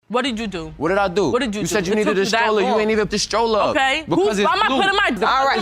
What did you do? What did I do? What did you do? You said you needed a stroller. You ain't even put the stroller up. Okay. Because it's I'm not blue. putting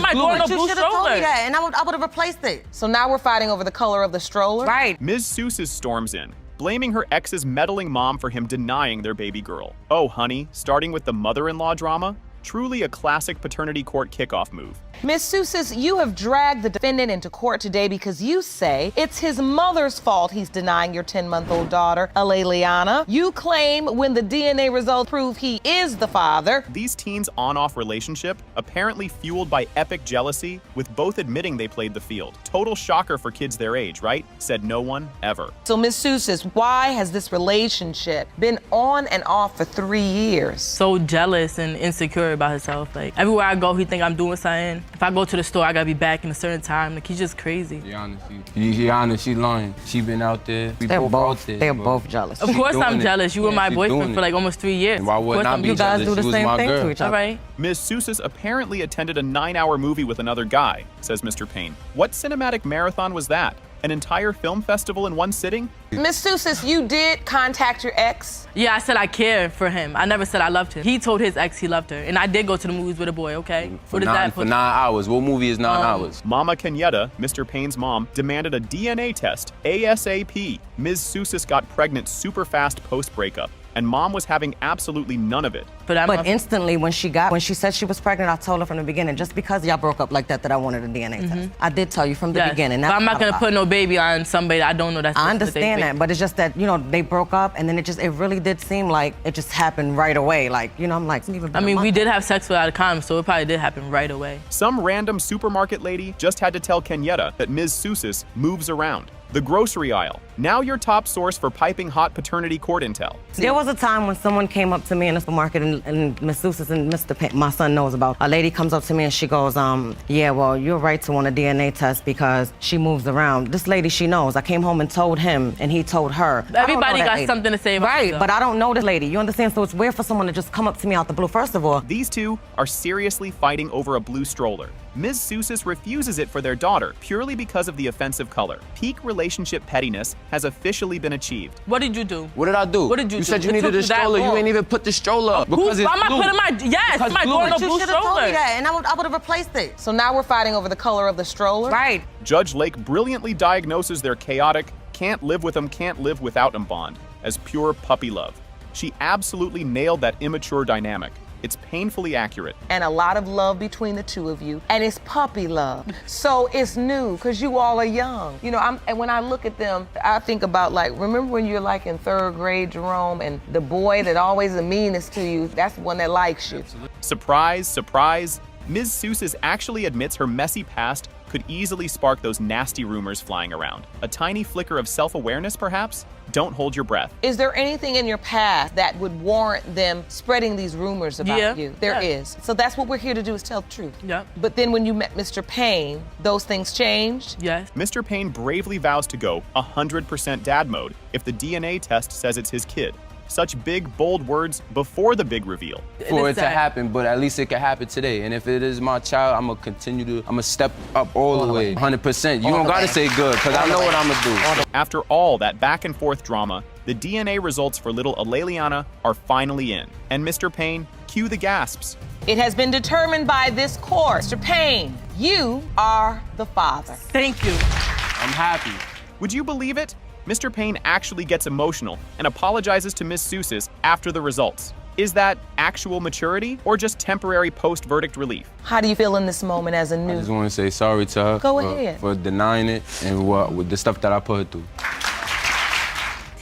my door no blue You should have told stroller. me that, and I would have replaced it. So now we're fighting over the color of the stroller? Right. Ms. Seuss storms in, blaming her ex's meddling mom for him denying their baby girl. Oh, honey, starting with the mother-in-law drama? Truly a classic paternity court kickoff move. Ms. Seuss, you have dragged the defendant into court today because you say it's his mother's fault he's denying your 10-month-old daughter, Aleliana. You claim when the DNA results prove he is the father. These teens' on-off relationship, apparently fueled by epic jealousy, with both admitting they played the field. Total shocker for kids their age, right? Said no one, ever. So, Ms. Seuss, why has this relationship been on and off for 3 years? So jealous and insecure about himself. Like, everywhere I go, he think I'm doing something. If I go to the store, I gotta be back in a certain time. Like, he's just crazy. She honest, she lying. She been out there. They're both jealous. Of course I'm jealous. You were my she boyfriend doing for like almost 3 years. Why would not be You guys jealous? do the She was same my thing girl. to each All other. right. Ms. Seuss apparently attended a 9-hour movie with another guy, says Mr. Payne. What cinematic marathon was that? An entire film festival in one sitting? Ms. Seuss, you did contact your ex. Yeah, I said I care for him. I never said I loved him. He told his ex he loved her. And I did go to the movies with a boy, okay? For 9 hours. What movie is 9 hours? Mama Kenyatta, Mr. Payne's mom, demanded a DNA test ASAP. Ms. Seuss got pregnant super fast post-breakup, and mom was having absolutely none of it. But instantly, when she said she was pregnant, I told her from the beginning, just because y'all broke up like that I wanted a DNA test. I did tell you from the beginning. But I'm not gonna put no baby on somebody that I don't know that's I understand that, but it's just that, they broke up, and then it really did seem like it just happened right away. Like, I'm like, it's even been I a mean, month. we did have sex without a condom, so it probably did happen right away. Some random supermarket lady just had to tell Kenyatta that Ms. Seuss moves around. The grocery aisle, now your top source for piping hot paternity court intel. There was a time when someone came up to me in the supermarket, and Ms. Seuss and Mr. Payne, my son knows about. A lady comes up to me and she goes, yeah, well, you're right to want a DNA test because she moves around. This lady, she knows. I came home and told him, and he told her. Everybody got something to say about Right, it, but I don't know this lady. You understand? So it's weird for someone to just come up to me out the blue. First of all, These two are seriously fighting over a blue stroller. Ms. Seuss refuses it for their daughter purely because of the offensive color. Peak relationship pettiness has officially been achieved. What did you do? What did I do? What did you do? You said you It needed took a that stroller. You long. ain't even put the stroller up because it's I'm not blue. putting my door no you blue should have told me stroller. that, and I would have replaced it. So now we're fighting over the color of the stroller? Right. Judge Lake brilliantly diagnoses their chaotic, can't live with them, can't live without them bond as pure puppy love. She absolutely nailed that immature dynamic. It's painfully accurate. And a lot of love between the two of you, and it's puppy love. So it's new, because you all are young. And when I look at them, I think about, like, remember when you're like in 3rd grade, Jerome, and the boy that always the meanest to you, that's the one that likes you. Surprise, surprise. Ms. Seuss actually admits her messy past could easily spark those nasty rumors flying around. A tiny flicker of self-awareness, perhaps? Don't hold your breath. Is there anything in your past that would warrant them spreading these rumors about you? There is. So that's what we're here to do, is tell the truth. Yeah. But then when you met Mr. Payne, those things changed? Yes. Mr. Payne bravely vows to go 100% dad mode if the DNA test says it's his kid. Such big, bold words before the big reveal. For it to happen, but at least it can happen today. And if it is my child, I'm gonna step up all the way, 100%. You don't gotta say good, because I know what I'm gonna do. After all that back and forth drama, the DNA results for little Aleliana are finally in. And Mr. Payne, cue the gasps. It has been determined by this court. Mr. Payne, you are the father. Thank you. I'm happy. Would you believe it? Mr. Payne actually gets emotional and apologizes to Ms. Seuss after the results. Is that actual maturity or just temporary post-verdict relief? How do you feel in this moment as a I new? just want to say sorry to her Go ahead. for denying it and with the stuff that I put her through.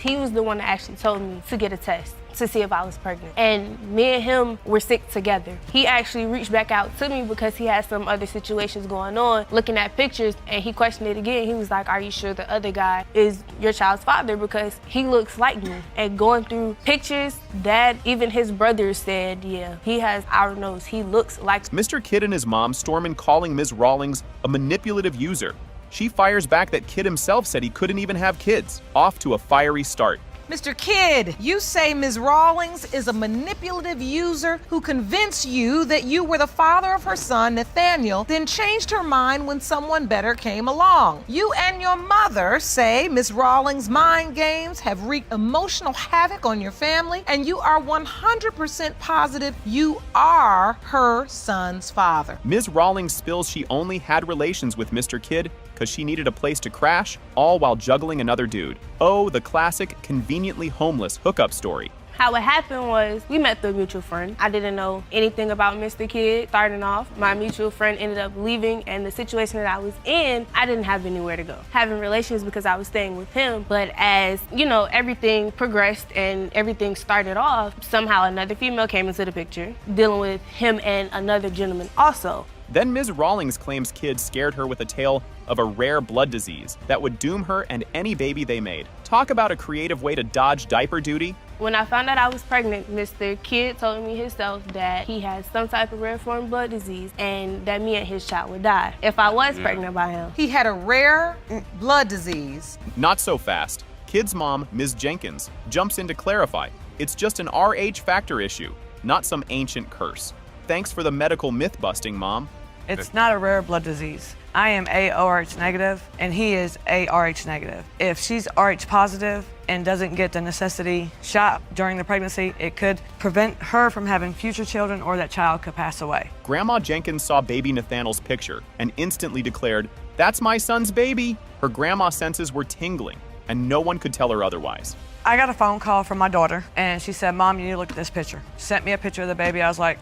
He was the one that actually told me to get a test to see if I was pregnant. And me and him were sick together. He actually reached back out to me because he had some other situations going on, looking at pictures, and he questioned it again. He was like, are you sure the other guy is your child's father? Because he looks like me. And going through pictures, Dad, even his brothers said, yeah, he has our nose. He looks like. Mr. Kidd and his mom storm in calling Ms. Rawlings a manipulative user. She fires back that Kidd himself said he couldn't even have kids. Off to a fiery start. Mr. Kidd, you say Ms. Rawlings is a manipulative user who convinced you that you were the father of her son, Nathaniel, then changed her mind when someone better came along. You and your mother say Ms. Rawlings' mind games have wreaked emotional havoc on your family, and you are 100% positive you are her son's father. Ms. Rawlings spills she only had relations with Mr. Kidd because she needed a place to crash, all while juggling another dude. Oh, the classic conveniently homeless hookup story. How it happened was we met through a mutual friend. I didn't know anything about Mr. Kidd starting off. My mutual friend ended up leaving, and the situation that I was in, I didn't have anywhere to go. Having relations because I was staying with him, but as, everything progressed and everything started off, somehow another female came into the picture, dealing with him and another gentleman also. Then Ms. Rawlings claims Kidd scared her with a tale of a rare blood disease that would doom her and any baby they made. Talk about a creative way to dodge diaper duty. When I found out I was pregnant, Mr. Kidd told me himself that he had some type of rare form blood disease and that me and his child would die if I was pregnant by him. He had a rare blood disease. Not so fast. Kidd's mom, Ms. Jenkins, jumps in to clarify. It's just an RH factor issue, not some ancient curse. Thanks for the medical myth-busting, Mom. It's not a rare blood disease. I am ARH negative, and he is ARH negative. If she's RH positive and doesn't get the necessity shot during the pregnancy, it could prevent her from having future children, or that child could pass away. Grandma Jenkins saw baby Nathaniel's picture and instantly declared, "That's my son's baby." Her grandma senses were tingling, and no one could tell her otherwise. I got a phone call from my daughter, and she said, "Mom, you need to look at this picture." She sent me a picture of the baby. I was like,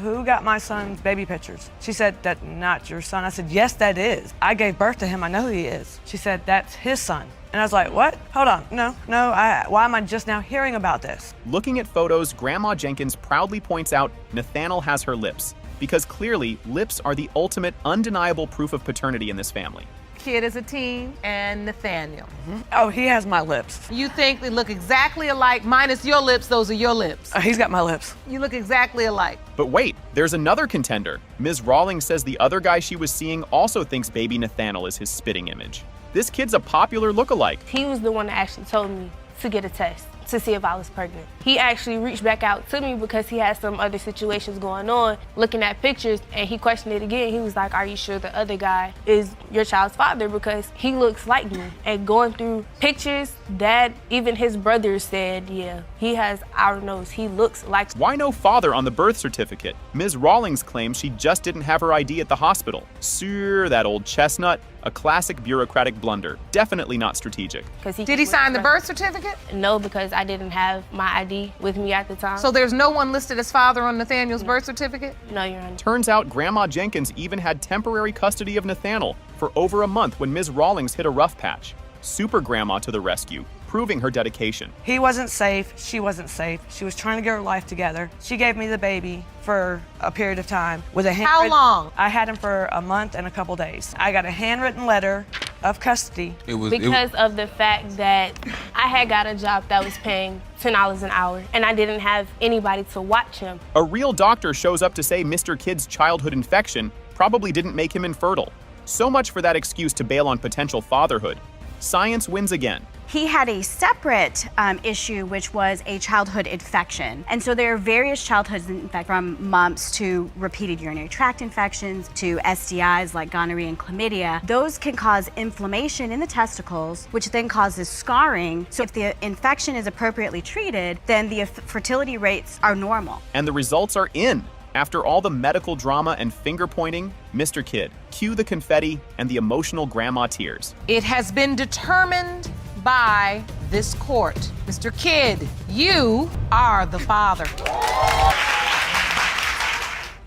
who got my son's baby pictures? She said, "That's not your son." I said, "Yes, that is. I gave birth to him. I know who he is." She said, "That's his son." And I was like, "What? Hold on. No, why am I just now hearing about this?" Looking at photos, Grandma Jenkins proudly points out Nathaniel has her lips, because clearly lips are the ultimate undeniable proof of paternity in this family. Kidd is a teen, and Nathaniel. Oh, he has my lips. You think they look exactly alike, minus your lips, those are your lips. He's got my lips. You look exactly alike. But wait, there's another contender. Ms. Rawlings says the other guy she was seeing also thinks baby Nathaniel is his spitting image. This kid's a popular lookalike. He was the one that actually told me to get a test to see if I was pregnant. He actually reached back out to me because he had some other situations going on, looking at pictures, and he questioned it again. He was like, "Are you sure the other guy is your child's father? Because he looks like me." And going through pictures, Dad, even his brothers said, "Yeah, he has our nose. He looks like..." Why no father on the birth certificate? Ms. Rawlings claims she just didn't have her ID at the hospital. Sure, that old chestnut. A classic bureaucratic blunder. Definitely not strategic. Did he sign the birth certificate? No, because I didn't have my ID with me at the time. So there's no one listed as father on Nathaniel's birth certificate? No, Your Honor. Turns out Grandma Jenkins even had temporary custody of Nathaniel for over a month when Ms. Rawlings hit a rough patch. Super Grandma to the rescue, proving her dedication. He wasn't safe. She wasn't safe. She was trying to get her life together. She gave me the baby for a period of time with a How long? I had him for a month and a couple days. I got a handwritten letter of custody. Because of the fact that I had got a job that was paying $10 an hour, and I didn't have anybody to watch him. A real doctor shows up to say Mr. Kidd's childhood infection probably didn't make him infertile. So much for that excuse to bail on potential fatherhood. Science wins again. He had a separate issue, which was a childhood infection. And so there are various childhood infections, from mumps to repeated urinary tract infections to STIs like gonorrhea and chlamydia. Those can cause inflammation in the testicles, which then causes scarring. So if the infection is appropriately treated, then the fertility rates are normal. And the results are in. After all the medical drama and finger pointing, Mr. Kidd, cue the confetti and the emotional grandma tears. It has been determined by this court. Mr. Kidd, you are the father.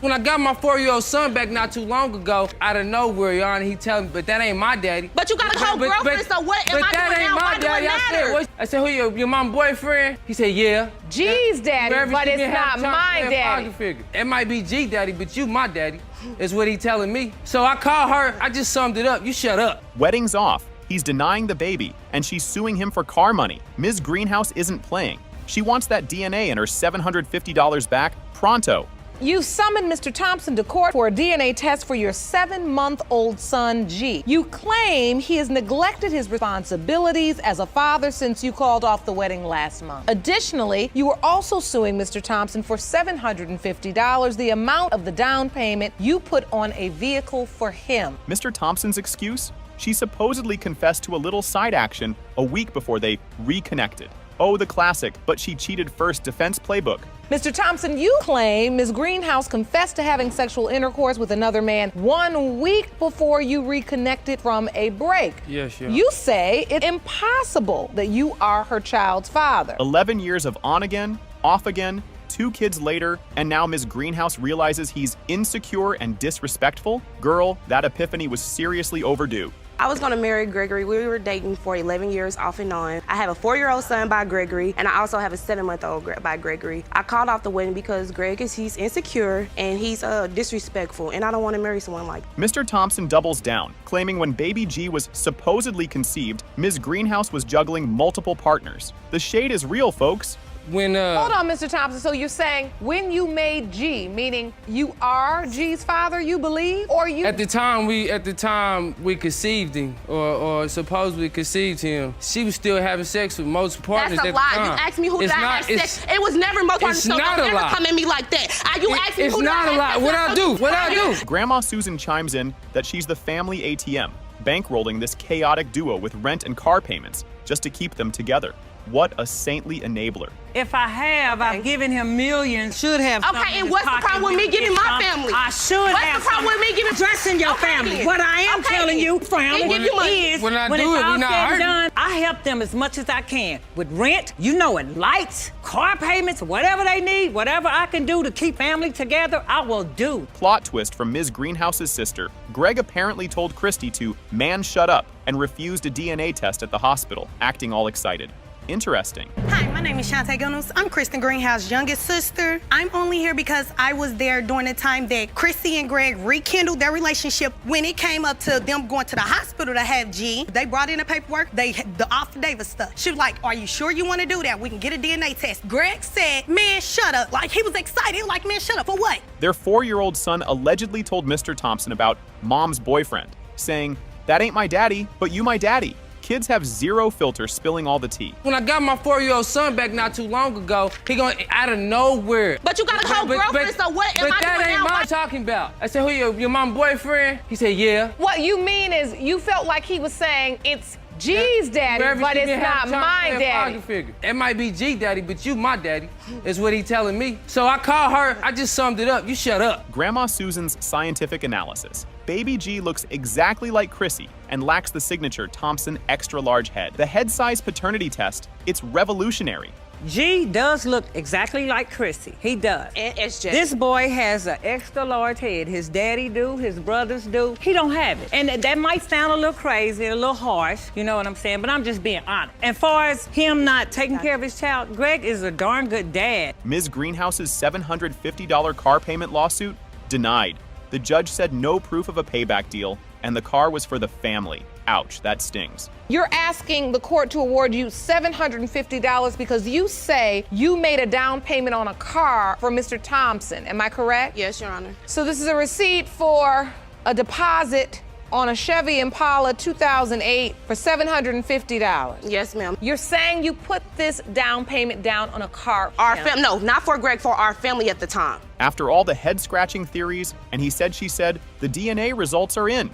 When I got my 4-year-old son back not too long ago, out of nowhere, Your Honor, he tell me, "But that ain't my daddy." But you got a co-girlfriend, so what am I doing now? Why do it matter? I said, "Who your mom boyfriend?" He said, "Yeah." G's daddy, but it's not my daddy. It might be G daddy, but you my daddy, is what he telling me. So I called her, I just summed it up. You shut up. Wedding's off. He's denying the baby, and she's suing him for car money. Ms. Greenhouse isn't playing. She wants that DNA and her $750 back pronto. You summoned Mr. Thompson to court for a DNA test for your 7-month-old son, G. You claim he has neglected his responsibilities as a father since you called off the wedding last month. Additionally, you are also suing Mr. Thompson for $750, the amount of the down payment you put on a vehicle for him. Mr. Thompson's excuse? She supposedly confessed to a little side action a week before they reconnected. Oh, the classic, but she cheated first defense playbook. Mr. Thompson, you claim Ms. Greenhouse confessed to having sexual intercourse with another man 1 week before you reconnected from a break. Yes, yeah. You say it's impossible that you are her child's father. 11 years of on again, off again, 2 kids later, and now Ms. Greenhouse realizes he's insecure and disrespectful? Girl, that epiphany was seriously overdue. I was gonna marry Gregory. We were dating for 11 years off and on. I have a 4-year-old son by Gregory, and I also have a 7-month-old by Gregory. I called off the wedding because he's insecure and he's disrespectful, and I don't wanna marry someone like that. Mr. Thompson doubles down, claiming when baby G was supposedly conceived, Ms. Greenhouse was juggling multiple partners. The shade is real, folks. When Hold on, Mr. Thompson. So you're saying when you made G, meaning you are G's father, you believe, or you? At the time we conceived him, or supposedly conceived him, she was still having sex with multiple partners. That's a lie. You asked me who did I have sex. It was never multiple partners. So don't ever come at me like that. You asked me who did I have sex. It's not a lie. What I do? Grandma Susan chimes in that she's the family ATM, bankrolling this chaotic duo with rent and car payments just to keep them together. What a saintly enabler. If I have, I've given him millions. Should have. Okay, and what's the problem with me giving my family? I should have. What's the problem with me giving dressing your family? What I am telling you, family, is when I when do it's it, all we not said and hurting. done, I help them as much as I can with rent, you know it, lights, car payments, whatever they need, whatever I can do to keep family together, I will do. Plot twist from Ms. Greenhouse's sister. Greg apparently told Christy to man shut up and refused a DNA test at the hospital, acting all excited. Interesting. Hi, my name is Shantae Gunnels. I'm Kristen Greenhouse's youngest sister. I'm only here because I was there during the time that Chrissy and Greg rekindled their relationship. When it came up to them going to the hospital to have G, they brought in the paperwork, the affidavit stuff. She was like, are you sure you want to do that? We can get a DNA test. Greg said, man, shut up. Like, he was excited, like, man, shut up, for what? Their 4-year-old son allegedly told Mr. Thompson about mom's boyfriend, saying, that ain't my daddy, but you my daddy. Kids have zero filter, spilling all the tea. When I got my 4-year-old son back not too long ago, he gonna out of nowhere. But you got a co-girlfriend, so what am I doing now? But that ain't my talking about. I said, who your mom boyfriend? He said, yeah. What you mean is you felt like he was saying it's G's daddy, but it's not my daddy. It might be G daddy, but you my daddy, is what he telling me. So I called her, I just summed it up. You shut up. Grandma Susan's scientific analysis. Baby G looks exactly like Chrissy and lacks the signature Thompson extra large head. The head size paternity test, it's revolutionary. G does look exactly like Chrissy. He does. And SJ. This boy has an extra large head. His daddy do, his brothers do. He don't have it. And that might sound a little crazy, a little harsh, you know what I'm saying? But I'm just being honest. And far as him not taking care of his child, Greg is a darn good dad. Ms. Greenhouse's $750 car payment lawsuit, denied. The judge said no proof of a payback deal, and the car was for the family. Ouch, that stings. You're asking the court to award you $750 because you say you made a down payment on a car for Mr. Thompson. Am I correct? Yes, Your Honor. So this is a receipt for a deposit on a Chevy Impala 2008 for $750. Yes, ma'am. You're saying you put this down payment down on a car? No, not for Greg, for our family at the time. After all the head-scratching theories, and he said, she said, the DNA results are in.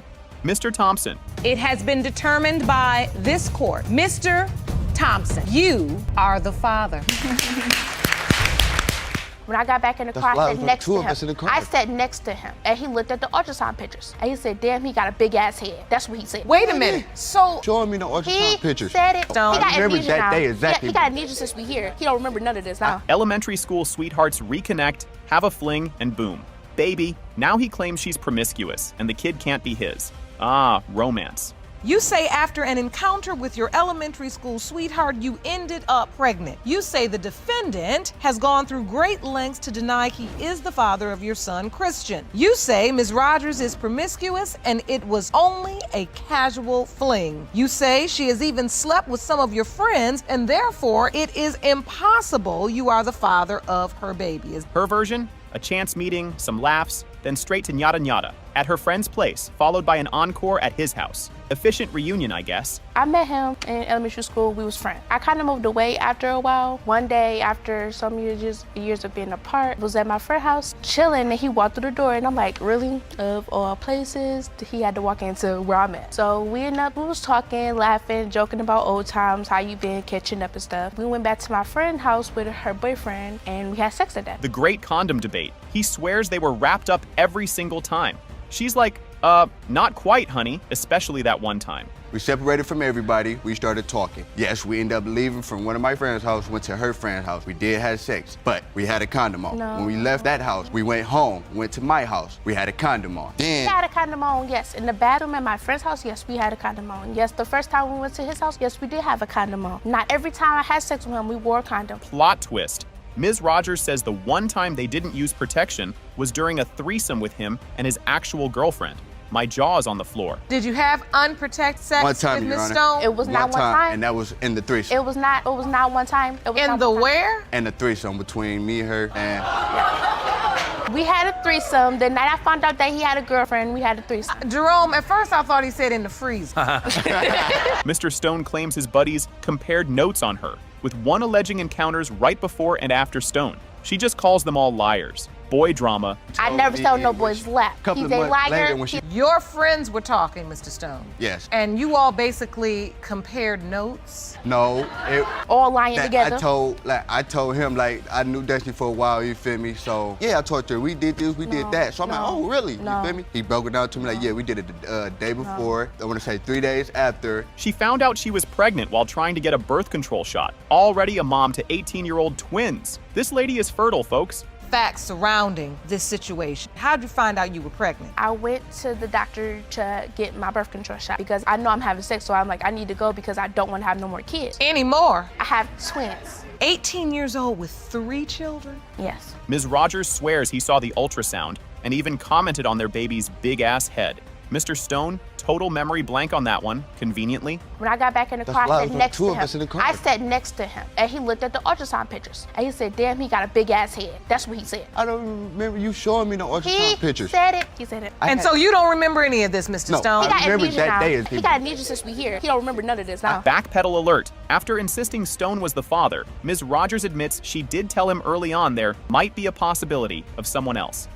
Mr. Thompson. It has been determined by this court. Mr. Thompson, you are the father. When I got back in the car, I sat next to him. I sat next to him, and he looked at the ultrasound pictures. And he said, damn, he got a big-ass head. That's what he said. Wait a minute. So showing me the ultrasound pictures. He said it. He got remember that now. day exactly. He got amnesia since we here. He don't remember none of this now. Elementary school sweethearts reconnect, have a fling, and boom. Baby, now he claims she's promiscuous, and the kid can't be his. Ah, romance. You say after an encounter with your elementary school sweetheart, you ended up pregnant. You say the defendant has gone through great lengths to deny he is the father of your son, Christian. You say Ms. Rogers is promiscuous and it was only a casual fling. You say she has even slept with some of your friends and therefore it is impossible you are the father of her baby. Her version? A chance meeting, some laughs, then straight to Nyada Nyada at her friend's place, followed by an encore at his house. Efficient reunion, I guess. I met him in elementary school. We was friends. I kind of moved away after a while. One day, after some years of being apart, was at my friend's house chilling, and he walked through the door, and I'm like, really? Of all places, he had to walk into where I'm at. So we was talking, laughing, joking about old times, how you been, catching up and stuff. We went back to my friend's house with her boyfriend, and we had sex that day. The great condom debate. He swears they were wrapped up every single time. She's like, not quite, honey, especially that one time. We separated from everybody. We started talking. Yes, we ended up leaving from one of my friend's house, went to her friend's house. We did have sex, but we had a condom on. No. When we left that house, we went home, went to my house. We had a condom on. We had a condom on, yes. In the bathroom at my friend's house, yes, we had a condom on. Yes, the first time we went to his house, yes, we did have a condom on. Not every time I had sex with him, we wore a condom. Plot twist. Ms. Rogers says the one time they didn't use protection was during a threesome with him and his actual girlfriend. My jaw's on the floor. Did you have unprotected sex One time, with Your Ms. Honor. Stone? It was not one time. And that was in the threesome. It was not one time. It was In not the one time. where? And the threesome between me, her, and... We had a threesome. The night I found out that he had a girlfriend, we had a threesome. Jerome, at first I thought he said in the freezer. Mr. Stone claims his buddies compared notes on her, with one alleging encounters right before and after Stone. She just calls them all liars. Boy drama. I never saw no boys laugh. Couple He's of a months liar. later when she- Your friends were talking, Mr. Stone. Yes. And you all basically compared notes? No, all lying that together. I told him, like, I knew Destiny for a while, you feel me? So, yeah, I told her, we did this, we did that. So I'm like, oh, really? No. You feel me? He broke it down to me like, yeah, we did it the day before. I want to say 3 days after. She found out she was pregnant while trying to get a birth control shot. Already a mom to 18-year-old twins. This lady is fertile, folks. Facts surrounding this situation. How'd you find out you were pregnant? I went to the doctor to get my birth control shot because I know I'm having sex, so I'm like, I need to go because I don't want to have no more kids. Anymore? I have twins. 18 years old with 3 children? Yes. Ms. Rogers swears he saw the ultrasound and even commented on their baby's big-ass head. Mr. Stone, total memory blank on that one, conveniently. When I got back in the That's car, why I it sat was next two to of him. us in the car. I sat next to him, and he looked at the ultrasound pictures, and he said, damn, he got a big-ass head. That's what he said. I don't remember you showing me no ultrasound pictures. He said it. He said it. And so you don't remember any of this, Mr. No, Stone? He got I remember amnesia that now. day. He got amnesia since we here. He don't remember none of this now. Backpedal alert. After insisting Stone was the father, Ms. Rogers admits she did tell him early on there might be a possibility of someone else.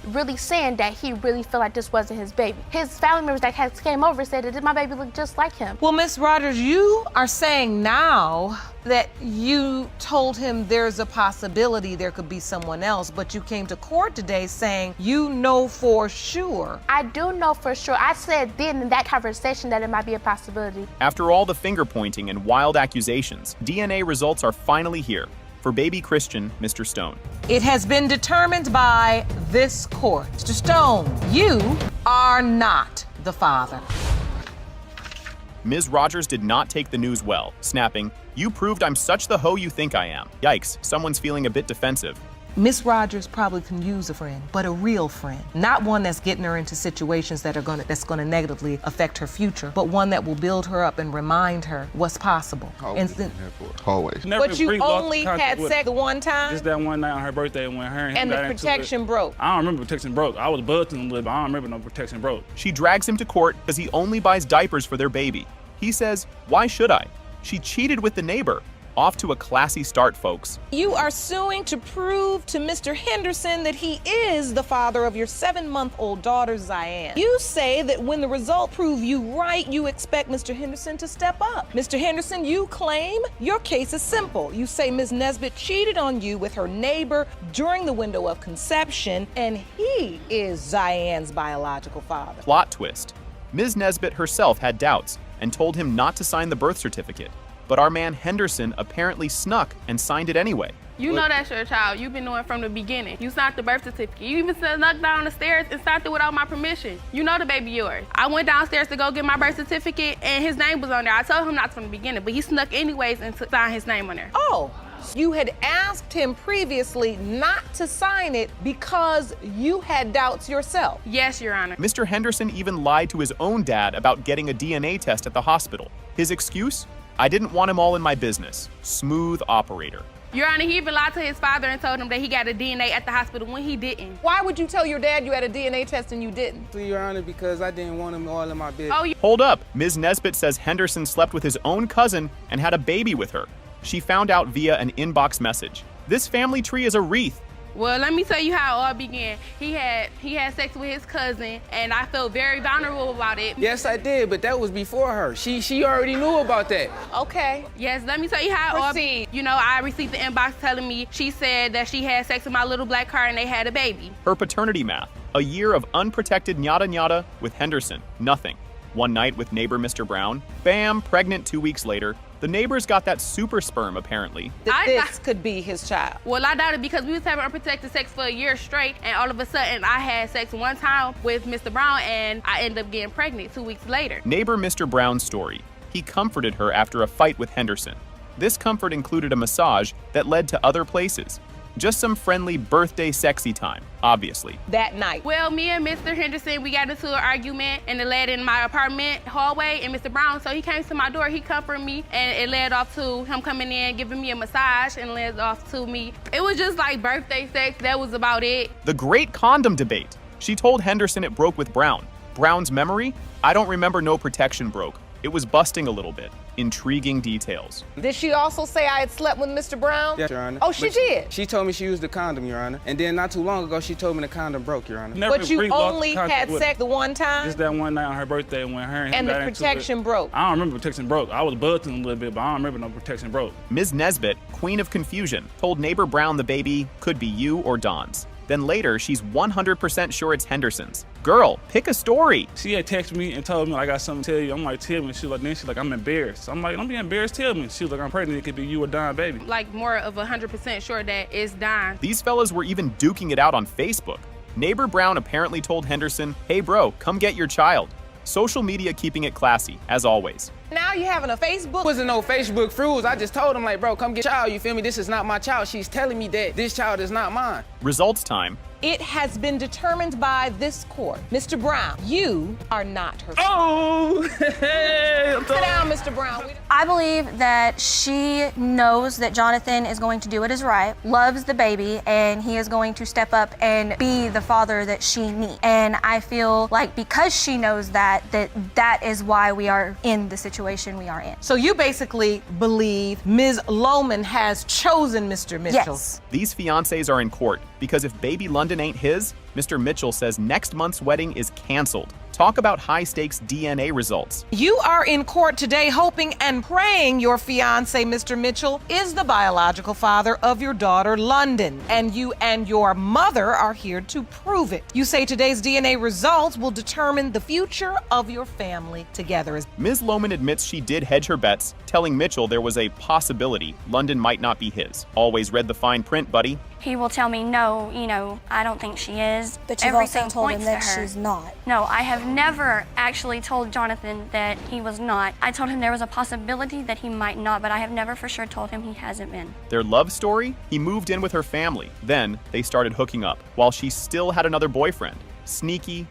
Really saying that he really felt like this wasn't his baby. His family members that came over said that my baby looked just like him. Well, Miss Rogers, you are saying now that you told him there's a possibility there could be someone else, but you came to court today saying you know for sure. I do know for sure. I said then in that conversation that it might be a possibility. After all the finger-pointing and wild accusations, DNA results are finally here. For baby Christian, Mr. Stone. It has been determined by this court. Mr. Stone, you are not the father. Ms. Rogers did not take the news well, snapping, "You proved I'm such the hoe you think I am." Yikes, someone's feeling a bit defensive. Miss Rogers probably can use a friend, but a real friend. Not one that's getting her into situations that's gonna negatively affect her future, but one that will build her up and remind her what's possible. Always. But you only had sex the one time? Just that one night on her birthday when her and him And got the into protection broke. I don't remember protection broke. I was buzzing a little, but I don't remember no protection broke. She drags him to court because he only buys diapers for their baby. He says, "Why should I?" She cheated with the neighbor. Off to a classy start, folks. You are suing to prove to Mr. Henderson that he is the father of your 7-month-old daughter, Zian. You say that when the result prove you right, you expect Mr. Henderson to step up. Mr. Henderson, you claim your case is simple. You say Ms. Nesbitt cheated on you with her neighbor during the window of conception, and he is Zian's biological father. Plot twist. Ms. Nesbitt herself had doubts and told him not to sign the birth certificate. But our man Henderson apparently snuck and signed it anyway. You know that's your child. You've been knowing from the beginning. You signed the birth certificate. You even snuck down the stairs and signed it without my permission. You know the baby yours. I went downstairs to go get my birth certificate and his name was on there. I told him not from the beginning, but he snuck anyways and signed his name on there. Oh, you had asked him previously not to sign it because you had doubts yourself. Yes, Your Honor. Mr. Henderson even lied to his own dad about getting a DNA test at the hospital. His excuse? I didn't want him all in my business. Smooth operator. Your Honor, he even lied to his father and told him that he got a DNA at the hospital when he didn't. Why would you tell your dad you had a DNA test and you didn't? Your Honor, because I didn't want him all in my business. Oh, Hold up. Ms. Nesbitt says Henderson slept with his own cousin and had a baby with her. She found out via an inbox message. This family tree is a wreath. well, let me tell you how it all began. He had sex with his cousin, and I felt very vulnerable about it. Yes, I did, but that was before her. She already knew about that. Okay. Yes, let me tell you how it all Proceed. You know, I received the inbox telling me she said that she had sex with my little black car and they had a baby. Her paternity math. A year of unprotected yada yada with Henderson. Nothing. One night with neighbor Mr. Brown. Bam, pregnant 2 weeks later. The neighbors got that super sperm, apparently. This could be his child. Well, I doubt it because we was having unprotected sex for a year straight, and all of a sudden I had sex one time with Mr. Brown, and I ended up getting pregnant 2 weeks later. Neighbor Mr. Brown's story. He comforted her after a fight with Henderson. This comfort included a massage that led to other places. Just some friendly birthday sexy time, obviously. That night. Well, me and Mr. Henderson, we got into an argument, and it led in my apartment hallway, and Mr. Brown, so he came to my door, he comforted me, and it led off to him coming in, giving me a massage, and led off to me. It was just like birthday sex, that was about it. The great condom debate. She told Henderson it broke with Brown. Brown's memory? I don't remember no protection broke. It was busting a little bit. Intriguing details. Did she also say I had slept with Mr. Brown? Yes, Your Honor. Oh, she did? She told me she used the condom, Your Honor. And then not too long ago, she told me the condom broke, Your Honor. But you only had sex the one time? Just that one night on her birthday when her and him And got the into protection it. broke? I don't remember protection broke. I was buzzing a little bit, but I don't remember no protection broke. Ms. Nesbitt, queen of confusion, told neighbor Brown the baby could be you or Don's. Then later, she's 100% sure it's Henderson's. Girl, pick a story. She had texted me and told me, I got something to tell you. I'm like, tell me. She's like, I'm embarrassed. I'm like, don't be embarrassed, tell me. She was like, I'm pregnant, it could be you or Don, baby. Like more of 100% sure that it's Don. These fellas were even duking it out on Facebook. Neighbor Brown apparently told Henderson, hey bro, come get your child. Social media keeping it classy, as always. Now you having a Facebook? It wasn't no Facebook fruits. I just told him, like, bro, come get your child. You feel me? This is not my child. She's telling me that this child is not mine. Results time. It has been determined by this court. Mr. Brown, you are not her. Oh! Sit down, Mr. Brown. I believe that she knows that Jonathan is going to do what is right, loves the baby, and he is going to step up and be the father that she needs. And I feel like because she knows that is why we are in the situation we are in. So you basically believe Ms. Lohman has chosen Mr. Mitchell? Yes. These fiancés are in court because if baby London ain't his, Mr. Mitchell says next month's wedding is canceled. Talk about high-stakes DNA results. You are in court today hoping and praying your fiancé, Mr. Mitchell, is the biological father of your daughter, London. And you and your mother are here to prove it. You say today's DNA results will determine the future of your family together. Ms. Lohman admits she did hedge her bets, telling Mitchell there was a possibility London might not be his. Always read the fine print, buddy. He will tell me, no, I don't think she is. But you've Everything also told him points that to her. she's not. No, I have never actually told Jonathan that he was not. I told him there was a possibility that he might not, but I have never for sure told him he hasn't been. Their love story? He moved in with her family. Then they started hooking up while she still had another boyfriend. Sneaky,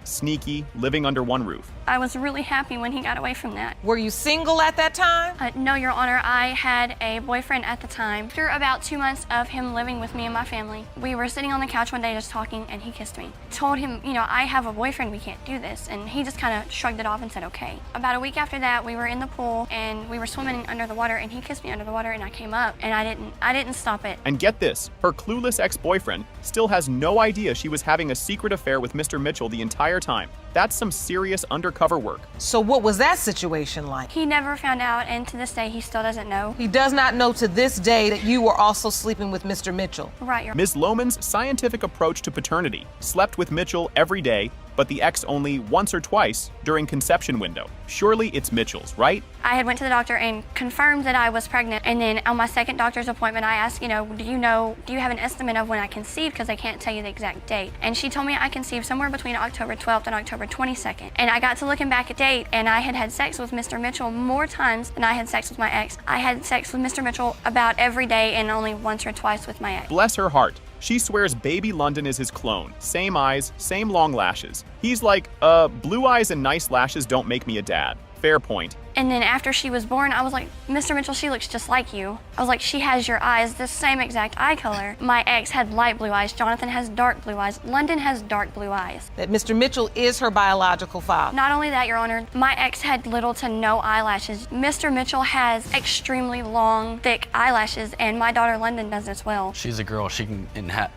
living under one roof. I was really happy when he got away from that. Were you single at that time? No, Your Honor. I had a boyfriend at the time. After about 2 months of him living with me and my family, we were sitting on the couch one day just talking, and he kissed me. Told him, I have a boyfriend, we can't do this. And he just kind of shrugged it off and said, okay. About a week after that, we were in the pool, and we were swimming under the water, and he kissed me under the water, and I came up, and I didn't stop it. And get this, her clueless ex-boyfriend still has no idea she was having a secret affair with Mr. Mitchell the entire time. That's some serious undercover work. So what was that situation like? He never found out, and to this day, he still doesn't know. He does not know to this day that you were also sleeping with Mr. Mitchell. Right. Ms. Lohman's scientific approach to paternity. Slept with Mitchell every day, but the ex only once or twice during conception window. Surely it's Mitchell's, right? I had went to the doctor and confirmed that I was pregnant, and then on my second doctor's appointment, I asked, do you have an estimate of when I conceived, because I can't tell you the exact date. And she told me I conceived somewhere between October 12th and October 22nd. And I got to looking back at date, and I had sex with Mr. Mitchell more times than I had sex with my ex. I had sex with Mr. Mitchell about every day and only once or twice with my ex. Bless her heart. She swears baby London is his clone. Same eyes, same long lashes. He's like, blue eyes and nice lashes don't make me a dad. Fair point. And then after she was born, I was like, Mr. Mitchell, she looks just like you. I was like, she has your eyes, the same exact eye color. My ex had light blue eyes. Jonathan has dark blue eyes. London has dark blue eyes. That Mr. Mitchell is her biological father. Not only that, Your Honor, my ex had little to no eyelashes. Mr. Mitchell has extremely long, thick eyelashes, and my daughter London does as well. She's a girl, she can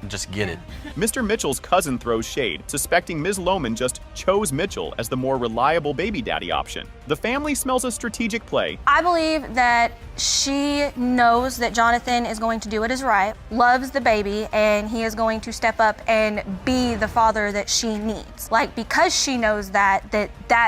just get it. Mr. Mitchell's cousin throws shade, suspecting Ms. Lohman just chose Mitchell as the more reliable baby daddy option. The family smells a strategic play. I believe that she knows that Jonathan is going to do what is right, loves the baby, and he is going to step up and be the father that she needs. Like, because she knows that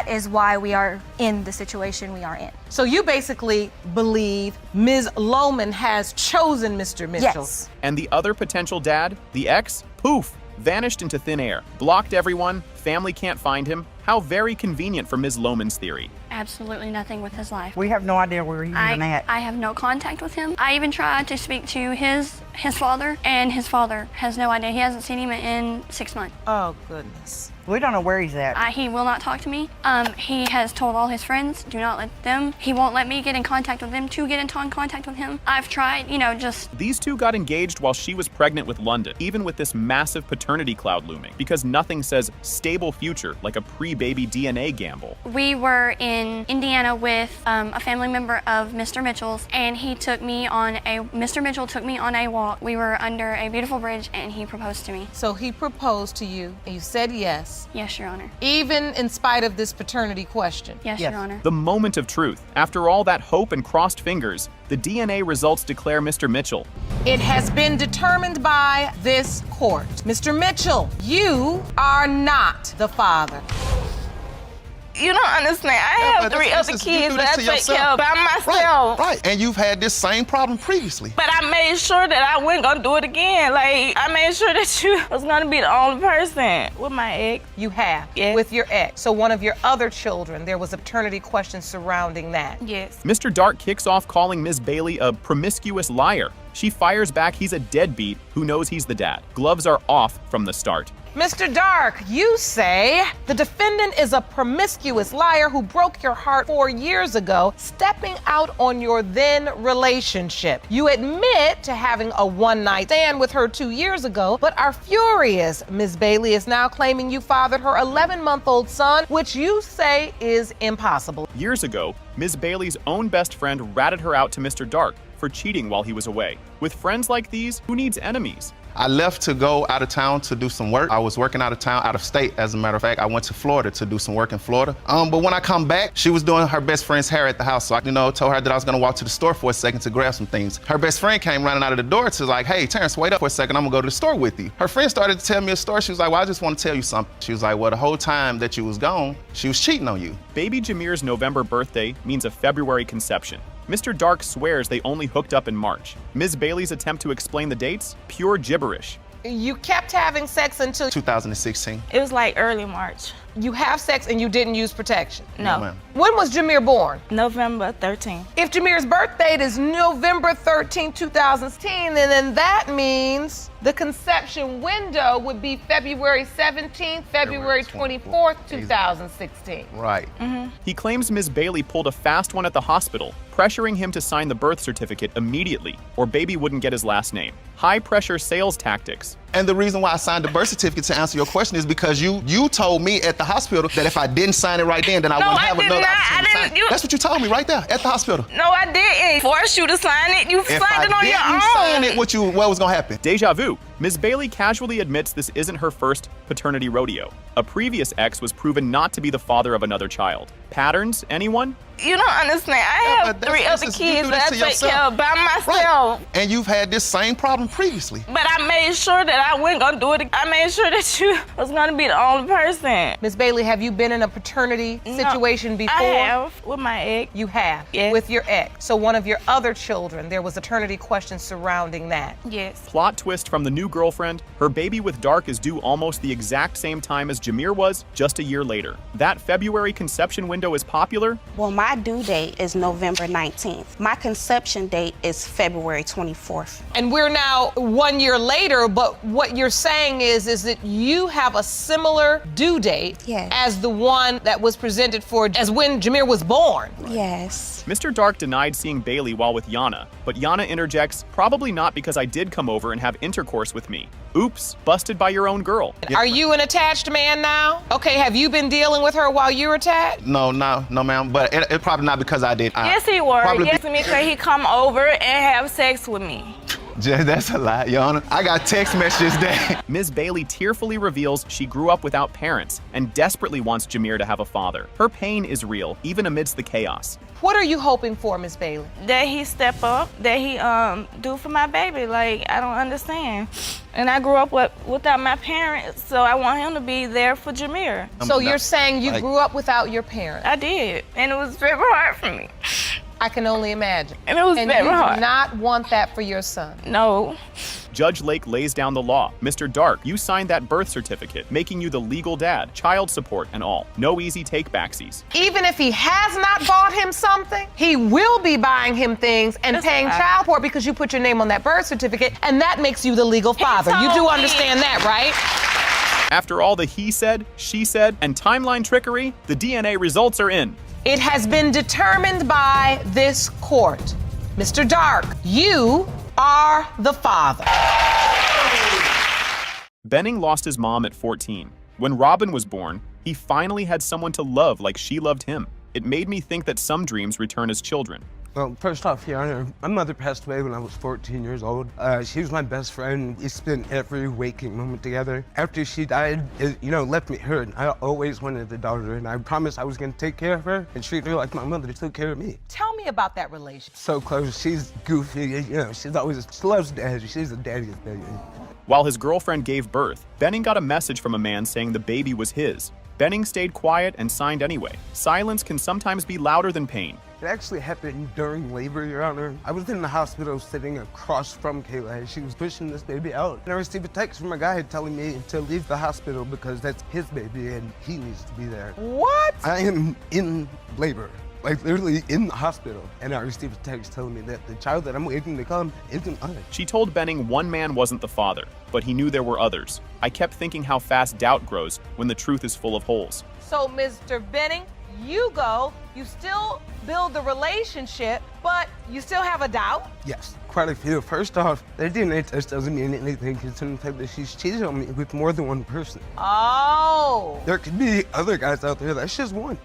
is why we are in the situation we are in. So you basically believe Ms. Lohman has chosen Mr. Mitchell? Yes. And the other potential dad, the ex, poof, vanished into thin air. Blocked everyone, family can't find him. How very convenient for Ms. Lohman's theory. Absolutely nothing with his life. We have no idea where he's even at. I have no contact with him. I even tried to speak to his father, and his father has no idea. He hasn't seen him in 6 months. Oh, goodness. We don't know where he's at. He will not talk to me. He has told all his friends, do not let them. He won't let me get in contact with them to get in contact with him. I've tried, just... These two got engaged while she was pregnant with London, even with this massive paternity cloud looming, because nothing says stable future like a pre-baby DNA gamble. We were in Indiana with a family member of Mr. Mitchell's, and Mr. Mitchell took me on a walk. We were under a beautiful bridge, and he proposed to me. So he proposed to you, and you said yes. Yes, Your Honor. Even in spite of this paternity question? Yes, Your Honor. The moment of truth. After all that hope and crossed fingers, the DNA results declare Mr. Mitchell. It has been determined by this court. Mr. Mitchell, you are not the father. You don't understand. I have 3 other kids that I take care of by myself. Right. And you've had this same problem previously. But I made sure that I wasn't gonna do it again. Like, I made sure that you was gonna be the only person with my ex. You have? Yes. With your ex. So one of your other children, there was a paternity question surrounding that. Yes. Mr. Dark kicks off calling Ms. Bailey a promiscuous liar. She fires back he's a deadbeat who knows he's the dad. Gloves are off from the start. Mr. Dark, you say the defendant is a promiscuous liar who broke your heart 4 years ago, stepping out on your then relationship. You admit to having a one-night stand with her 2 years ago, but are furious. Ms. Bailey is now claiming you fathered her 11-month-old son, which you say is impossible. Years ago, Ms. Bailey's own best friend ratted her out to Mr. Dark for cheating while he was away. With friends like these, who needs enemies? I left to go out of town to do some work. I was working out of town, out of state, as a matter of fact. I went to Florida to do some work in Florida. But when I come back, she was doing her best friend's hair at the house. So I, told her that I was gonna walk to the store for a second to grab some things. Her best friend came running out of the door to like, hey, Terrence, wait up for a second, I'm gonna go to the store with you. Her friend started to tell me a story. She was like, well, I just wanna tell you something. She was like, well, the whole time that you was gone, she was cheating on you. Baby Jameer's November birthday means a February conception. Mr. Dark swears they only hooked up in March. Ms. Bailey's attempt to explain the dates? Pure gibberish. You kept having sex until 2016. It was like early March. You have sex and you didn't use protection? No. When was Jameer born? November 13th. If Jameer's birth date is November 13, 2016, then that means the conception window would be February 17th, February 24th, 2016. Right. He claims Ms. Bailey pulled a fast one at the hospital, pressuring him to sign the birth certificate immediately, or baby wouldn't get his last name. High-pressure sales tactics. And the reason why I signed the birth certificate, to answer your question, is because you told me at the hospital that if I didn't sign it right then I wouldn't have another opportunity to sign it. That's what you told me right there at the hospital. No, I didn't force you to sign it. You signed it on your own. If I didn't sign it, what was gonna happen? Deja vu. Ms. Bailey casually admits this isn't her first paternity rodeo. A previous ex was proven not to be the father of another child. Patterns, anyone? You don't understand. I have 3 other kids that I take care of by myself. Right. And you've had this same problem previously. But I made sure that I wasn't gonna do it. I made sure that you was gonna be the only person. Ms. Bailey, have you been in a paternity situation before? I have, with my ex. You have? Yes. With your ex. So one of your other children, there was a paternity question surrounding that. Yes. Plot twist from the new girlfriend. Her baby with Dark is due almost the exact same time as Jameer was, just a year later. That February conception window is popular. Well, my due date is November 19th. My conception date is February 24th. And we're now 1 year later, but what you're saying is that you have a similar due date as the one that was presented for as when Jameer was born. Yes. Mr. Dark denied seeing Bailey while with Yana, but Yana interjects, probably not because I did come over and have intercourse with me. Oops, busted by your own girl. Are you an attached man now? Okay, have you been dealing with her while you're attached? No, ma'am. But it probably not because I did. Yes, he was. Yes, me because he come over and have sex with me. That's a lie, Your Honor. I got text messages that. Ms. Bailey tearfully reveals she grew up without parents and desperately wants Jameer to have a father. Her pain is real, even amidst the chaos. What are you hoping for, Ms. Bailey? That he step up, that he do for my baby. Like, I don't understand. And I grew up without my parents, so I want him to be there for Jameer. So you're saying you grew up without your parents? I did, and it was very hard for me. I can only imagine. And it was very hard. And you do not want that for your son? No. Judge Lake lays down the law. Mr. Dark, you signed that birth certificate, making you the legal dad, child support and all. No easy take-backsies. Even if he has not bought him something, he will be buying him things and paying child support because you put your name on that birth certificate, and that makes you the legal father. You do understand that, right? After all the he said, she said, and timeline trickery, the DNA results are in. It has been determined by this court. Mr. Dark, you are the father. Benning lost his mom at 14. When Robin was born, he finally had someone to love like she loved him. It made me think that some dreams return as children. Well, first off, Your Honor, my mother passed away when I was 14 years old. She was my best friend. We spent every waking moment together. After she died, it, left me hurt. I always wanted a daughter, and I promised I was going to take care of her and treat her like my mother took care of me. Tell me about that relationship. So close. She's goofy. she loves daddy. She's a daddy's baby. While his girlfriend gave birth, Benning got a message from a man saying the baby was his. Benning stayed quiet and signed anyway. Silence can sometimes be louder than pain. It actually happened during labor, Your Honor. I was in the hospital sitting across from Kayla. She was pushing this baby out. And I received a text from a guy telling me to leave the hospital because that's his baby and he needs to be there. What? I am in labor, like literally in the hospital. And I received a text telling me that the child that I'm waiting to come isn't mine. She told Benning one man wasn't the father, but he knew there were others. I kept thinking how fast doubt grows when the truth is full of holes. So, Mr. Benning, you go, you still build the relationship, but you still have a doubt? Yes, quite a few. First off, that DNA test doesn't mean anything considering the fact that she's cheated on me with more than one person. Oh. There could be other guys out there, that's just one,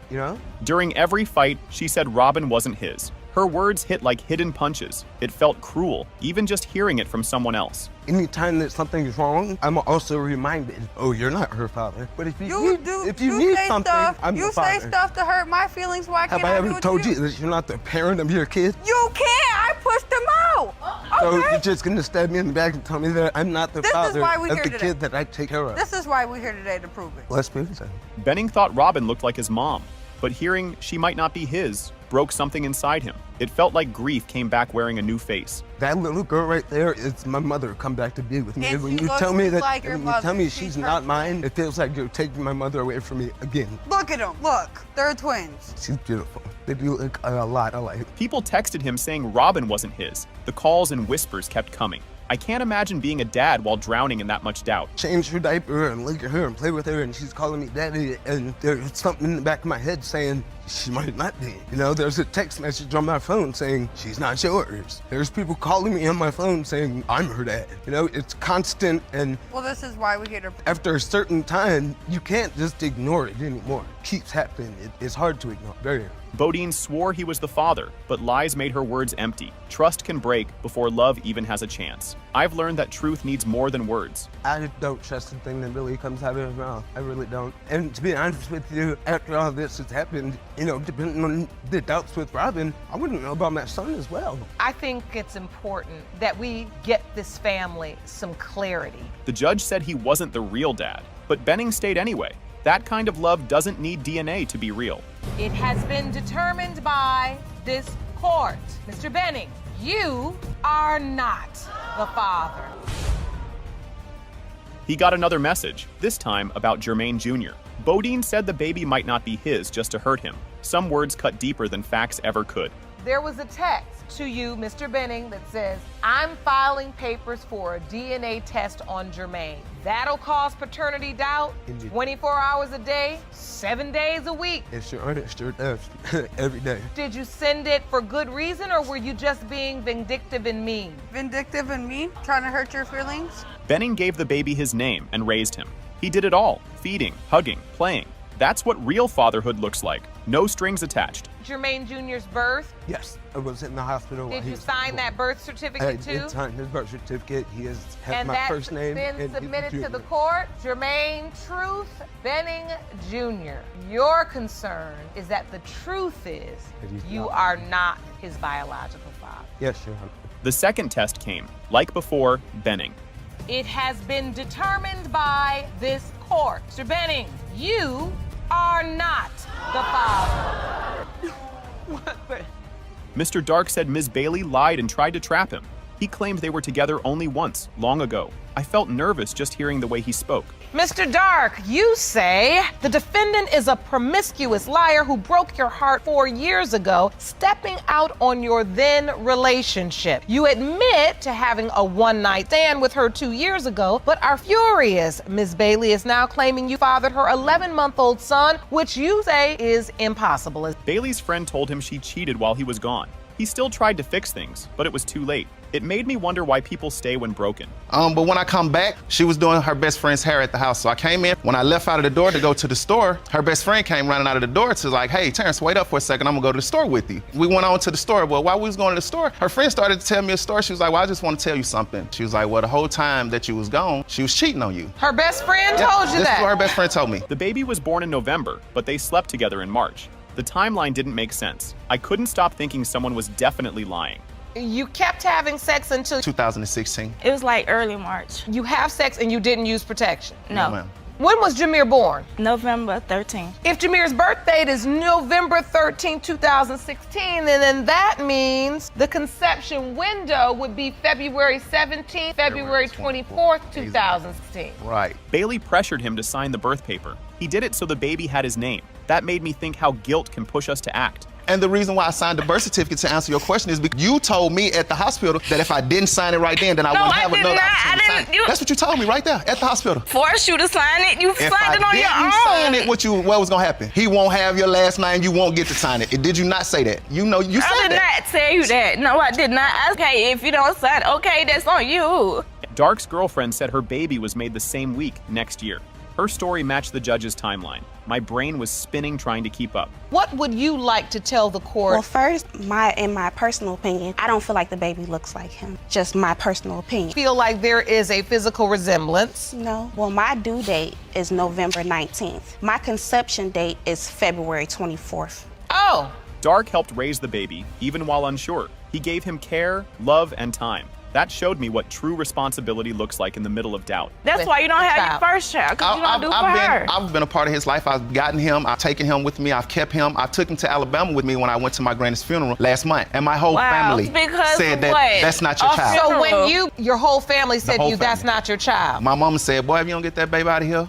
During every fight, she said Robin wasn't his. Her words hit like hidden punches. It felt cruel, even just hearing it from someone else. Anytime that something's wrong, I'm also reminded, oh, you're not her father. But if you You need say something, stuff, I'm you the say father. stuff to hurt my feelings. Why can't Have I I ever do it told to you that you're not the parent of your kid? You can't. I pushed him out. So Okay. you're just gonna stab me in the back and tell me that I'm not the This is father why we're of here the today. kid that I take care of. This is why we're here today to prove it. Let's prove it. Benning thought Robin looked like his mom, but hearing she might not be his broke something inside him. It felt like grief came back wearing a new face. That little girl right there is my mother come back to be with me. And When she you looks tell me just that, like your when you mother. tell me She's she's her not twin. mine, it feels like you're taking my mother away from me again. Look at them. Look, they're twins. She's beautiful. They do look a lot alike. People texted him saying Robin wasn't his. The calls and whispers kept coming. I can't imagine being a dad while drowning in that much doubt. Change her diaper and look at her and play with her, and she's calling me daddy, and there's something in the back of my head saying she might not be. There's a text message on my phone saying she's not yours. There's people calling me on my phone saying I'm her dad. It's constant, and Well, this is why we're here to. after a certain time, you can't just ignore it anymore. It keeps happening. It's hard to ignore. Very hard. Bodine swore he was the father, but lies made her words empty. Trust can break before love even has a chance. I've learned that truth needs more than words. I don't trust the thing that really comes out of her mouth. I really don't. And to be honest with you, after all this has happened, depending on the doubts with Robin, I wouldn't know about my son as well. I think it's important that we get this family some clarity. The judge said he wasn't the real dad, but Benning stayed anyway. That kind of love doesn't need DNA to be real. It has been determined by this court. Mr. Benning, you are not the father. He got another message, this time about Jermaine Jr. Bodine said the baby might not be his just to hurt him. Some words cut deeper than facts ever could. There was a text to you, Mr. Benning, that says, I'm filing papers for a DNA test on Jermaine. That'll cause paternity doubt 24 hours a day, 7 days a week. It sure does. Every day. Did you send it for good reason, or were you just being vindictive and mean? Vindictive and mean? Trying to hurt your feelings? Benning gave the baby his name and raised him. He did it all, feeding, hugging, playing. That's what real fatherhood looks like. No strings attached. Jermaine Jr.'s birth? Yes, I was in the hospital. Did you sign that birth certificate too? I did sign his birth certificate. He has and my first name. And that's been submitted to the court. Jermaine Truth Benning Jr. Your concern is that the truth is you are not his biological father. Yes, Your Honor. The second test came. Like before, Benning. It has been determined by this court. Mr. Benning, you are not the father. Mr. Dark said Ms. Bailey lied and tried to trap him. He claimed they were together only once, long ago. I felt nervous just hearing the way he spoke. Mr. Dark, you say the defendant is a promiscuous liar who broke your heart 4 years ago, stepping out on your then relationship. You admit to having a one-night stand with her 2 years ago, but are furious. Ms. Bailey is now claiming you fathered her 11-month-old son, which you say is impossible. Bailey's friend told him she cheated while he was gone. He still tried to fix things, but it was too late. It made me wonder why people stay when broken. But when I come back, she was doing her best friend's hair at the house. So I came in. When I left out of the door to go to the store, her best friend came running out of the door to like, hey, Terrence, wait up for a second. I'm gonna go to the store with you. We went on to the store. Well, while we was going to the store, her friend started to tell me a story. She was like, well, I just want to tell you something. She was like, well, the whole time that you was gone, she was cheating on you. Her best friend told you that? This is what her best friend told me. The baby was born in November, but they slept together in March. The timeline didn't make sense. I couldn't stop thinking someone was definitely lying. You kept having sex until 2016. It was like early March. You have sex and you didn't use protection? No. ma'am. When was Jameer born? November 13th. If Jameer's birth date is November 13, 2016, then that means the conception window would be February 17th, February 24th, 2016. Right. Bailey pressured him to sign the birth paper. He did it so the baby had his name. That made me think how guilt can push us to act. And the reason why I signed the birth certificate, to answer your question, is because you told me at the hospital that if I didn't sign it right then I wouldn't have another opportunity to sign it. That's what you told me right there at the hospital. Forced you to sign it. You signed it on your own. If I didn't sign it, what was gonna happen? He won't have your last name. You won't get to sign it. Did you not say that? You know you said that. I did not tell you that. No, I did not. Okay, if you don't sign it, okay, that's on you. Dark's girlfriend said her baby was made the same week next year. Her story matched the judge's timeline. My brain was spinning trying to keep up. What would you like to tell the court? Well, first, in my personal opinion, I don't feel like the baby looks like him. Just my personal opinion. Feel like there is a physical resemblance? No. Well, my due date is November 19th. My conception date is February 24th. Oh. Dark helped raise the baby, even while unsure. He gave him care, love, and time. That showed me what true responsibility looks like in the middle of doubt. That's why you don't have your first child, because you don't do for her. I've been a part of his life. I've gotten him. I've taken him with me. I've kept him. I took him to Alabama with me when I went to my granny's funeral last month. And my whole family said that that's not your child. So when your whole family said to you, that's not your child? My mama said, boy, if you don't get that baby out of here.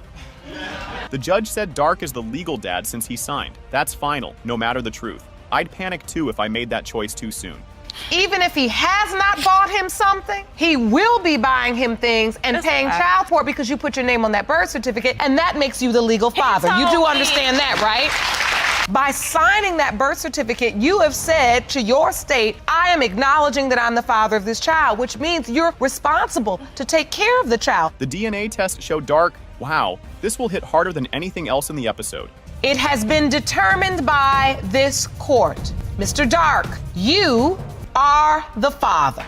The judge said Dark is the legal dad since he signed. That's final, no matter the truth. I'd panic too if I made that choice too soon. Even if he has not bought him something, he will be buying him things and paying child support because you put your name on that birth certificate, and that makes you the legal father. You do understand that, right? By signing that birth certificate, you have said to your state, I am acknowledging that I'm the father of this child, which means you're responsible to take care of the child. The DNA test showed Dark, wow, this will hit harder than anything else in the episode. It has been determined by this court. Mr. Dark, you are the father.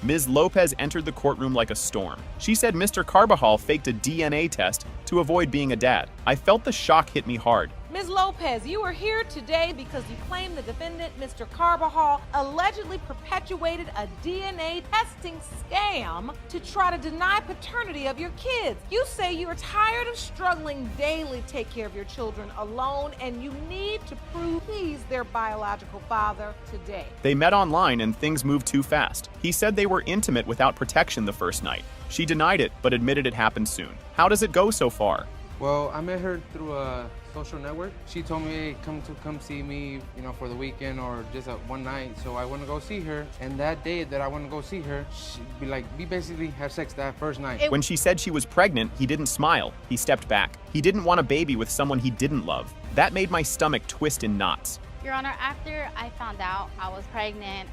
Ms. Lopez entered the courtroom like a storm. She said Mr. Carbajal faked a DNA test to avoid being a dad. I felt the shock hit me hard. Ms. Lopez, you are here today because you claim the defendant, Mr. Carbajal, allegedly perpetuated a DNA testing scam to try to deny paternity of your kids. You say you are tired of struggling daily to take care of your children alone, and you need to prove he's their biological father today. They met online and things moved too fast. He said they were intimate without protection the first night. She denied it, but admitted it happened soon. How does it go so far? Well, I met her through a social network. She told me, hey, come see me, for the weekend or just one night. So I went to go see her. And that day that I went to go see her, we basically had sex that first night. When she said she was pregnant, he didn't smile. He stepped back. He didn't want a baby with someone he didn't love. That made my stomach twist in knots. Your Honor, after I found out I was pregnant,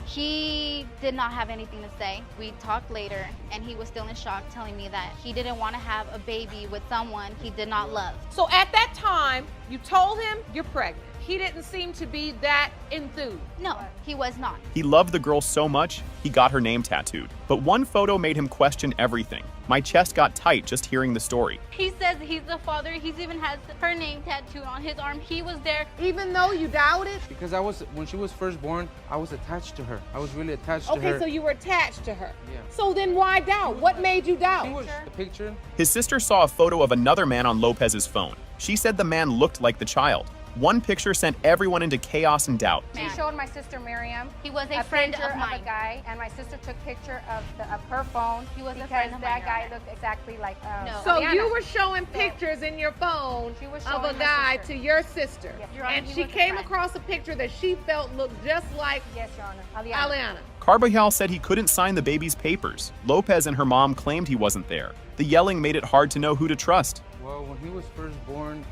he did not have anything to say. We talked later, and he was still in shock, telling me that he didn't want to have a baby with someone he did not love. So at that time, you told him you're pregnant. He didn't seem to be that enthused. No, he was not. He loved the girl so much, he got her name tattooed. But one photo made him question everything. My chest got tight just hearing the story. He says he's the father. He even has her name tattooed on his arm. He was there. Even though you doubted? Because when she was first born, I was attached to her. I was really attached to her. Okay, so you were attached to her. Yeah. So then why doubt? What made you doubt? The picture. His sister saw a photo of another man on Lopez's phone. She said the man looked like the child. One picture sent everyone into chaos and doubt. She showed my sister Miriam. He was a friend picture of mine. a guy, and my sister took picture of her phone. He was a because friend of that mine. guy looked exactly like. So Liana. you were showing pictures in your phone of a guy to your sister, Your Honor, and he she was a came friend. across a picture that she felt looked just like. Yes, Your Honor. Aliana. Carbajal said he couldn't sign the baby's papers. Lopez and her mom claimed he wasn't there. The yelling made it hard to know who to trust. Well, when he was first born,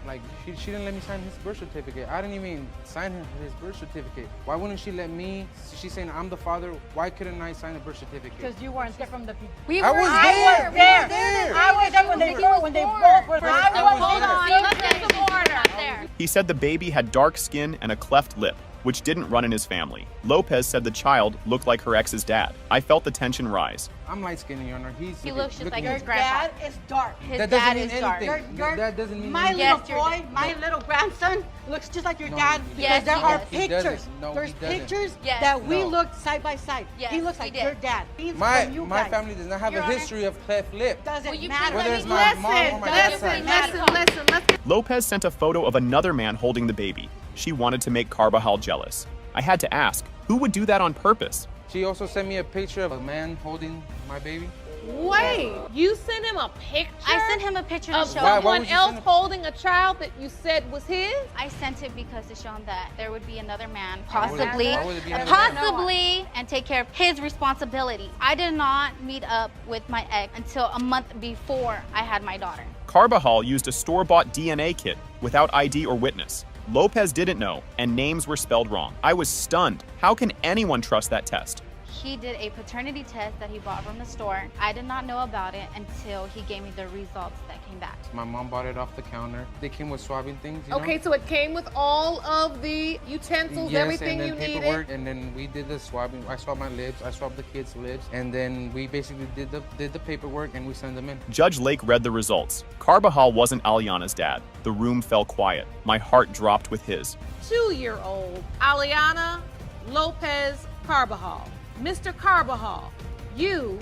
she didn't let me sign his birth certificate. I didn't even sign his birth certificate. Why wouldn't she let me? She's saying I'm the father. Why couldn't I sign a birth certificate? Because you weren't there from the beginning. I was there. I was there when they both were. He said the baby had dark skin and a cleft lip, which didn't run in his family. Lopez said the child looked like her ex's dad. I felt the tension rise. I'm light-skinned, Your Honor. He looks just like Your his grandpa. dad is dark. His That dad doesn't is mean dark. anything. That doesn't mean My anything. little boy, my little grandson, looks just like your dad because Yes, there he are does. He pictures. doesn't. No, There's he doesn't. pictures Yes. that we No. looked side by side. Yes, he looks he like did. your dad. He's My from you my guys. family does not have Your a Honor. history of cleft lip. Doesn't you matter. Whether it's my mom or my dad's side. Listen. Lopez sent a photo of another man holding the baby. She wanted to make Carbajal jealous. I had to ask, who would do that on purpose? She also sent me a picture of a man holding my baby. Wait, you sent him a picture? I sent him a picture to of show someone would you else send it? holding a child that you said was his? I sent it because to show him that there would be another man, Why would it be another man? possibly, and take care of his responsibilities. I did not meet up with my ex until a month before I had my daughter. Carbajal used a store-bought DNA kit without ID or witness. Lopez didn't know, and names were spelled wrong. I was stunned. How can anyone trust that test? He did a paternity test that he bought from the store. I did not know about it until he gave me the results that came back. My mom bought it off the counter. They came with swabbing things, you know? Okay, so it came with all of the utensils, Yes, everything and you then needed. paperwork, and then we did the swabbing. I swabbed my lips, I swabbed the kids' lips, and then we basically did the paperwork and we sent them in. Judge Lake read the results. Carbajal wasn't Aliana's dad. The room fell quiet. My heart dropped with his. 2-year-old Aliana Lopez Carbajal. Mr. Carbajal, you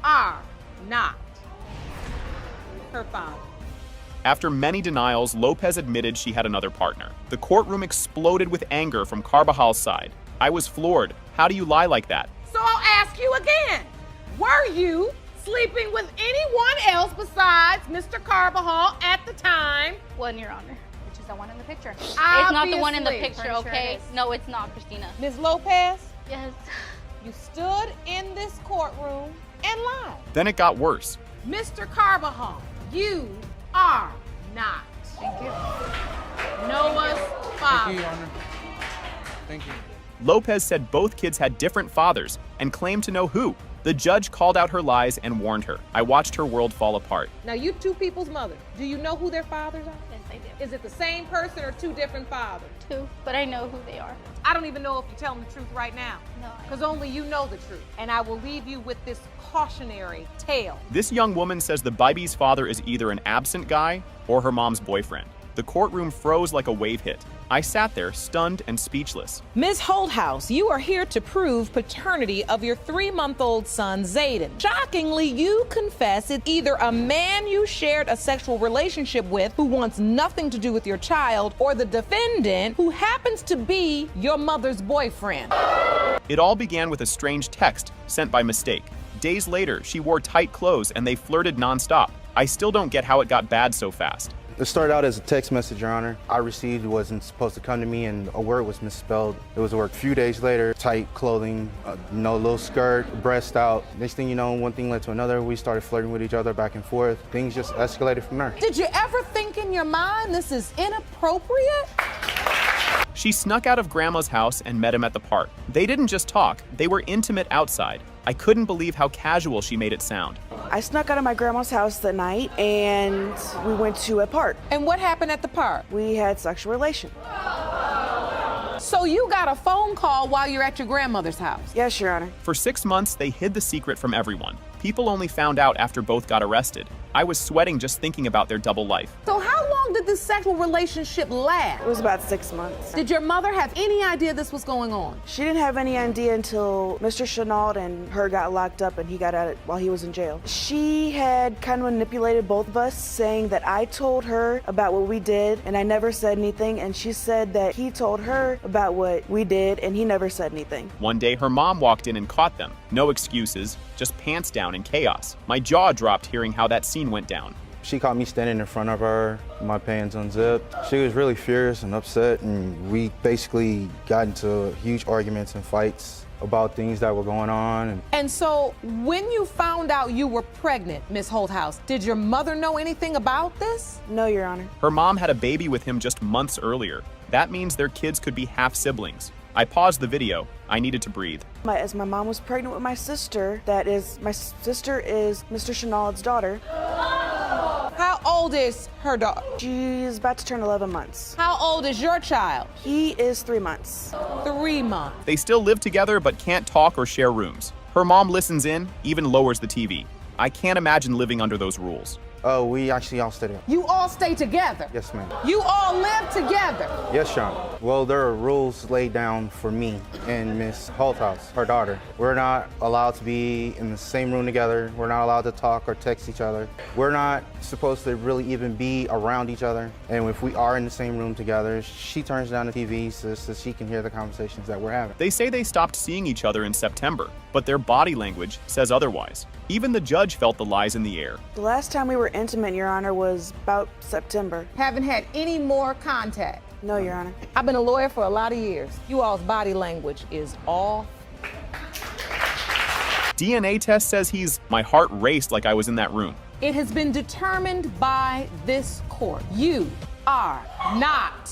are not her father. After many denials, Lopez admitted she had another partner. The courtroom exploded with anger from Carbajal's side. I was floored. How do you lie like that? So I'll ask you again. Were you sleeping with anyone else besides Mr. Carbajal at the time? One, Your Honor. Which is the one in the picture. It's not the one in the Obviously. picture, Pretty sure okay? it is. No, it's not, Christina. Ms. Lopez, Yes. you stood in this courtroom and lied. Then it got worse. Mr. Carbajal, you are not. Thank you. Noah's Thank father. you, Your Honor. Thank you. Lopez said both kids had different fathers and claimed to know who. The judge called out her lies and warned her. I watched her world fall apart. Now, you two people's mother. Do you know who their fathers are? Yes, I do. Is it the same person or two different fathers? Two, but I know who they are. I don't even know if you're telling the truth right now. No. Because only you know the truth. And I will leave you with this cautionary tale. This young woman says the baby's father is either an absent guy or her mom's boyfriend. The courtroom froze like a wave hit. I sat there, stunned and speechless. Ms. Holthouse, you are here to prove paternity of your 3-month-old son, Zayden. Shockingly, you confess it's either a man you shared a sexual relationship with who wants nothing to do with your child, or the defendant who happens to be your mother's boyfriend. It all began with a strange text sent by mistake. Days later, she wore tight clothes and they flirted nonstop. I still don't get how it got bad so fast. It started out as a text message, Your Honor. I received wasn't supposed to come to me and a word was misspelled. It was a word. A few days later, tight clothing, little skirt, breast out. Next thing you know, one thing led to another. We started flirting with each other back and forth. Things just escalated from there. Did you ever think in your mind this is inappropriate? She snuck out of Grandma's house and met him at the park. They didn't just talk, they were intimate outside. I couldn't believe how casual she made it sound. I snuck out of my grandma's house that night and we went to a park. And what happened at the park? We had sexual relations. So you got a phone call while you're at your grandmother's house? Yes, Your Honor. For 6 months, they hid the secret from everyone. People only found out after both got arrested. I was sweating just thinking about their double life. So how long did this sexual relationship last? It was about 6 months. Did your mother have any idea this was going on? She didn't have any idea until Mr. Chenault and her got locked up and he got out while he was in jail. She had kind of manipulated both of us, saying that I told her about what we did and I never said anything, and she said that he told her about what we did and he never said anything. One day, her mom walked in and caught them. No excuses, just pants down in chaos. My jaw dropped hearing how that scene went down. She caught me standing in front of her, my pants unzipped. She was really furious and upset, and we basically got into huge arguments and fights about things that were going on. And so when you found out you were pregnant, Miss Holthouse, did your mother know anything about this? No, Your Honor. Her mom had a baby with him just months earlier. That means their kids could be half siblings. I paused the video. I needed to breathe. As my mom was pregnant with my sister, my sister is Mr. Chenault's daughter. How old is her daughter? She's about to turn 11 months. How old is your child? He is 3 months. 3 months. They still live together but can't talk or share rooms. Her mom listens in, even lowers the TV. I can't imagine living under those rules. Oh, we actually all stay together. You all stay together? Yes, ma'am. You all live together? Yes, Your Honor. Well, there are rules laid down for me and Miss Holthouse, her daughter. We're not allowed to be in the same room together. We're not allowed to talk or text each other. We're not supposed to really even be around each other. And if we are in the same room together, she turns down the TV so she can hear the conversations that we're having. They say they stopped seeing each other in September, but their body language says otherwise. Even the judge felt the lies in the air. The last time we were intimate, Your Honor, was about September. Haven't had any more contact? No, Your Honor. I've been a lawyer for a lot of years. You all's body language is off. DNA test says my heart raced like I was in that room. It has been determined by this court. You are not.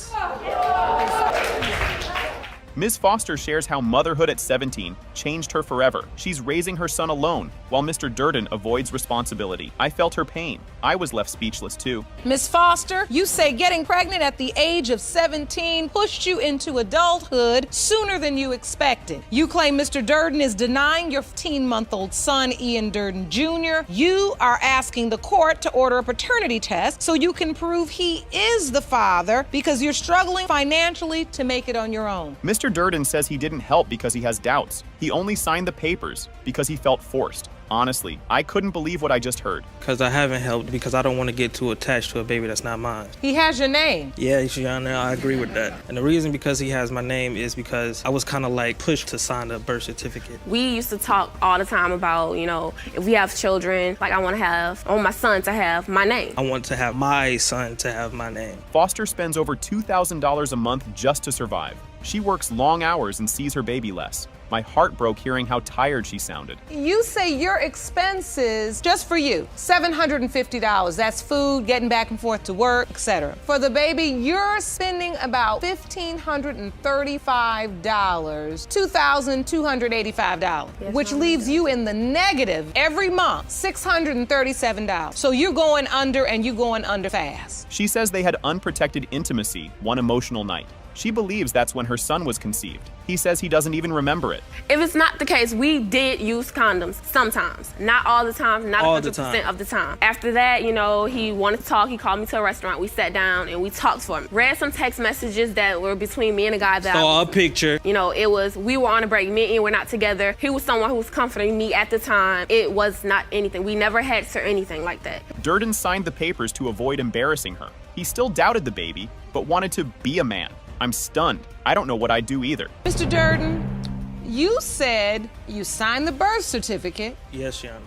Ms. Foster shares how motherhood at 17 changed her forever. She's raising her son alone, while Mr. Durden avoids responsibility. I felt her pain. I was left speechless too. Ms. Foster, you say getting pregnant at the age of 17 pushed you into adulthood sooner than you expected. You claim Mr. Durden is denying your 15-month-old son, Ian Durden Jr. You are asking the court to order a paternity test so you can prove he is the father because you're struggling financially to make it on your own. Mr. Durden says he didn't help because he has doubts. He only signed the papers because he felt forced. Honestly, I couldn't believe what I just heard. Because I haven't helped because I don't want to get too attached to a baby that's not mine. He has your name. Yeah, Your Honor, I agree with that. And the reason because he has my name is because I was kind of like pushed to sign the birth certificate. We used to talk all the time about, if we have children, like I want my son to have my name. I want to have my son to have my name. Foster spends over $2,000 a month just to survive. She works long hours and sees her baby less. My heart broke hearing how tired she sounded. You say your expenses, just for you, $750. That's food, getting back and forth to work, etc. For the baby, you're spending about $1,535, $2,285, which leaves you in the negative every month, $637. So you're going under and you're going under fast. She says they had unprotected intimacy one emotional night. She believes that's when her son was conceived. He says he doesn't even remember it. If it's not the case, we did use condoms sometimes. Not all the time, not 100% of the time. After that, he wanted to talk. He called me to a restaurant. We sat down and we talked for him. Read some text messages that were between me and a guy that saw a picture. It was, we were on a break. Me and Ian were not together. He was someone who was comforting me at the time. It was not anything. We never had or anything like that. Durden signed the papers to avoid embarrassing her. He still doubted the baby, but wanted to be a man. I'm stunned. I don't know what I'd do either. Mr. Durden, you said you signed the birth certificate. Yes, Your Honor.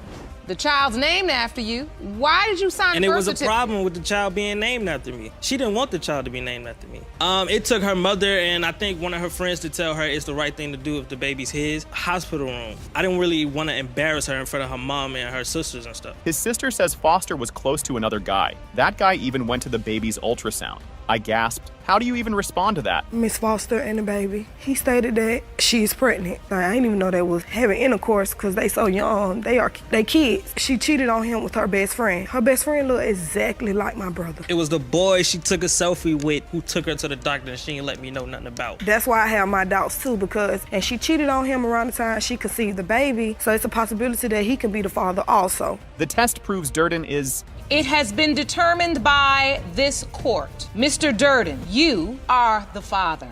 The child's named after you. Why did you sign And the it birth was a certificate? problem with the child being named after me. She didn't want the child to be named after me. It took her mother and I think one of her friends to tell her it's the right thing to do if the baby's his. Hospital room. I didn't really want to embarrass her in front of her mom and her sisters and stuff. His sister says Foster was close to another guy. That guy even went to the baby's ultrasound. I gasped. How do you even respond to that? Miss Foster and the baby, he stated that she's pregnant. I didn't even know they was having intercourse because they so young. They kids. She cheated on him with her best friend. Her best friend looked exactly like my brother. It was the boy she took a selfie with who took her to the doctor and she didn't let me know nothing about. That's why I have my doubts too, and she cheated on him around the time she conceived the baby, so it's a possibility that he can be the father also. The test proves Durden is... It has been determined by this court. Mr. Durden, you are the father.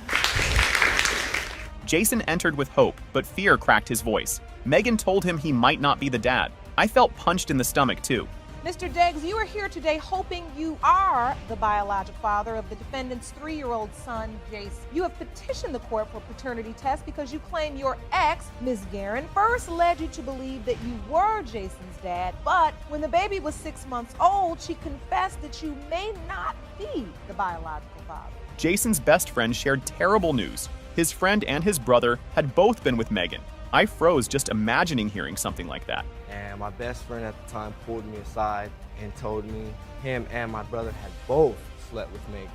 Jason entered with hope, but fear cracked his voice. Megan told him he might not be the dad. I felt punched in the stomach too. Mr. Deggs, you are here today hoping you are the biologic father of the defendant's 3-year-old son, Jason. You have petitioned the court for paternity test because you claim your ex, Ms. Guerin, first led you to believe that you were Jason's dad, but when the baby was 6 months old, she confessed that you may not be the biological father. Jason's best friend shared terrible news. His friend and his brother had both been with Megan. I froze just imagining hearing something like that. And my best friend at the time pulled me aside and told me him and my brother had both slept with Megan.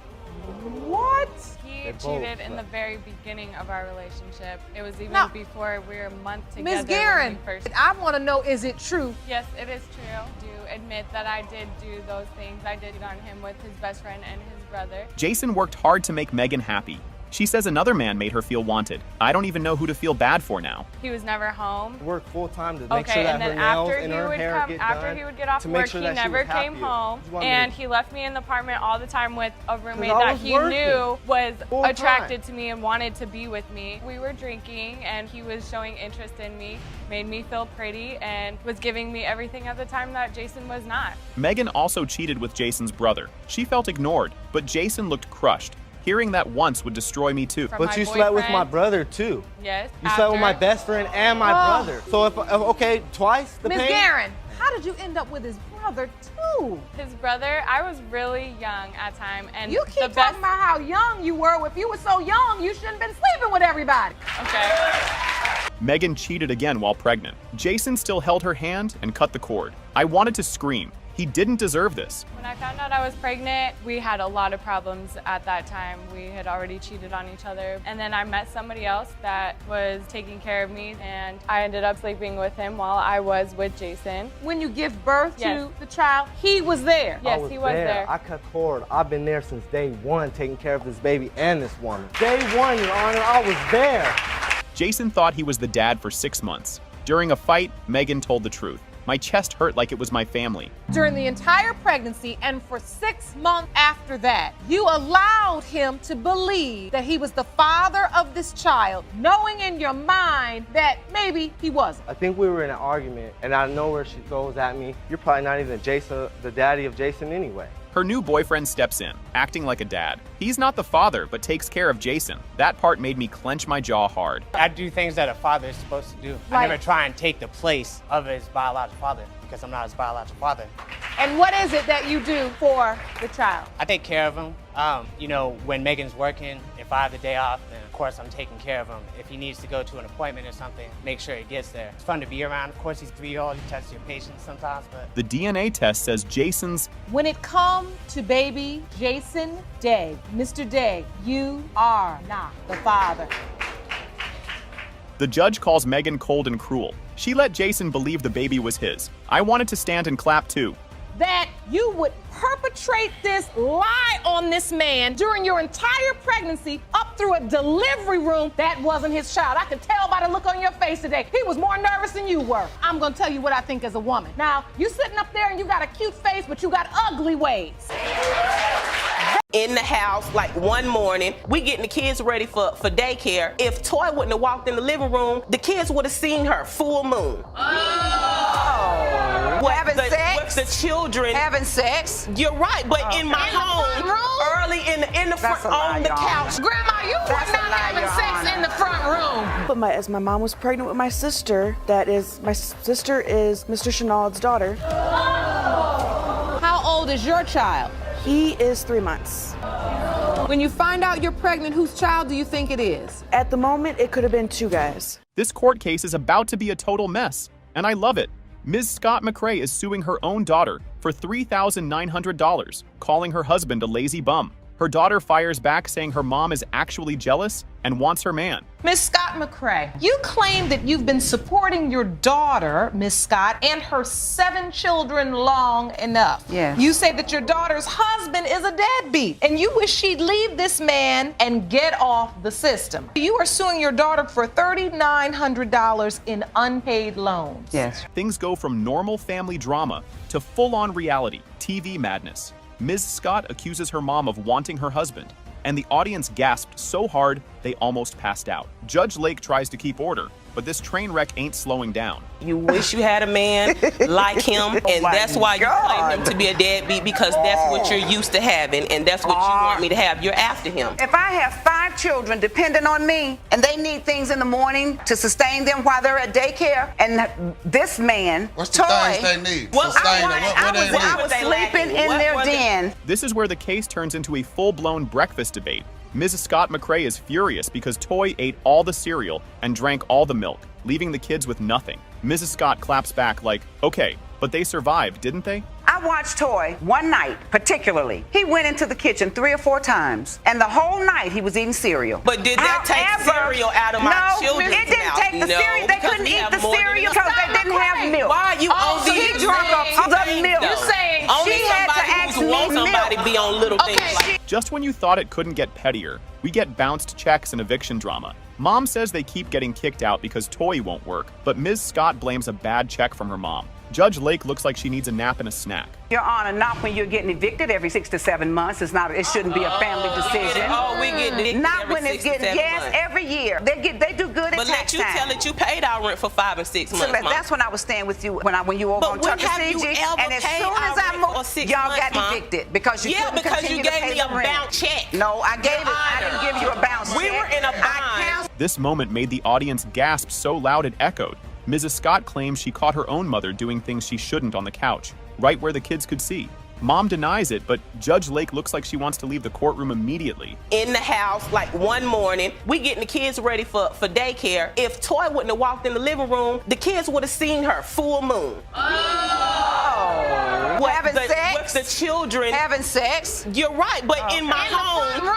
What? He cheated in the very beginning of our relationship. It was even before we were a month together. Ms. Guerin, first... I want to know, is it true? Yes, it is true. I do admit that I did do those things. I did cheat on him with his best friend and his brother. Jason worked hard to make Megan happy. She says another man made her feel wanted. I don't even know who to feel bad for now. He was never home. Worked full time to make sure that her nails and her hair get done. After he would get off work, he never came home. And he left me in the apartment all the time with a roommate that he knew was attracted to me and wanted to be with me. We were drinking and he was showing interest in me, made me feel pretty, and was giving me everything at the time that Jason was not. Megan also cheated with Jason's brother. She felt ignored, but Jason looked crushed. Hearing that once would destroy me too. But you slept with my brother too. Yes. You slept with my best friend and my brother. So if okay, twice the pain. Ms. Guerin, how did you end up with his brother too? His brother, I was really young at the time, and you keep talking about how young you were. If you were so young, you shouldn't have been sleeping with everybody. Okay. Megan cheated again while pregnant. Jason still held her hand and cut the cord. I wanted to scream. He didn't deserve this. When I found out I was pregnant, we had a lot of problems at that time. We had already cheated on each other. And then I met somebody else that was taking care of me, and I ended up sleeping with him while I was with Jason. When you give birth to the child, he was there. Yes, he was there. I cut cord. I've been there since day one, taking care of this baby and this woman. Day one, Your Honor, I was there. Jason thought he was the dad for 6 months. During a fight, Megan told the truth. My chest hurt like it was my family. During the entire pregnancy and for 6 months after that, you allowed him to believe that he was the father of this child, knowing in your mind that maybe he wasn't. I think we were in an argument, and I know where she throws at me. You're probably not even Jason, the daddy of Jason anyway. Her new boyfriend steps in, acting like a dad. He's not the father, but takes care of Jason. That part made me clench my jaw hard. I do things that a father is supposed to do. I never try and take the place of his biological father because I'm not his biological father. And what is it that you do for the child? I take care of him. You know, when Megan's working, if I have the day off, then of course I'm taking care of him. If he needs to go to an appointment or something, make sure he gets there. It's fun to be around. Of course, he's 3-year-old. He tests your patience sometimes, but... The DNA test says Jason's... When it comes to baby Jason Day, Mr. Day, you are not the father. The judge calls Megan cold and cruel. She let Jason believe the baby was his. I wanted to stand and clap too. That you would perpetrate this lie on this man during your entire pregnancy up through a delivery room. That wasn't his child. I could tell by the look on your face today. He was more nervous than you were. I'm gonna tell you what I think as a woman. Now, you sitting up there and you got a cute face, but you got ugly ways. In the house, like one morning, we getting the kids ready for daycare. If Toy wouldn't have walked in the living room, the kids would have seen her full moon. Having sex? with the children. Having sex? You're right, but in my home, early in the front, on the couch. Grandma, you were not having sex in the front room. But as my mom was pregnant with my sister, my sister is Mr. Chenault's daughter. How old is your child? He is 3 months. When you find out you're pregnant, whose child do you think it is? At the moment, it could have been 2 guys. This court case is about to be a total mess, and I love it. Ms. Scott McRae is suing her own daughter for $3,900, calling her husband a lazy bum. Her daughter fires back saying her mom is actually jealous and wants her man. Miss Scott McRae, you claim that you've been supporting your daughter, Miss Scott, and her 7 children long enough. Yes. You say that your daughter's husband is a deadbeat, and you wish she'd leave this man and get off the system. You are suing your daughter for $3,900 in unpaid loans. Yes. Things go from normal family drama to full-on reality, TV madness. Ms. Scott accuses her mom of wanting her husband, and the audience gasped so hard they almost passed out. Judge Lake tries to keep order, but this train wreck ain't slowing down. You wish you had a man like him, and that's why you claim him to be a deadbeat, because that's what you're used to having, and that's what you want me to have. You're after him. If I have 5 children depending on me, and they need things in the morning to sustain them while they're at daycare, and this man, what's the things they need? I was sleeping in their den. This is where the case turns into a full-blown breakfast debate. Mrs. Scott McRae is furious because Toy ate all the cereal and drank all the milk, leaving the kids with nothing. Mrs. Scott claps back like, okay, but they survived, didn't they? I watched Toy one night, particularly. He went into the kitchen 3 or 4 times, and the whole night he was eating cereal. But did that take cereal out of my children's mouth? No, it didn't take the cereal. They couldn't eat the cereal because they didn't have milk. Why are you on he drunk up the milk. You're saying she had to ask me somebody be on little things like. Just when you thought it couldn't get pettier, we get bounced checks and eviction drama. Mom says they keep getting kicked out because Toy won't work, but Ms. Scott blames a bad check from her mom. Judge Lake looks like she needs a nap and a snack. Your Honor, not when you're getting evicted every 6 to 7 months. It shouldn't be a family decision. We get evicted not when it's getting every year. They do good at but tax time. But let you tell it you paid our rent for 5 and 6 months. So that's when I was staying with you when you were on Tuckasegee, and as soon as I moved, y'all got evicted because you couldn't continue to pay the rent. Yeah, because you gave me a bounce check. No, I didn't give you a bounce check. We were in a bind. This moment made the audience gasp so loud it echoed. Mrs. Scott claims she caught her own mother doing things she shouldn't on the couch, right where the kids could see. Mom denies it, but Judge Lake looks like she wants to leave the courtroom immediately. In the house, like one morning, we getting the kids ready for daycare. If Toy wouldn't have walked in the living room, the kids would have seen her full moon. Having sex? With the children. Having sex? You're right, but in my home,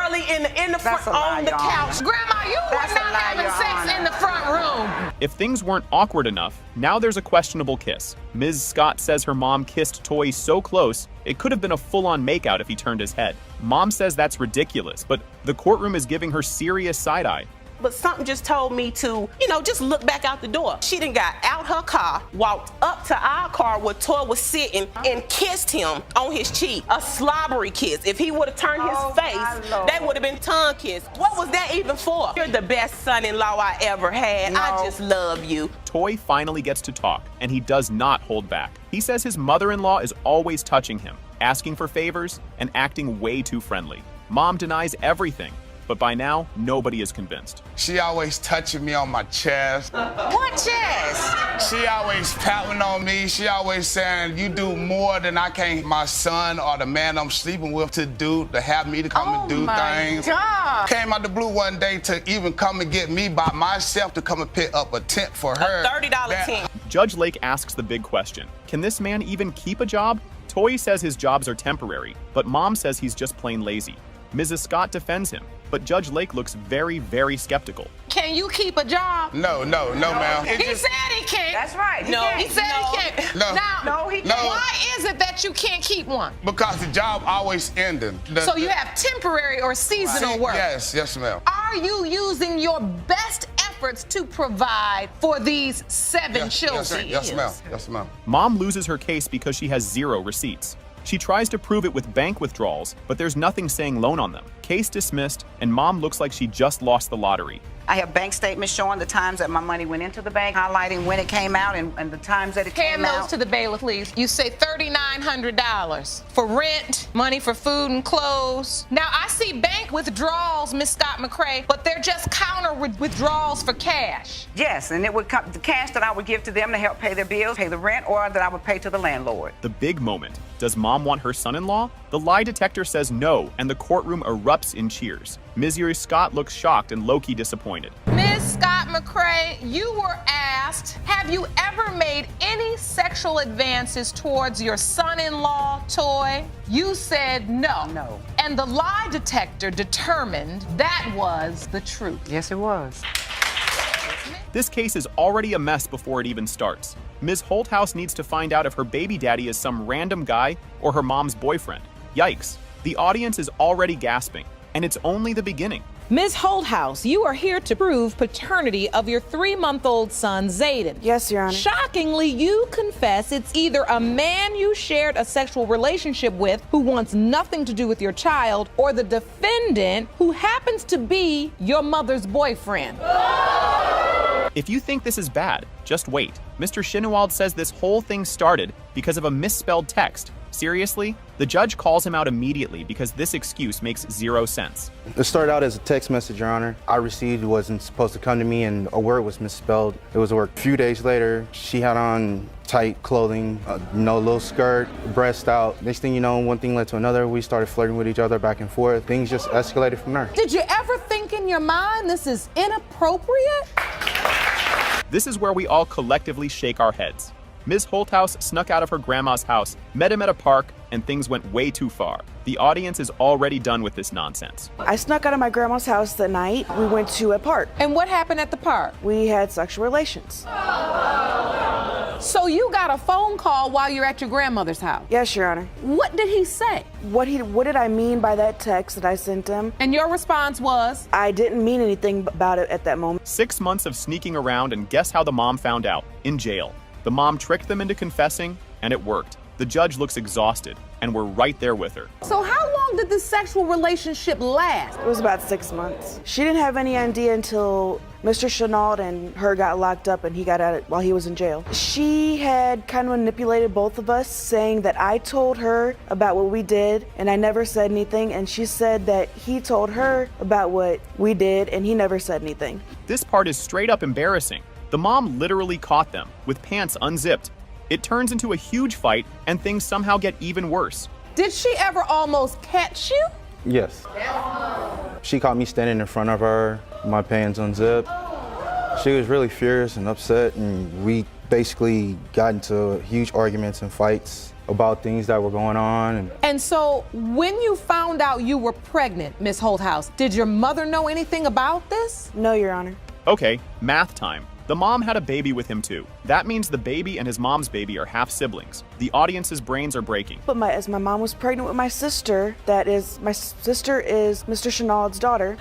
early in the front, on the couch. Grandma, you were not having sex in the front room. If things weren't awkward enough, now there's a questionable kiss. Ms. Scott says her mom kissed Toy so close, it could have been a full-on makeout if he turned his head. Mom says that's ridiculous, but the courtroom is giving her serious side-eye. But something just told me to, just look back out the door. She done got out her car, walked up to our car where Toy was sitting, and kissed him on his cheek. A slobbery kiss. If he would have turned his face, that would have been tongue kiss. What was that even for? You're the best son-in-law I ever had. I just love you. Toy finally gets to talk, and he does not hold back. He says his mother-in-law is always touching him, asking for favors, and acting way too friendly. Mom denies everything. But by now, nobody is convinced. She always touching me on my chest. What chest? She always patting on me. She always saying, you do more than I can, my son or the man I'm sleeping with to have me to come and do things. God. Came out the blue one day to even come and get me by myself to come and pick up a tent for her. A $30 tent. Judge Lake asks the big question. Can this man even keep a job? Toy says his jobs are temporary, but Mom says he's just plain lazy. Mrs. Scott defends him, but Judge Lake looks very, very skeptical. Can you keep a job? No, ma'am. He said he can't. That's right. He said he can't. Why is it that you can't keep one? Because the job always ending. So you have temporary or seasonal work? Yes, ma'am. Are you using your best efforts to provide for these 7 children? Yes, ma'am. Mom loses her case because she has 0 receipts. She tries to prove it with bank withdrawals, but there's nothing saying loan on them. Case dismissed, and Mom looks like she just lost the lottery. I have bank statements showing the times that my money went into the bank, highlighting when it came out and the times that it came out. Hand those to the bailiff, please. You say $3,900 for rent, money for food and clothes. Now, I see bank withdrawals, Miss Scott McCray, but they're just counter withdrawals for cash. Yes, and it would come the cash that I would give to them to help pay their bills, pay the rent, or that I would pay to the landlord. The big moment. Does mom want her son-in-law? The lie detector says no, and the courtroom erupts in cheers. Ms. Yuri Scott looks shocked and low-key disappointed. Ms. Scott McCray, you were asked, have you ever made any sexual advances towards your son-in-law, Toy? You said no. No. And the lie detector determined that was the truth. Yes, it was. This case is already a mess before it even starts. Ms. Holthouse needs to find out if her baby daddy is some random guy or her mom's boyfriend. Yikes. The audience is already gasping, and it's only the beginning. Ms. Holthouse, you are here to prove paternity of your 3-month-old son, Zayden. Yes, Your Honor. Shockingly, you confess it's either a man you shared a sexual relationship with who wants nothing to do with your child, or the defendant who happens to be your mother's boyfriend. If you think this is bad, just wait. Mr. Shinewald says this whole thing started because of a misspelled text. Seriously? The judge calls him out immediately because this excuse makes zero sense. It started out as a text message, Your Honor. I received wasn't supposed to come to me, and a word was misspelled. It was a word. A few days later, she had on tight clothing, little skirt, breast out. Next thing you know, one thing led to another. We started flirting with each other back and forth. Things just escalated from there. Did you ever think in your mind this is inappropriate? This is where we all collectively shake our heads. Ms. Holthouse snuck out of her grandma's house, met him at a park, and things went way too far. The audience is already done with this nonsense. I snuck out of my grandma's house that night. We went to a park. And what happened at the park? We had sexual relations. So you got a phone call while you're at your grandmother's house? Yes, Your Honor. What did he say? What did I mean by that text that I sent him? And your response was? I didn't mean anything about it at that moment. 6 months of sneaking around, and guess how the mom found out? In jail. The mom tricked them into confessing, and it worked. The judge looks exhausted, and we're right there with her. So how long did this sexual relationship last? It was about 6 months. She didn't have any idea until Mr. Chenault and her got locked up and he got out while he was in jail. She had kind of manipulated both of us, saying that I told her about what we did and I never said anything, and she said that he told her about what we did and he never said anything. This part is straight up embarrassing. The mom literally caught them, with pants unzipped. It turns into a huge fight, and things somehow get even worse. Did she ever almost catch you? Yes. She caught me standing in front of her, my pants unzipped. She was really furious and upset, and we basically got into huge arguments and fights about things that were going on. And so when you found out you were pregnant, Miss Holthouse, did your mother know anything about this? No, Your Honor. Okay, math time. The mom had a baby with him too. That means the baby and his mom's baby are half siblings. The audience's brains are breaking. But as my mom was pregnant with my sister, my sister is Mr. Chenault's daughter.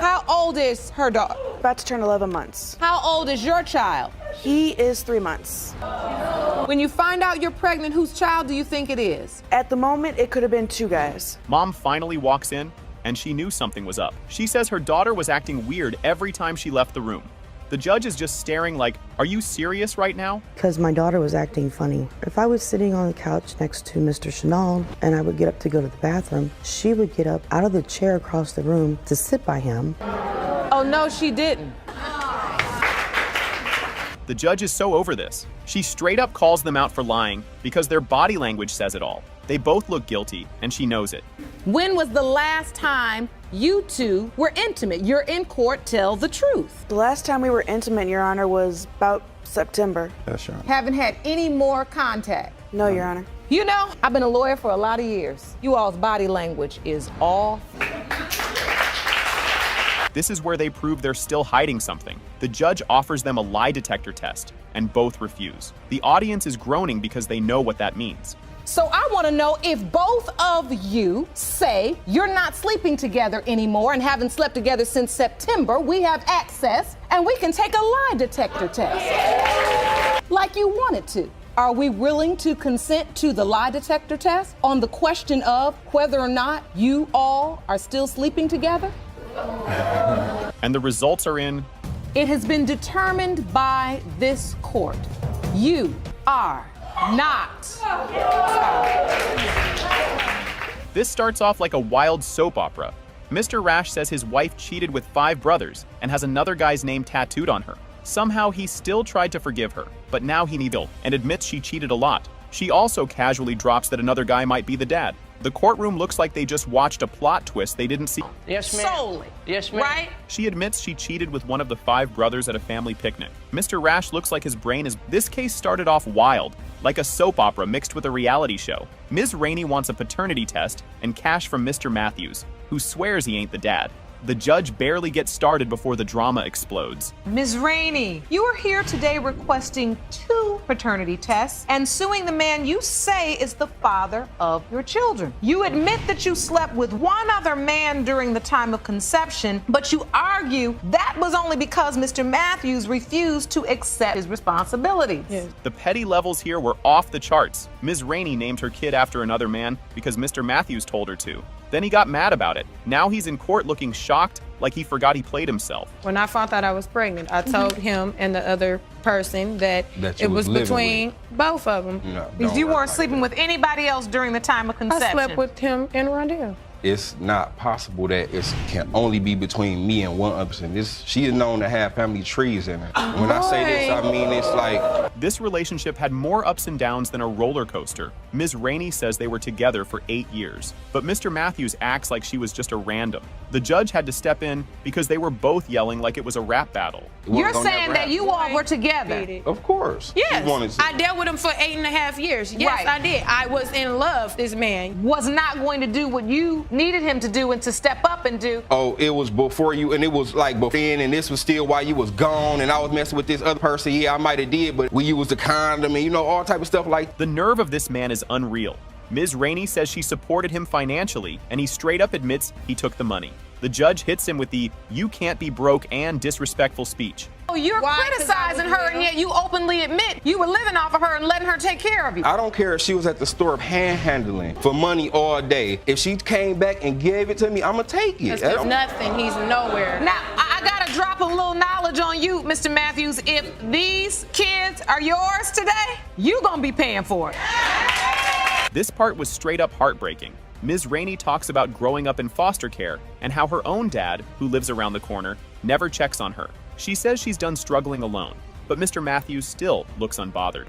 How old is her daughter? About to turn 11 months. How old is your child? He is 3 months. When you find out you're pregnant, whose child do you think it is? At the moment, it could have been 2 guys. Mom finally walks in, and she knew something was up. She says her daughter was acting weird every time she left the room. The judge is just staring like, are you serious right now? Because my daughter was acting funny. If I was sitting on the couch next to Mr. Chenault and I would get up to go to the bathroom, she would get up out of the chair across the room to sit by him. Oh, no, she didn't. The judge is so over this. She straight up calls them out for lying because their body language says it all. They both look guilty, and she knows it. When was the last time you two were intimate? You're in court, tell the truth. The last time we were intimate, Your Honor, was about September. Yes, Your Honor. Haven't had any more contact? No, Your Honor. You know, I've been a lawyer for a lot of years. You all's body language is off. This is where they prove they're still hiding something. The judge offers them a lie detector test, and both refuse. The audience is groaning because they know what that means. So I want to know if both of you say you're not sleeping together anymore and haven't slept together since September, we have access and we can take a lie detector test. Like you wanted to. Are we willing to consent to the lie detector test on the question of whether or not you all are still sleeping together? And the results are in. It has been determined by this court. You are not. This starts off like a wild soap opera. Mr. Rash says his wife cheated with 5 brothers and has another guy's name tattooed on her. Somehow he still tried to forgive her, but now he needs and admits she cheated a lot. She also casually drops that another guy might be the dad. The courtroom looks like they just watched a plot twist they didn't see. Yes, ma'am. Solely. Yes, ma'am. Right? She admits she cheated with one of the 5 brothers at a family picnic. Mr. Rash looks like his brain is. This case started off wild, like a soap opera mixed with a reality show. Ms. Rainey wants a paternity test and cash from Mr. Matthews, who swears he ain't the dad. The judge barely gets started before the drama explodes. Ms. Rainey, you are here today requesting 2 paternity tests and suing the man you say is the father of your children. You admit that you slept with one other man during the time of conception, but you argue that was only because Mr. Matthews refused to accept his responsibilities. Yes. The petty levels here were off the charts. Ms. Rainey named her kid after another man because Mr. Matthews told her to. Then he got mad about it. Now he's in court looking shocked, like he forgot he played himself. When I found out I was pregnant, I told him and the other person that you it was living between with. both of them. No, Because you weren't sleeping with anybody else during the time of conception. I slept with him and Rondell. It's not possible that it can only be between me and one other person. She is known to have family trees in her. When I say this, I mean it's like... This relationship had more ups and downs than a roller coaster. Ms. Rainey says they were together for 8 years, but Mr. Matthews acts like she was just a random. The judge had to step in because they were both yelling like it was a rap battle. You're saying that you all were together? Of course. Yes, She wanted to. I dealt with him for 8.5 years. Yes, Right. I did. I was in love, this man. Was not going to do what you needed him to do and to step up and do. Oh, it was before you, and it was like before then, and this was still while you was gone, and I was messing with this other person. Yeah, I might have did, but we used the condom and, all type of stuff like. The nerve of this man is unreal. Ms. Rainey says she supported him financially, and he straight up admits he took the money. The judge hits him with the "you can't be broke" and disrespectful speech. Oh, you're criticizing her, and yet you openly admit you were living off of her and letting her take care of you. I don't care if she was at the store handling for money all day. If she came back and gave it to me, I'ma take it. There's nothing. He's nowhere. Now, I gotta drop a little knowledge on you, Mr. Matthews. If these kids are yours today, you gonna be paying for it. This part was straight up heartbreaking. Ms. Rainey talks about growing up in foster care and how her own dad, who lives around the corner, never checks on her. She says she's done struggling alone, but Mr. Matthews still looks unbothered.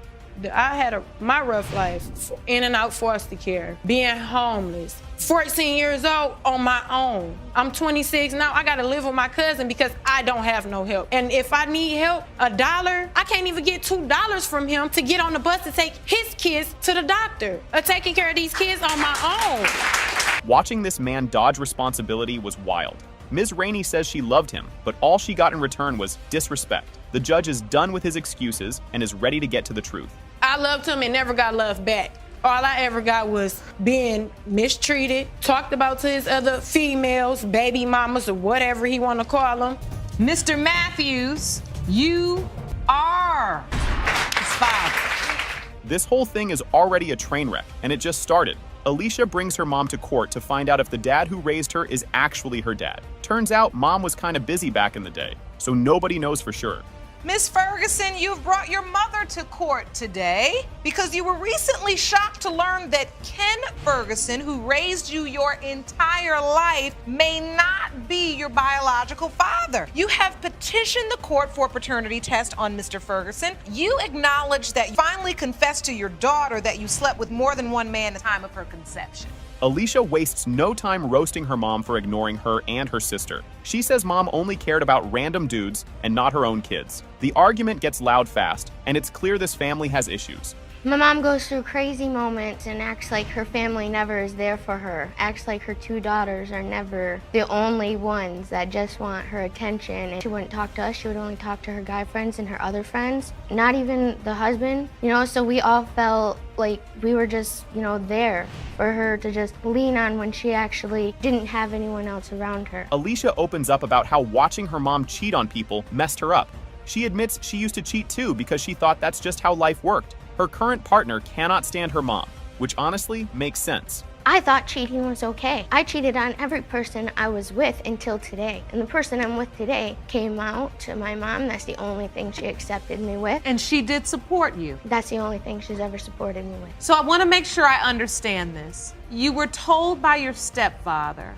I had my rough life, in and out foster care, being homeless, 14 years old on my own. I'm 26 now. I gotta live with my cousin because I don't have no help. And if I need help, $1, I can't even get $2 from him to get on the bus to take his kids to the doctor or taking care of these kids on my own. Watching this man dodge responsibility was wild. Ms. Rainey says she loved him, but all she got in return was disrespect. The judge is done with his excuses and is ready to get to the truth. I loved him and never got love back. All I ever got was being mistreated, talked about to his other females, baby mamas, or whatever he want to call them. Mr. Matthews, you are his father. This whole thing is already a train wreck, and it just started. Alicia brings her mom to court to find out if the dad who raised her is actually her dad. Turns out mom was kind of busy back in the day, so nobody knows for sure. Miss Ferguson, you've brought your mother to court today because you were recently shocked to learn that Ken Ferguson, who raised you your entire life, may not be your biological father. You have petitioned the court for a paternity test on Mr. Ferguson. You acknowledge that you finally confessed to your daughter that you slept with more than one man at the time of her conception. Alicia wastes no time roasting her mom for ignoring her and her sister. She says mom only cared about random dudes and not her own kids. The argument gets loud fast, and it's clear this family has issues. My mom goes through crazy moments and acts like her family never is there for her. Acts like her 2 daughters are never the only ones that just want her attention. And she wouldn't talk to us, she would only talk to her guy friends and her other friends. Not even the husband, so we all felt like we were just, there for her to just lean on when she actually didn't have anyone else around her. Alicia opens up about how watching her mom cheat on people messed her up. She admits she used to cheat too because she thought that's just how life worked. Her current partner cannot stand her mom, which honestly makes sense. I thought cheating was okay. I cheated on every person I was with until today. And the person I'm with today came out to my mom. That's the only thing she accepted me with. And she did support you. That's the only thing she's ever supported me with. So I want to make sure I understand this. You were told by your stepfather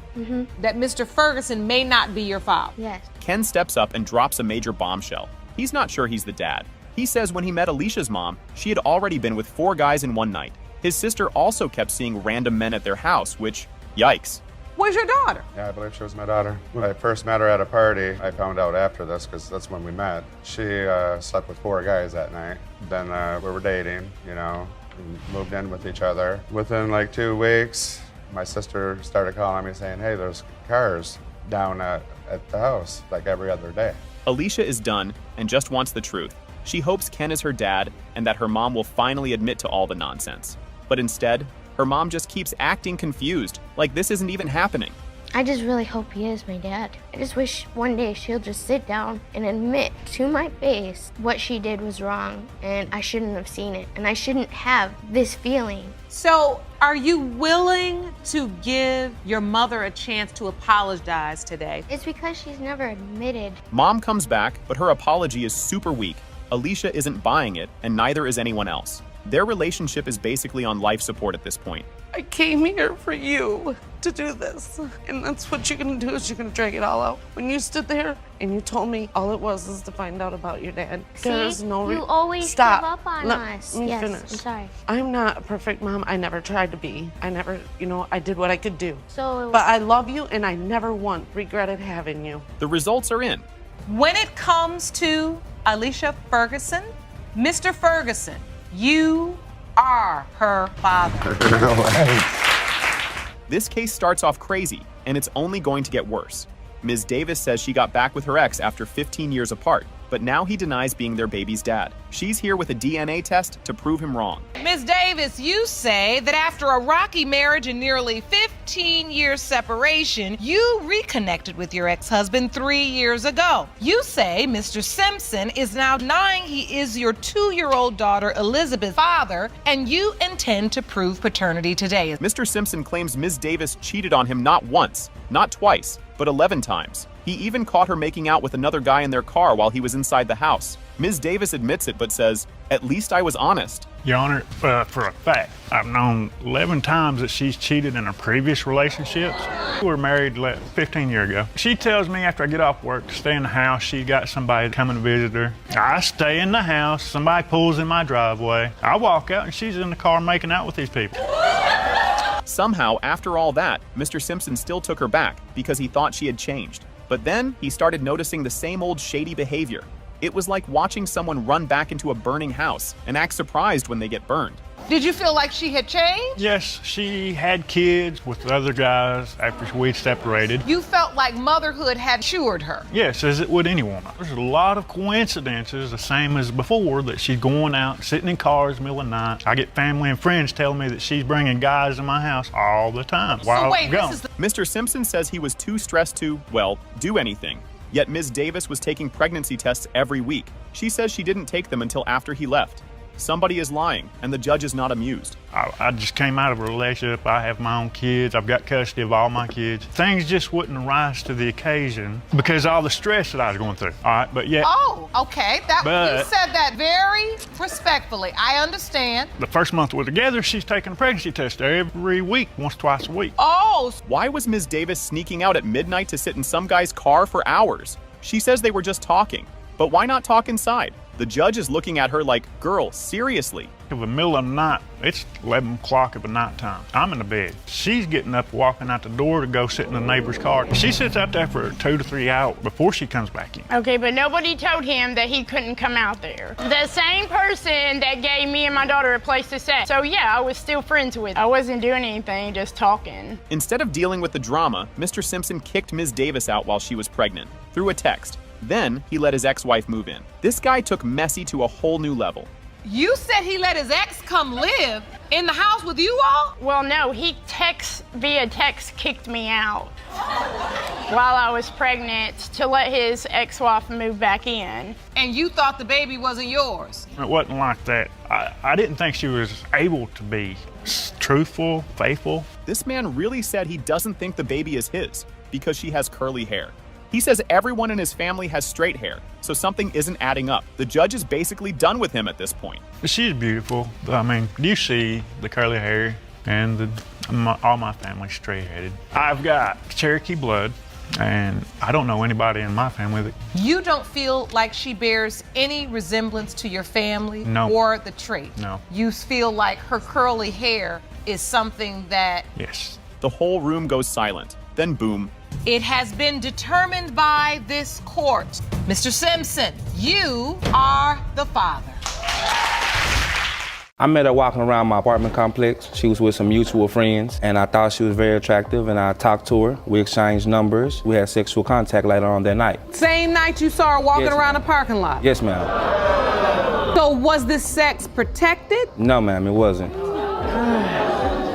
that Mr. Ferguson may not be your father. Yes. Ken steps up and drops a major bombshell. He's not sure he's the dad. He says when he met Alicia's mom, she had already been with 4 guys in one night. His sister also kept seeing random men at their house, which, yikes. Where's your daughter? Yeah, I believe she was my daughter. When I first met her at a party, I found out after this because that's when we met. She slept with 4 guys that night. Then we were dating, you know, and moved in with each other. Within like 2 weeks, my sister started calling me saying, hey, there's cars down at the house like every other day. Alicia is done and just wants the truth. She hopes Ken is her dad and that her mom will finally admit to all the nonsense. But instead, her mom just keeps acting confused, like this isn't even happening. I just really hope he is my dad. I just wish one day she'll just sit down and admit to my face what she did was wrong and I shouldn't have seen it and I shouldn't have this feeling. So are you willing to give your mother a chance to apologize today? It's because she's never admitted. Mom comes back, but her apology is super weak. Alicia isn't buying it, and neither is anyone else. Their relationship is basically on life support at this point. I came here for you to do this. And that's what you're gonna do, is you're gonna drag it all out. When you stood there and you told me all it was to find out about your dad. See, There's no you always Stop. give up on us. Let me Yes, finish. I'm sorry. I'm not a perfect mom. I never tried to be. I never, I did what I could do. So, but I love you and I never once regretted having you. The results are in. When it comes to Alicia Ferguson, Mr. Ferguson, you are her father. This case starts off crazy, and it's only going to get worse. Ms. Davis says she got back with her ex after 15 years apart, but now he denies being their baby's dad. She's here with a DNA test to prove him wrong. Ms. Davis, you say that after a rocky marriage and nearly 15 years separation, you reconnected with your ex-husband 3 years ago. You say Mr. Simpson is now denying he is your 2-year-old daughter Elizabeth's father, and you intend to prove paternity today. Mr. Simpson claims Ms. Davis cheated on him not once, not twice, but 11 times. He even caught her making out with another guy in their car while he was inside the house. Ms. Davis admits it, but says, "At least I was honest." Your Honor, for a fact, I've known 11 times that she's cheated in her previous relationships. We were married 15 years ago. She tells me after I get off work to stay in the house. She got somebody coming to visit her. I stay in the house. Somebody pulls in my driveway. I walk out and she's in the car making out with these people. Somehow, after all that, Mr. Simpson still took her back because he thought she had changed. But then he started noticing the same old shady behavior. It was like watching someone run back into a burning house and act surprised when they get burned. Did you feel like she had changed? Yes, she had kids with other guys after we separated. You felt like motherhood had cured her? Yes, as it would any woman. There's a lot of coincidences, the same as before, that she's going out, sitting in cars middle of the night. I get family and friends telling me that she's bringing guys in my house all the time while I'm gone. Mr. Simpson says he was too stressed to, well, do anything. Yet Ms. Davis was taking pregnancy tests every week. She says she didn't take them until after he left. Somebody is lying, and the judge is not amused. I just came out of a relationship. I have my own kids. I've got custody of all my kids. Things just wouldn't rise to the occasion because of all the stress that I was going through. All right, but yet. Oh, okay. You said that very respectfully. I understand. The first month we're together, she's taking a pregnancy test every week, once, twice a week. Oh! Why was Ms. Davis sneaking out at midnight to sit in some guy's car for hours? She says they were just talking. But why not talk inside? The judge is looking at her like, girl, seriously. In the middle of the night, it's 11 o'clock of the night time. I'm in the bed. She's getting up, walking out the door to go sit in the neighbor's car. She sits out there for 2 to 3 hours before she comes back in. Okay, but nobody told him that he couldn't come out there. The same person that gave me and my daughter a place to stay. So yeah, I was still friends with her. I wasn't doing anything, just talking. Instead of dealing with the drama, Mr. Simpson kicked Ms. Davis out while she was pregnant, through a text. Then he let his ex-wife move in. This guy took messy to a whole new level. You said he let his ex come live in the house with you all? Well, no, he via text kicked me out. while I was pregnant to let his ex-wife move back in. And you thought the baby wasn't yours? It wasn't like that. I didn't think she was able to be truthful, faithful. This man really said he doesn't think the baby is his because she has curly hair. He says everyone in his family has straight hair, so something isn't adding up. The judge is basically done with him at this point. She's beautiful. I mean, you see the curly hair, and all my family's straight-headed. I've got Cherokee blood, and I don't know anybody in my family that... You don't feel like she bears any resemblance to your family? No. Or the trait? No. You feel like her curly hair is something that... Yes. The whole room goes silent. Then boom. It has been determined by this court. Mr. Simpson, you are the father. I met her walking around my apartment complex. She was with some mutual friends, and I thought she was very attractive, and I talked to her. We exchanged numbers. We had sexual contact later on that night. Same night you saw her walking Yes, around the parking lot? Yes, ma'am. So was this sex protected? No, ma'am, it wasn't.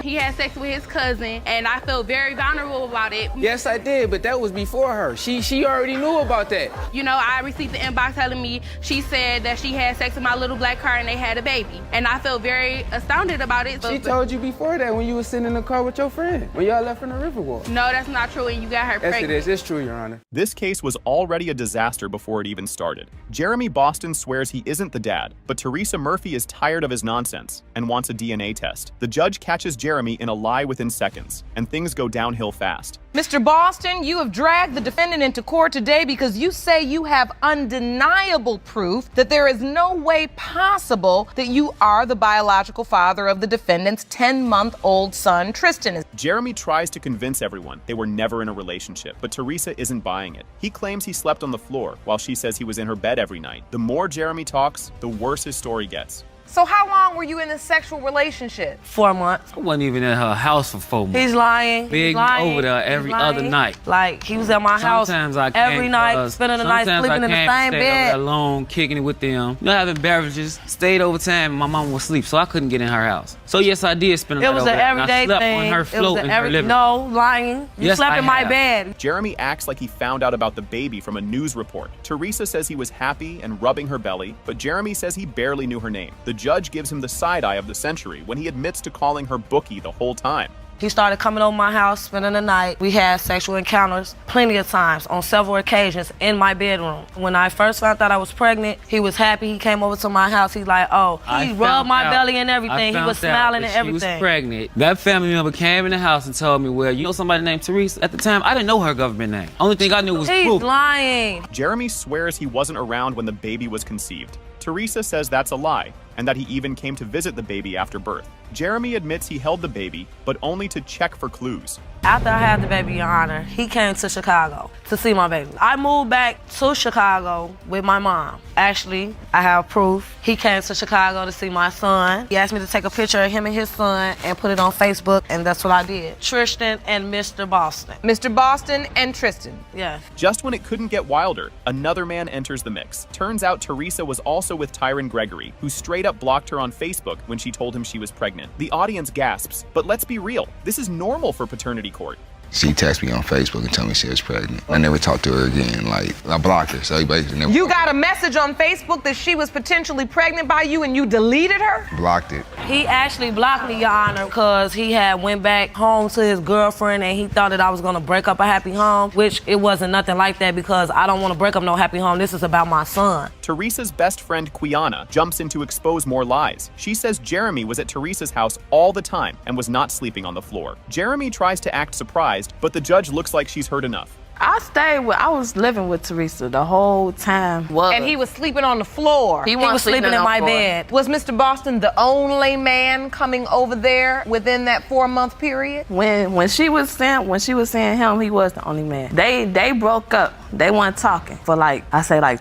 He had sex with his cousin, and I felt very vulnerable about it. Yes, I did, but that was before her. She already knew about that. You know, I received the inbox telling me she said that she had sex with my little black car and they had a baby. And I felt very astounded about it. She told you before that when you were sitting in the car with your friend, when y'all left from the Riverwalk. No, that's not true, and you got her pregnant. Yes, it is. It's true, Your Honor. This case was already a disaster before it even started. Jeremy Boston swears he isn't the dad, but Teresa Murphy is tired of his nonsense and wants a DNA test. The judge catches Jeremy in a lie within seconds, and things go downhill fast. Mr. Boston, you have dragged the defendant into court today because you say you have undeniable proof that there is no way possible that you are the biological father of the defendant's 10-month-old son, Tristan. Jeremy tries to convince everyone they were never in a relationship, but Teresa isn't buying it. He claims he slept on the floor, while she says he was in her bed every night. The more Jeremy talks, the worse his story gets. So how long were you in this sexual relationship? 4 months. I wasn't even in her house for 4 months. He's lying. Big over there every other night. Like, he was at my house every night, spending the night sleeping in the same bed. Alone, kicking it with them. You know, having beverages. Stayed over time, and my mom was asleep, so I couldn't get in her house. So yes, I did spend a night over there. It was an everyday thing. I slept thing. on her float in her living room. No, lying. You slept in my bed. Jeremy acts like he found out about the baby from a news report. Teresa says he was happy and rubbing her belly, but Jeremy says he barely knew her name. The judge gives him the side eye of the century when he admits to calling her Bookie the whole time. He started coming over my house, spending the night. We had sexual encounters plenty of times, on several occasions, in my bedroom. When I first found out I was pregnant, he was happy. He came over to my house. He's like, oh, he rubbed my belly and everything. He was smiling and everything. She was pregnant. That family member came in the house and told me, well, you know somebody named Teresa? At the time, I didn't know her government name. Only thing I knew was He's Poop. lying. Jeremy swears he wasn't around when the baby was conceived. Teresa says that's a lie, and that he even came to visit the baby after birth. Jeremy admits he held the baby, but only to check for clues. After I had the baby, Your Honor, he came to Chicago to see my baby. I moved back to Chicago with my mom. Actually, I have proof. He came to Chicago to see my son. He asked me to take a picture of him and his son and put it on Facebook, and that's what I did. Tristan and Mr. Boston. Mr. Boston and Tristan. Yes. Just when it couldn't get wilder, another man enters the mix. Turns out Teresa was also with Tyron Gregory, who straight up blocked her on Facebook when she told him she was pregnant. The audience gasps, but let's be real, this is normal for paternity court. She texted me on Facebook and told me she was pregnant. I never talked to her again. Like, I blocked her, so he basically never... You got a message on Facebook that she was potentially pregnant by you and you deleted her? Blocked it. He actually blocked me, Your Honor, because he had went back home to his girlfriend and he thought that I was gonna break up a happy home, which it wasn't nothing like that because I don't wanna break up no happy home. This is about my son. Teresa's best friend, Quiana, jumps in to expose more lies. She says Jeremy was at Teresa's house all the time and was not sleeping on the floor. Jeremy tries to act surprised, but the judge looks like she's heard enough. I was living with Teresa the whole time. And he was sleeping on the floor. He was sleeping in my bed. Was Mr. Boston the only man coming over there within that 4-month period? When she was saying him, he was the only man. They broke up. They weren't talking for like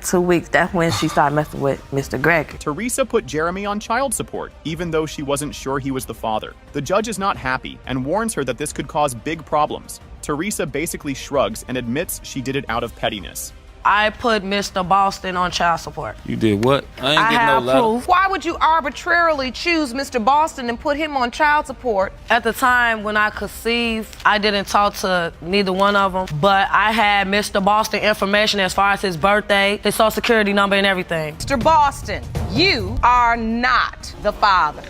2 weeks. That's when she started messing with Mr. Gregory. Teresa put Jeremy on child support, even though she wasn't sure he was the father. The judge is not happy and warns her that this could cause big problems. Teresa basically shrugs and admits she did it out of pettiness. I put Mr. Boston on child support. You did what? I ain't I getting no have letter. proof. Why would you arbitrarily choose Mr. Boston and put him on child support? At the time when I conceived, I didn't talk to neither one of them, but I had Mr. Boston information as far as his birthday, his social security number, and everything. Mr. Boston, you are not the father.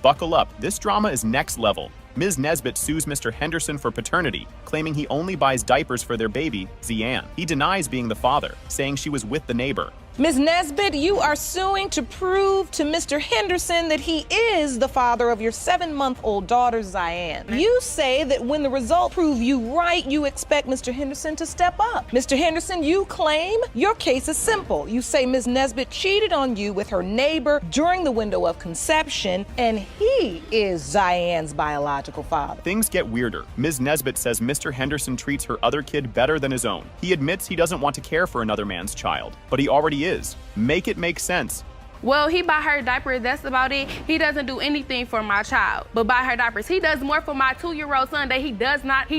Buckle up, this drama is next level. Ms. Nesbitt sues Mr. Henderson for paternity, claiming he only buys diapers for their baby, Zian. He denies being the father, saying she was with the neighbor. Ms. Nesbitt, you are suing to prove to Mr. Henderson that he is the father of your 7-month-old daughter, Zian. You say that when the results prove you right, you expect Mr. Henderson to step up. Mr. Henderson, you claim your case is simple. You say Ms. Nesbitt cheated on you with her neighbor during the window of conception, and he is Zian's biological father. Things get weirder. Ms. Nesbitt says Mr. Henderson treats her other kid better than his own. He admits he doesn't want to care for another man's child, but he already is. Make it make sense. Well, he buy her diapers, that's about it. He doesn't do anything for my child, but buy her diapers. He does more for my 2-year-old son that he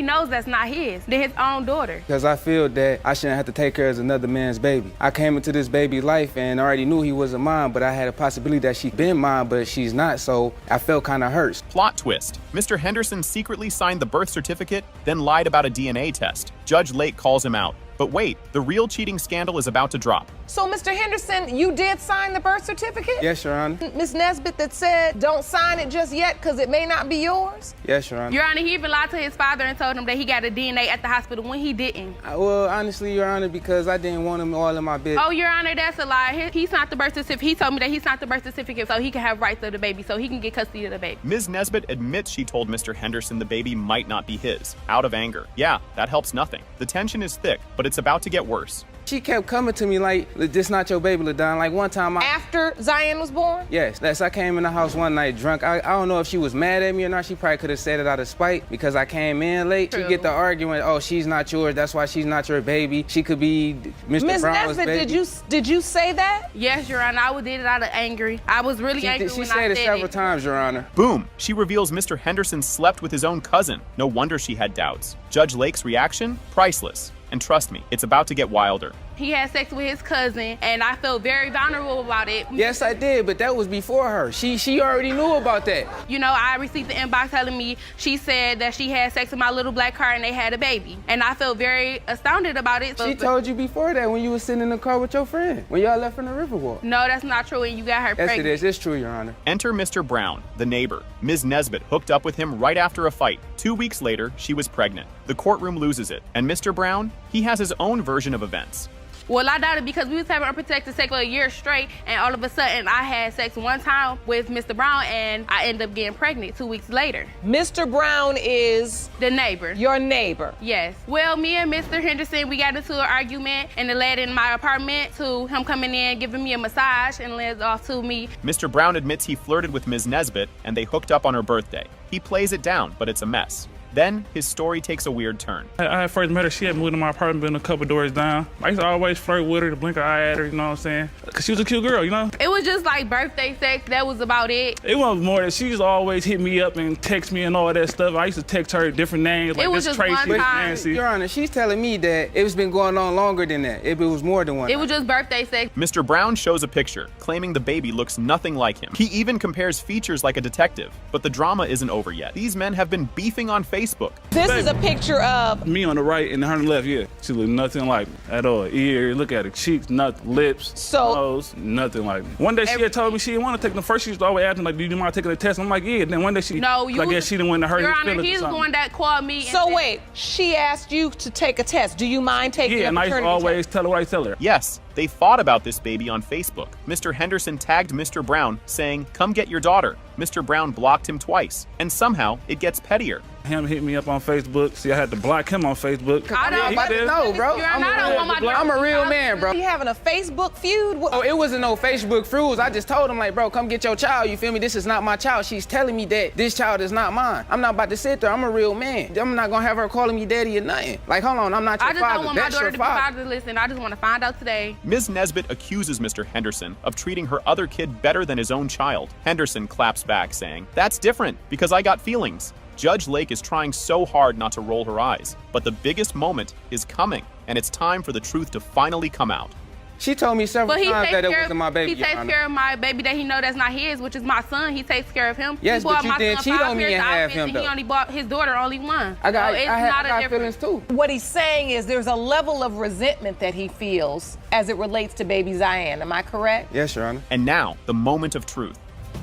knows that's not his, than his own daughter. Because I feel that I shouldn't have to take care of another man's baby. I came into this baby's life and already knew he wasn't mine, but I had a possibility that she'd been mine, but she's not, so I felt kind of hurt. Plot twist. Mr. Henderson secretly signed the birth certificate, then lied about a DNA test. Judge Lake calls him out. But wait, the real cheating scandal is about to drop. So, Mr. Henderson, you did sign the birth certificate? Yes, Your Honor. Ms. Nesbitt that said, don't sign it just yet because it may not be yours? Yes, Your Honor. Your Honor, he even lied to his father and told him that he got a DNA at the hospital when he didn't. Well, honestly, Your Honor, because I didn't want him all in my business. Oh, Your Honor, that's a lie. He's not the birth certificate. He told me that he's not the birth certificate so he can have rights to the baby, so he can get custody of the baby. Ms. Nesbitt admits she told Mr. Henderson the baby might not be his, out of anger. Yeah, that helps nothing. The tension is thick, but it's about to get worse. She kept coming to me like, this not your baby, LaDon. Like one time After Zian was born? Yes, I came in the house one night drunk. I don't know if she was mad at me or not. She probably could have said it out of spite because I came in late. True. She get the argument, oh, she's not yours. That's why she's not your baby. She could be Mr. Brown's Nesbitt, baby. did you say that? Yes, Your Honor, I did it out of anger. I was really angry when I said it. She said it several times, Your Honor. Boom! She reveals Mr. Henderson slept with his own cousin. No wonder she had doubts. Judge Lake's reaction? Priceless. And trust me, it's about to get wilder. He had sex with his cousin, and I felt very vulnerable about it. Yes, I did, but that was before her. She already knew about that. You know, I received the inbox telling me she said that she had sex with my little black car and they had a baby. And I felt very astounded about it. She told you before that when you was sitting in the car with your friend, when y'all left from the Riverwalk. No, that's not true, and you got her pregnant. Yes, it is. It's true, Your Honor. Enter Mr. Brown, the neighbor. Ms. Nesbitt hooked up with him right after a fight. 2 weeks later, she was pregnant. The courtroom loses it. And Mr. Brown, he has his own version of events. Well, I doubted because we was having unprotected sex for a year straight, and all of a sudden I had sex one time with Mr. Brown, and I ended up getting pregnant 2 weeks later. Mr. Brown is the neighbor. Your neighbor? Yes. Well, me and Mr. Henderson, we got into an argument, and it led in my apartment to him coming in, giving me a massage, and led off to me. Mr. Brown admits he flirted with Ms. Nesbitt, and they hooked up on her birthday. He plays it down, but it's a mess. Then, his story takes a weird turn. I first met her, she had moved to my apartment, been a couple doors down. I used to always flirt with her, to blink an eye at her, you know what I'm saying? Because she was a cute girl, you know? It was just like birthday sex, that was about it. It wasn't more that she used to always hit me up and text me and all that stuff. I used to text her different names, like it was this just Tracy, one time. Nancy. Your Honor, she's telling me that it's been going on longer than that. It was more than one. It was just birthday sex. Mr. Brown shows a picture, claiming the baby looks nothing like him. He even compares features like a detective. But the drama isn't over yet. These men have been beefing on Facebook. This is a picture of me on the right and her on the left, yeah. She looked nothing like me at all. Ear, look at her cheeks, nothing, lips, nose, nothing like me. One day she had told me she didn't want to take them. First she used to always ask me, like, do you mind taking the test? I'm like, yeah. Then one day she, I guess she didn't want to hurt Your his Honor, feelings he's or the something. one that called me. So wait, she asked you to take a test. Do you mind taking a paternity test? Yeah, and I used to always tell her what I tell her. Yes, they fought about this baby on Facebook. Mr. Henderson tagged Mr. Brown, saying, come get your daughter. Mr. Brown blocked him twice, and somehow it gets pettier. Him hit me up on Facebook. See, I had to block him on Facebook. I don't know, bro. I'm a real man, bro. You having a Facebook feud? Oh, it wasn't no Facebook feud. I just told him, like, bro, come get your child. You feel me? This is not my child. She's telling me that this child is not mine. I'm not about to sit there. I'm a real man. I'm not gonna have her calling me daddy or nothing. Like, hold on, I'm not your father. I just don't want my That's daughter your to be father. fatherless, and I just want to find out today. Ms. Nesbitt accuses Mr. Henderson of treating her other kid better than his own child. Henderson claps back, saying, that's different, because I got feelings. Judge Lake is trying so hard not to roll her eyes, but the biggest moment is coming, and it's time for the truth to finally come out. She told me several times that it wasn't my baby. He takes care of my baby that he know that's not his, which is my son. He takes care of him. Yes, but you didn't cheat on me and have him, though. He only bought his daughter only one. I got feelings too. What he's saying is there's a level of resentment that he feels as it relates to baby Zion. Am I correct? Yes, Your Honor. And now, the moment of truth.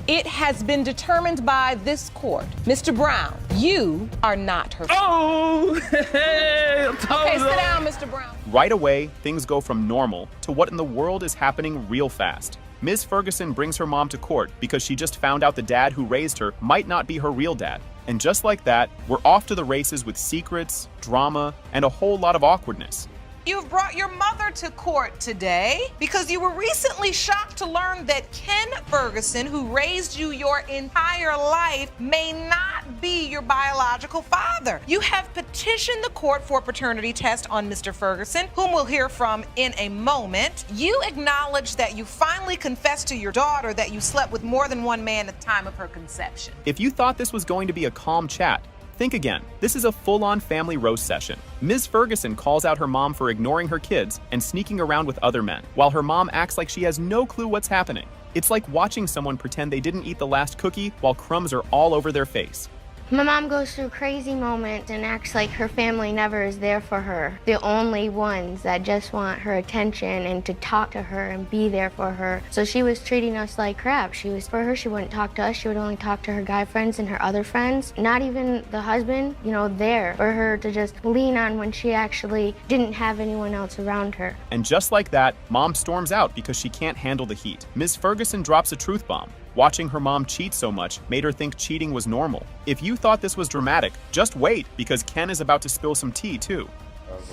It has been determined by this court. Mr. Brown, you are not her father. Oh! Okay, sit down, Mr. Brown. Right away, things go from normal to what in the world is happening real fast. Ms. Ferguson brings her mom to court because she just found out the dad who raised her might not be her real dad. And just like that, we're off to the races with secrets, drama, and a whole lot of awkwardness. You've brought your mother to court today because you were recently shocked to learn that Ken Ferguson, who raised you your entire life, may not be your biological father. You have petitioned the court for a paternity test on Mr. Ferguson, whom we'll hear from in a moment. You acknowledge that you finally confessed to your daughter that you slept with more than one man at the time of her conception. If you thought this was going to be a calm chat, think again. This is a full-on family roast session. Ms. Ferguson calls out her mom for ignoring her kids and sneaking around with other men, while her mom acts like she has no clue what's happening. It's like watching someone pretend they didn't eat the last cookie while crumbs are all over their face. My mom goes through crazy moments and acts like her family never is there for her. The only ones that just want her attention and to talk to her and be there for her. So she was treating us like crap. For her, she wouldn't talk to us. She would only talk to her guy friends and her other friends. Not even the husband, there for her to just lean on when she actually didn't have anyone else around her. And just like that, mom storms out because she can't handle the heat. Ms. Ferguson drops a truth bomb. Watching her mom cheat so much made her think cheating was normal. If you thought this was dramatic, just wait, because Ken is about to spill some tea too.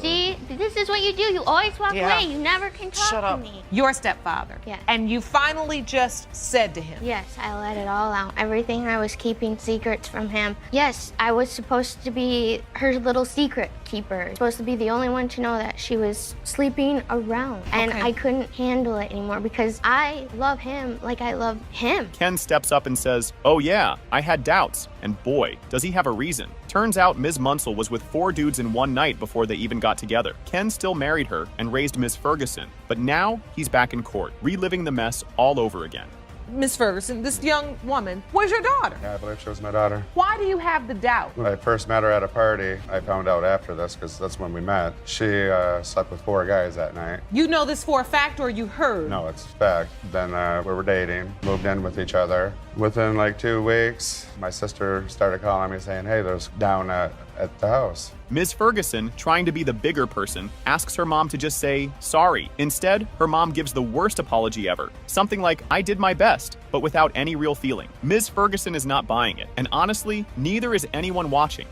See, this is what you do. You always walk away. You never can talk to me. Your stepfather. Yes. And you finally just said to him. Yes, I let it all out. Everything I was keeping secrets from him. Yes, I was supposed to be her little secret keeper. Supposed to be the only one to know that she was sleeping around. And I couldn't handle it anymore because I love him like I love him. Ken steps up and says, "Oh yeah, I had doubts." And boy, does he have a reason. Turns out Ms. Munsell was with 4 dudes in one night before they even got together. Ken still married her and raised Ms. Ferguson, but now he's back in court, reliving the mess all over again. Miss Ferguson, this young woman was your daughter. Yeah, I believe she was my daughter. Why do you have the doubt? When I first met her at a party, I found out after this, because that's when we met. She slept with 4 guys that night. You know this for a fact or you heard? No, it's a fact. Then we were dating, moved in with each other. Within like 2 weeks, my sister started calling me saying, hey, there's down at the house. Ms. Ferguson, trying to be the bigger person, asks her mom to just say sorry. Instead, her mom gives the worst apology ever. Something like, I did my best, but without any real feeling. Ms. Ferguson is not buying it, and honestly, neither is anyone watching.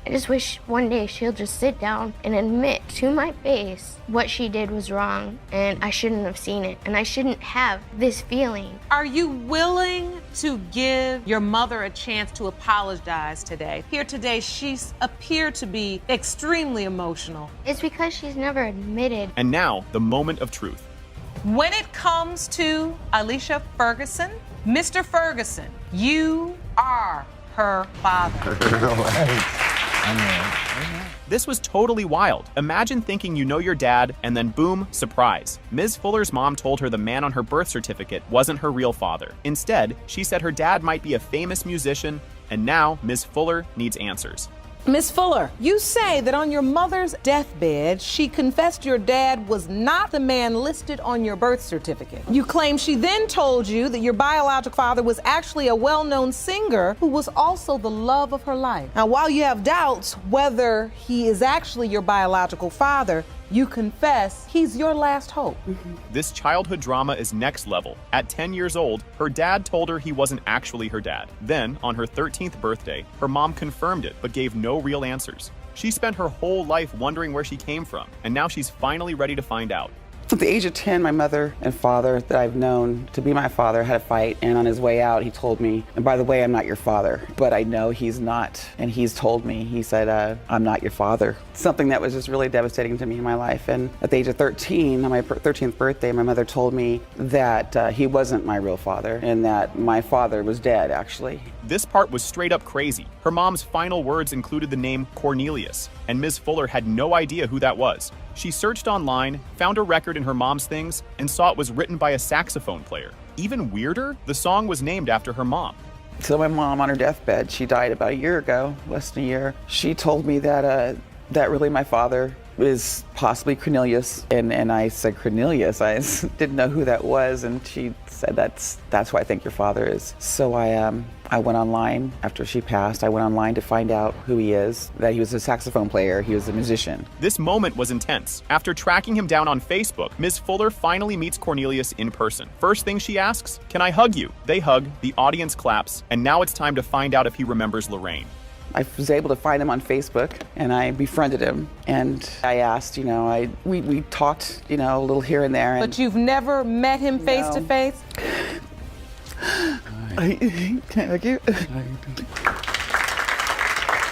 I just wish one day she'll just sit down and admit to my face what she did was wrong and I shouldn't have seen it and I shouldn't have this feeling. Are you willing to give your mother a chance to apologize today? Here today, she's appeared to be extremely emotional. It's because she's never admitted. And now, the moment of truth. When it comes to Alicia Ferguson, Mr. Ferguson, you are her father. This was totally wild. Imagine thinking you know your dad, and then boom, surprise. Ms. Fuller's mom told her the man on her birth certificate wasn't her real father. Instead, she said her dad might be a famous musician, and now Ms. Fuller needs answers. Miss Fuller, you say that on your mother's deathbed, she confessed your dad was not the man listed on your birth certificate. You claim she then told you that your biological father was actually a well-known singer who was also the love of her life. Now, while you have doubts whether he is actually your biological father, you confess he's your last hope. This childhood drama is next level. At 10 years old, her dad told her he wasn't actually her dad. Then, on her 13th birthday, her mom confirmed it, but gave no real answers. She spent her whole life wondering where she came from, and now she's finally ready to find out. At the age of 10, my mother and father that I've known to be my father had a fight, and on his way out, he told me, and by the way, I'm not your father, but I know he's not, and he's told me, he said, I'm not your father. Something that was just really devastating to me in my life, and at the age of 13, on my 13th birthday, my mother told me that he wasn't my real father, and that my father was dead, actually. This part was straight up crazy. Her mom's final words included the name Cornelius, and Ms. Fuller had no idea who that was. She searched online, found a record in her mom's things, and saw it was written by a saxophone player. Even weirder, the song was named after her mom. So my mom, on her deathbed, she died about a year ago, less than a year. She told me that really my father is possibly Cornelius, and I said, Cornelius? I didn't know who that was, and she said, that's who I think your father is. So I went online, after she passed, I went online to find out who he is, that he was a saxophone player, he was a musician. This moment was intense. After tracking him down on Facebook, Ms. Fuller finally meets Cornelius in person. First thing she asks, can I hug you? They hug, the audience claps, and now it's time to find out if he remembers Lorraine. I was able to find him on Facebook, and I befriended him, and I asked, we talked, a little here and there. But you've never met him face to face?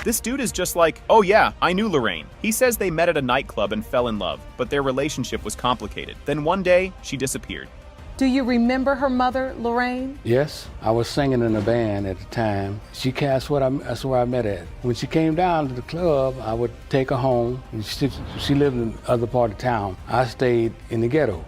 This dude is just like, oh yeah, I knew Lorraine. He says they met at a nightclub and fell in love, but their relationship was complicated. Then one day, she disappeared. Do you remember her mother, Lorraine? Yes, I was singing in a band at the time. That's where I met her at. When she came down to the club, I would take her home. And she lived in the other part of town. I stayed in the ghetto,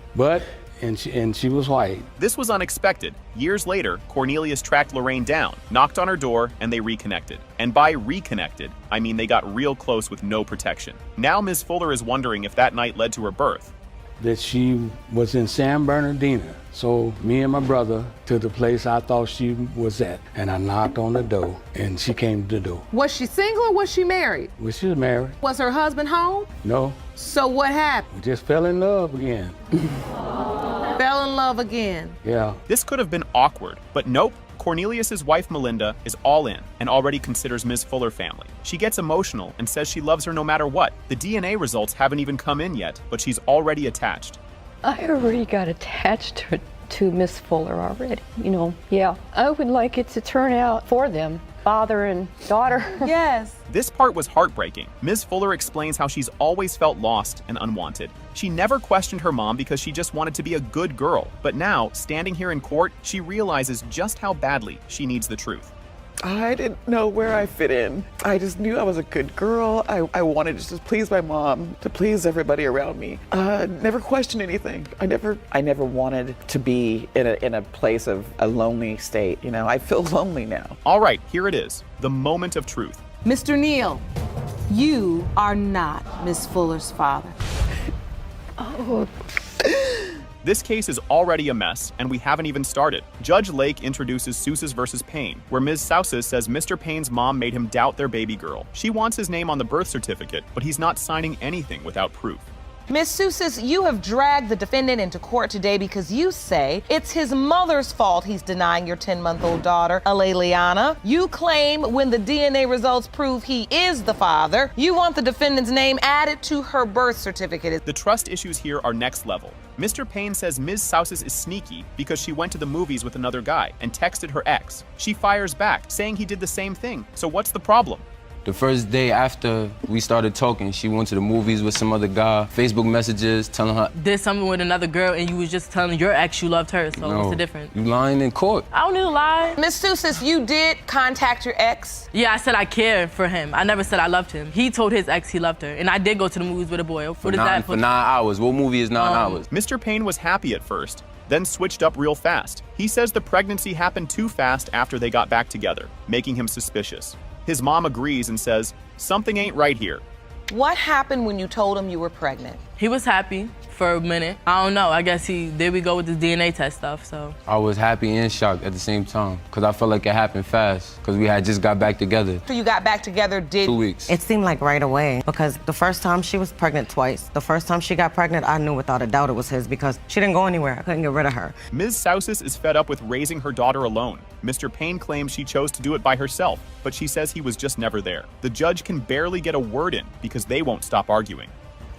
and she was white. This was unexpected. Years later, Cornelius tracked Lorraine down, knocked on her door, and they reconnected. And by reconnected, I mean they got real close with no protection. Now Ms. Fuller is wondering if that night led to her birth. That she was in San Bernardino. So me and my brother to the place I thought she was at, and I knocked on the door, and she came to the door. Was she single or was she married? Well, she was married. Was her husband home? No. So what happened? We just fell in love again. Fell in love again. Yeah. This could have been awkward, but nope. Cornelius's wife, Melinda, is all in and already considers Ms. Fuller family. She gets emotional and says she loves her no matter what. The DNA results haven't even come in yet, but she's already attached. I already got attached to Miss Fuller already, Yeah, I would like it to turn out for them, father and daughter. Yes. This part was heartbreaking. Ms. Fuller explains how she's always felt lost and unwanted. She never questioned her mom because she just wanted to be a good girl. But now, standing here in court, she realizes just how badly she needs the truth. I didn't know where I fit in. I just knew I was a good girl. I wanted to just please my mom, to please everybody around me. Never questioned anything. I never wanted to be in a place of a lonely state. I feel lonely now. All right, here it is, the moment of truth. Mr. Neal, you are not Miss Fuller's father. Oh. This case is already a mess, and we haven't even started. Judge Lake introduces Sousis versus Payne, where Ms. Sousis says Mr. Payne's mom made him doubt their baby girl. She wants his name on the birth certificate, but he's not signing anything without proof. Ms. Sousis, you have dragged the defendant into court today because you say it's his mother's fault he's denying your 10-month-old daughter, Aleliana. You claim when the DNA results prove he is the father, you want the defendant's name added to her birth certificate. The trust issues here are next level. Mr. Payne says Ms. Sousis is sneaky because she went to the movies with another guy and texted her ex. She fires back, saying he did the same thing. So what's the problem? The first day after we started talking, she went to the movies with some other guy, Facebook messages telling her did something with another girl and you was just telling your ex you loved her, so what's the difference? You lying in court. I don't need to lie. Ms. Sousis, you did contact your ex? Yeah, I said I care for him. I never said I loved him. He told his ex he loved her, and I did go to the movies with a boy. For 9 hours. What movie is 9 hours? Mr. Payne was happy at first, then switched up real fast. He says the pregnancy happened too fast after they got back together, making him suspicious. His mom agrees and says, something ain't right here. What happened when you told him you were pregnant? He was happy for a minute. I don't know. I guess there we go with the DNA test stuff, so. I was happy and shocked at the same time because I felt like it happened fast because we had just got back together. After you got back together, 2 weeks. It seemed like right away because the first time she was pregnant twice. The first time she got pregnant, I knew without a doubt it was his because she didn't go anywhere. I couldn't get rid of her. Ms. Sousis is fed up with raising her daughter alone. Mr. Payne claims she chose to do it by herself, but she says he was just never there. The judge can barely get a word in because they won't stop arguing.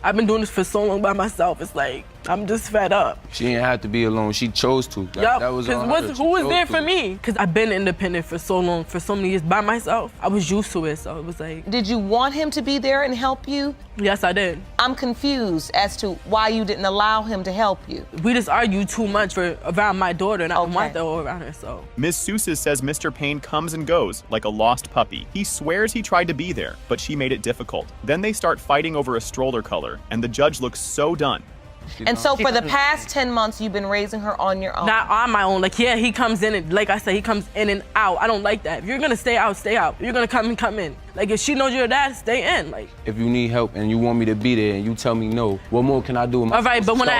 I've been doing this for so long by myself. It's like, I'm just fed up. She didn't have to be alone. She chose to. Yup, That was on because her. who was there for me? Because I've been independent for so long, for so many years by myself. I was used to it, so it was like... Did you want him to be there and help you? Yes, I did. I'm confused as to why you didn't allow him to help you. We just argued too much around my daughter, and I don't want that all around her, so... Ms. Sousa says Mr. Payne comes and goes like a lost puppy. He swears he tried to be there, but she made it difficult. Then they start fighting over a stroller color, and the judge looks so done. And so for the past 10 months, you've been raising her on your own? Not on my own. Like, yeah, he comes in and, like I said, he comes in and out. I don't like that. If you're gonna stay out, stay out. If you're gonna come in, come in. Like, if she knows you're dad, stay in. Like, if you need help and you want me to be there and you tell me no, what more can I do? All right, but when I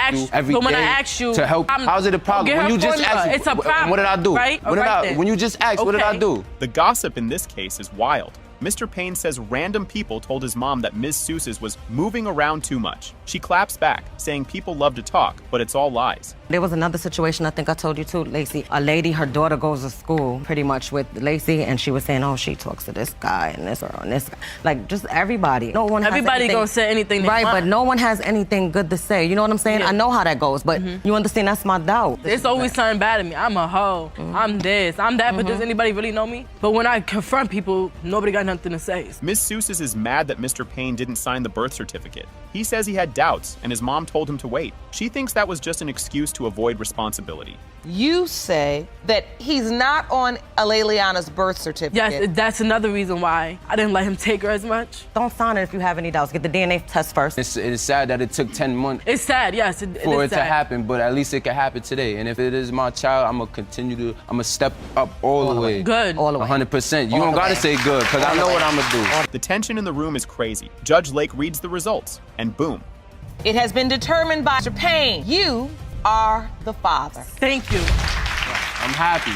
ask you to help, how's it a problem? When you just asked, it's a problem. What did I do? Right? When you just asked, what did I do? The gossip in this case is wild. Mr. Payne says random people told his mom that Ms. Sousa's was moving around too much. She claps back, saying people love to talk, but it's all lies. There was another situation, I think I told you too, Lacey. A lady, her daughter goes to school pretty much with Lacey, and she was saying, oh, she talks to this guy and this girl and this guy. Like, just everybody. No one Everybody has gonna say anything they right, want. but no one has anything good to say. You know what I'm saying? Yeah. I know how that goes, but you understand that's my doubt. It's always something bad in me. I'm a hoe. I'm this. I'm that, but does anybody really know me? But when I confront people, nobody got nothing to say. Ms. Sousa's is mad that Mr. Payne didn't sign the birth certificate. He says he had doubts, and his mom told him to wait. She thinks that was just an excuse to avoid responsibility. You say that he's not on Aleliana's birth certificate. Yes, that's another reason why I didn't let him take her as much. Don't sign it if you have any doubts. Get the DNA test first. It's sad that it took 10 months. It's sad, yes. For it to happen, but at least it can happen today. And if it is my child, I'm gonna step up all the way. Good. All the way. 100%. You don't gotta say good, because I know what I'm gonna do. The tension in the room is crazy. Judge Lake reads the results, and boom. It has been determined by Mr. Payne. You are the father. Thank you. I'm happy.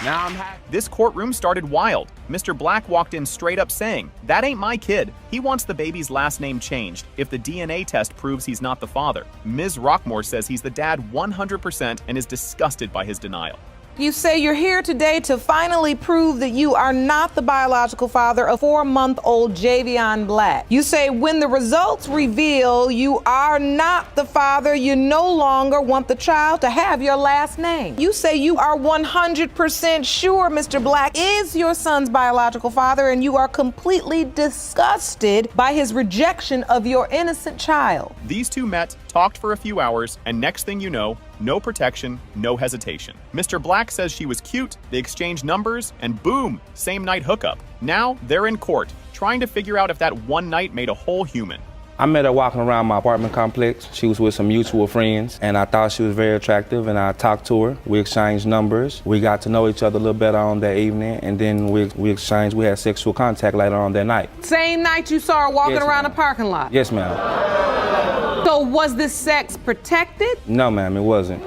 Now I'm happy. This courtroom started wild. Mr. Black walked in straight up saying, that ain't my kid. He wants the baby's last name changed if the DNA test proves he's not the father. Ms. Rockmore says he's the dad 100% and is disgusted by his denial. You say you're here today to finally prove that you are not the biological father of 4-month-old Javion Black. You say when the results reveal you are not the father, you no longer want the child to have your last name. You say you are 100% sure Mr. Black is your son's biological father, and you are completely disgusted by his rejection of your innocent child. These two met, talked for a few hours, and next thing you know, no protection, no hesitation. Mr. Black says she was cute, they exchanged numbers, and boom, same night hookup. Now they're in court, trying to figure out if that one night made a whole human. I met her walking around my apartment complex. She was with some mutual friends, and I thought she was very attractive, and I talked to her. We exchanged numbers. We got to know each other a little better on that evening, and then we had sexual contact later on that night. Same night you saw her walking Yes, around ma'am. the parking lot? Yes, ma'am. So was this sex protected? No, ma'am, it wasn't.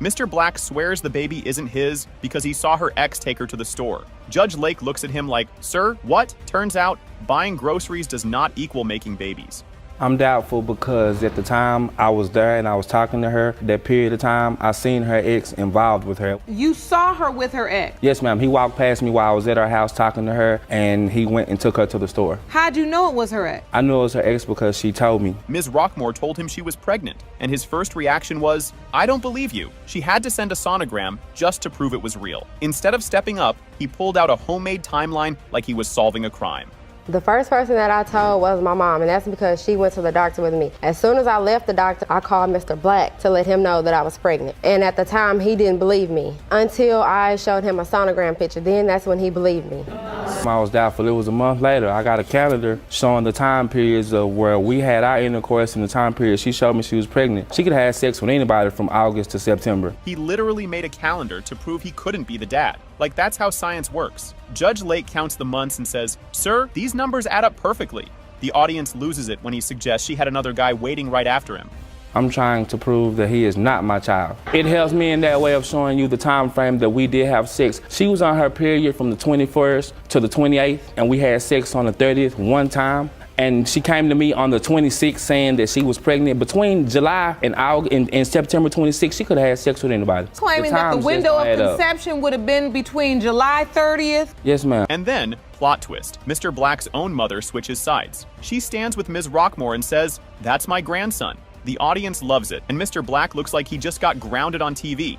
Mr. Black swears the baby isn't his because he saw her ex take her to the store. Judge Lake looks at him like, sir, what? Turns out, buying groceries does not equal making babies. I'm doubtful because at the time I was there and I was talking to her, that period of time, I seen her ex involved with her. You saw her with her ex? Yes, ma'am. He walked past me while I was at her house talking to her, and he went and took her to the store. How'd you know it was her ex? I knew it was her ex because she told me. Ms. Rockmore told him she was pregnant, and his first reaction was, I don't believe you. She had to send a sonogram just to prove it was real. Instead of stepping up, he pulled out a homemade timeline like he was solving a crime. The first person that I told was my mom, and that's because she went to the doctor with me. As soon as I left the doctor, I called Mr. Black to let him know that I was pregnant. And at the time, he didn't believe me until I showed him a sonogram picture. Then that's when he believed me. I was doubtful. It was a month later. I got a calendar showing the time periods of where we had our intercourse, and the time period she showed me she was pregnant. She could have had sex with anybody from August to September. He literally made a calendar to prove he couldn't be the dad. Like, that's how science works. Judge Lake counts the months and says, sir, these numbers add up perfectly. The audience loses it when he suggests she had another guy waiting right after him. I'm trying to prove that he is not my child. It helps me in that way of showing you the time frame that we did have sex. She was on her period from the 21st to the 28th, and we had sex on the 30th one time. And she came to me on the 26th saying that she was pregnant. Between July and August and September 26th, she could have had sex with anybody. Claiming that the window of conception would have been between July 30th. Yes, ma'am. And then, plot twist, Mr. Black's own mother switches sides. She stands with Ms. Rockmore and says, that's my grandson. The audience loves it, and Mr. Black looks like he just got grounded on TV.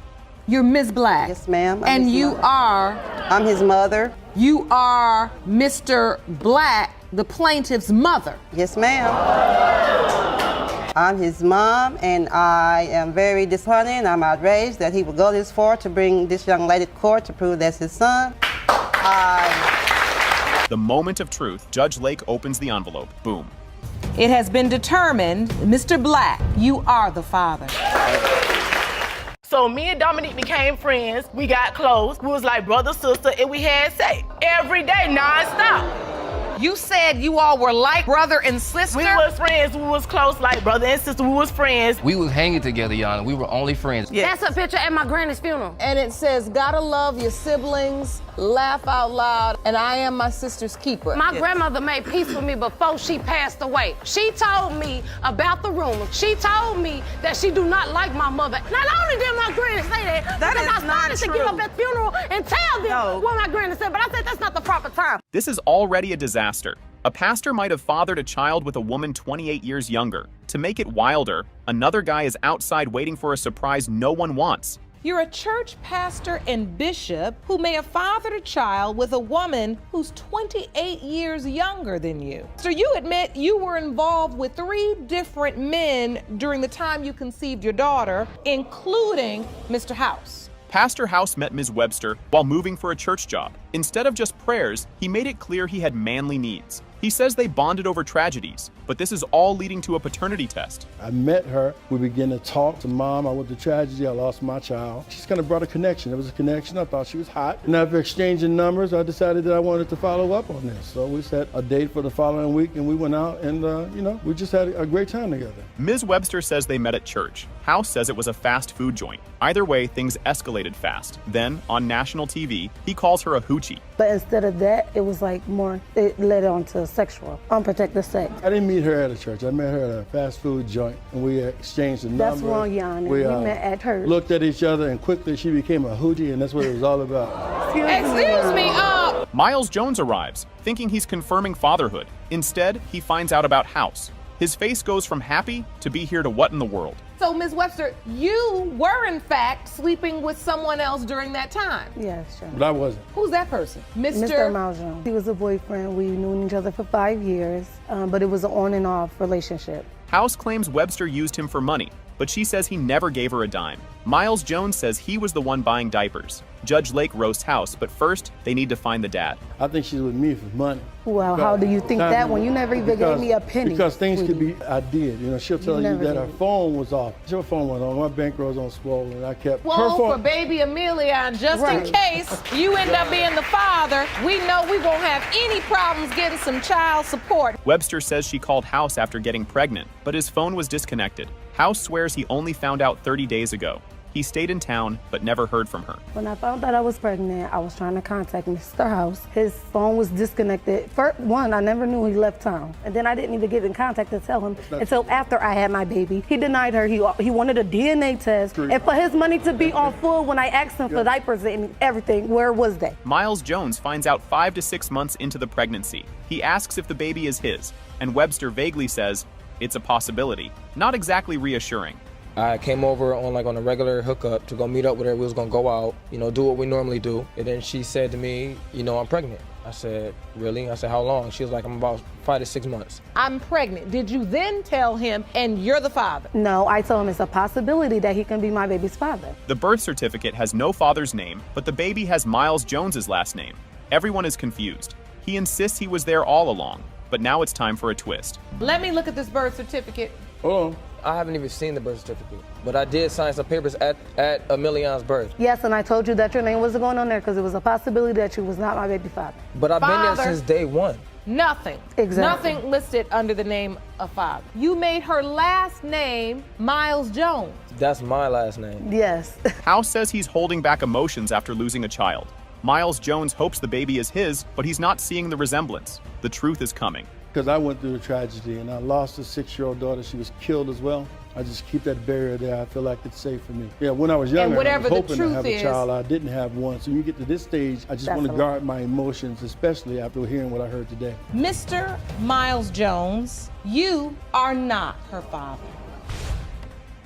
You're Ms. Black. Yes, ma'am. And you are? I'm his mother. You are Mr. Black, the plaintiff's mother. Yes, ma'am. I'm his mom, and I am very disappointed and I'm outraged that he would go this far to bring this young lady to court to prove that's his son. The moment of truth, Judge Lake opens the envelope. Boom. It has been determined, Mr. Black, you are the father. So me and Dominique became friends. We got close. We was like brother, sister, and we had sex every day, nonstop. You said you all were like brother and sister? We was friends. We was close like brother and sister. We was friends. We was hanging together, Yana. We were only friends. That's a picture at my granny's funeral. And it says, gotta love your siblings, laugh out loud, and I am my sister's keeper. My grandmother made peace with me before she passed away. She told me about the rumor. She told me that she do not like my mother. Not only did my granny say that, because I started to get up at funeral and tell them what my granny said, but I said that's not the proper time. This is already a disaster. A pastor might have fathered a child with a woman 28 years younger. To make it wilder, another guy is outside waiting for a surprise no one wants. You're a church pastor and bishop who may have fathered a child with a woman who's 28 years younger than you. So you admit you were involved with 3 different men during the time you conceived your daughter, including Mr. House. Pastor House met Ms. Webster while moving for a church job. Instead of just prayers, he made it clear he had manly needs. He says they bonded over tragedies, but this is all leading to a paternity test. I met her. We began to talk to Mom. I went through tragedy. I lost my child. She's kind of brought a connection. There was a connection. I thought she was hot. And after exchanging numbers, I decided that I wanted to follow up on this. So we set a date for the following week, and we went out, and we just had a great time together. Ms. Webster says they met at church. House says it was a fast food joint. Either way, things escalated fast. Then, on national TV, he calls her a hoochie. But instead of that, it was like more, it led on to sexual, unprotected sex. I didn't meet her at a church. I met her at a fast food joint, and we exchanged a number. That's wrong, Yana. We met at church. Looked at each other, and quickly she became a hoochie, and that's what it was all about. Excuse me, Miles Jones arrives, thinking he's confirming fatherhood. Instead, he finds out about House. His face goes from happy to be here to what in the world. So, Ms. Webster, you were in fact sleeping with someone else during that time? Yes, sure. But I wasn't. Who's that person? Mr. Miles Jones. He was a boyfriend. We knew each other for 5 years, but it was an on and off relationship. House claims Webster used him for money, but she says he never gave her a dime. Miles Jones says he was the one buying diapers. Judge Lake roasts House, but first, they need to find the dad. I think she's with me for money. Well, how do you think that when you never even gave me a penny? Because things could be, I did. She'll tell you that her phone was off. Her phone went on. My bankroll was on swollen. I kept her phone. For baby Amelia, and just in case you end up being the father, we know we won't have any problems getting some child support. Webster says she called House after getting pregnant, but his phone was disconnected. House swears he only found out 30 days ago. He stayed in town, but never heard from her. When I found out I was pregnant, I was trying to contact Mr. House. His phone was disconnected. First, I never knew he left town. And then I didn't even get in contact to tell him until after I had my baby. He denied her. He wanted a DNA test. And for his money to be on full when I asked him for diapers and everything, where was they? Miles Jones finds out 5 to 6 months into the pregnancy. He asks if the baby is his, and Webster vaguely says, it's a possibility. Not exactly reassuring. I came over on a regular hookup to go meet up with her. We was gonna go out, do what we normally do. And then she said to me, I'm pregnant. I said, really? I said, how long? She was like, I'm about 5 to 6 months. I'm pregnant. Did you then tell him, and you're the father? No, I told him it's a possibility that he can be my baby's father. The birth certificate has no father's name, but the baby has Miles Jones's last name. Everyone is confused. He insists he was there all along, but now it's time for a twist. Let me look at this birth certificate. Hold on. I haven't even seen the birth certificate, but I did sign some papers at Amelian's birth. Yes, and I told you that your name wasn't going on there because it was a possibility that you was not my baby father. But I've been there since day one. Nothing. Exactly. Nothing listed under the name of father. You made her last name Miles Jones. That's my last name. Yes. House says he's holding back emotions after losing a child. Miles Jones hopes the baby is his, but he's not seeing the resemblance. The truth is coming. Because I went through a tragedy and I lost a 6-year-old daughter. She was killed as well. I just keep that barrier there. I feel like it's safe for me. Yeah, when I was younger, I was hoping to have a child. I didn't have one. So when you get to this stage, I just want to guard my emotions, especially after hearing what I heard today. Mr. Miles Jones, you are not her father.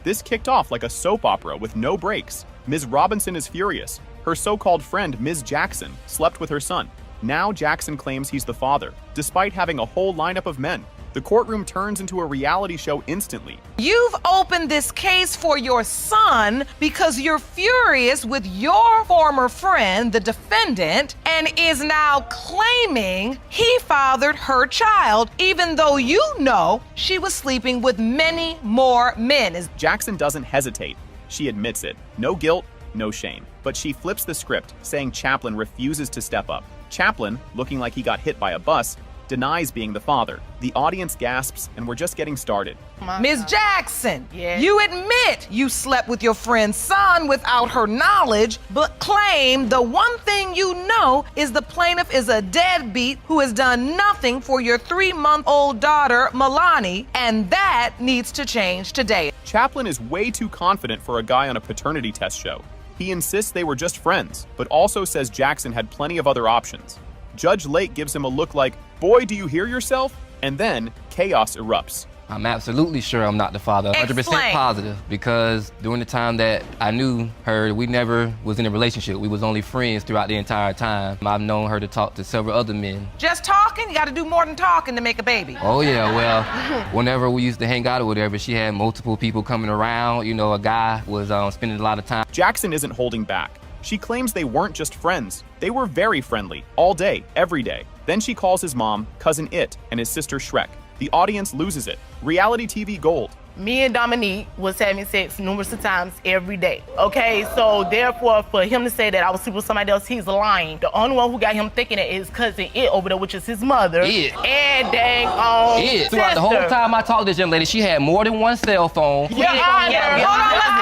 This kicked off like a soap opera with no breaks. Ms. Robinson is furious. Her so-called friend, Ms. Jackson, slept with her son. Now Jackson claims he's the father, despite having a whole lineup of men. The courtroom turns into a reality show instantly. You've opened this case for your son because you're furious with your former friend, the defendant, and is now claiming he fathered her child, even though you know she was sleeping with many more men. Jackson doesn't hesitate. She admits it. No guilt, no shame. But she flips the script, saying Chaplin refuses to step up. Chaplin, looking like he got hit by a bus, denies being the father. The audience gasps, and we're just getting started. Ms. Jackson, you admit you slept with your friend's son without her knowledge, but claim the one thing you know is the plaintiff is a deadbeat who has done nothing for your 3-month-old daughter, Milani, and that needs to change today. Chaplin is way too confident for a guy on a paternity test show. He insists they were just friends, but also says Jackson had plenty of other options. Judge Lake gives him a look like, "Boy, do you hear yourself?" And then chaos erupts. I'm absolutely sure I'm not the father. 100% positive, because during the time that I knew her, we never was in a relationship. We was only friends throughout the entire time. I've known her to talk to several other men. Just talking? You gotta do more than talking to make a baby. Oh yeah, well, whenever we used to hang out or whatever, she had multiple people coming around. You know, a guy was spending a lot of time. Jackson isn't holding back. She claims they weren't just friends. They were very friendly, all day, every day. Then she calls his mom, Cousin It, and his sister Shrek. The audience loses it. Reality TV gold. Me and Dominique was having sex numerous of times every day. Okay, so therefore, for him to say that I was sleeping with somebody else, he's lying. The only one who got him thinking it is Cousin It over there, which is his mother. And dang on sister. Throughout the whole time I talked to this young lady, she had more than one cell phone. Hold on, let's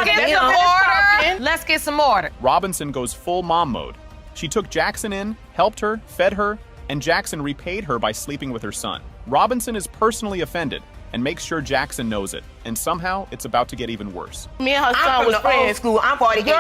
get some order. Let's get some order. Robinson goes full mom mode. She took Jackson in, helped her, fed her, and Jackson repaid her by sleeping with her son. Robinson is personally offended and makes sure Jackson knows it. And somehow, it's about to get even worse. Me and her son was friends. School. I'm 48 years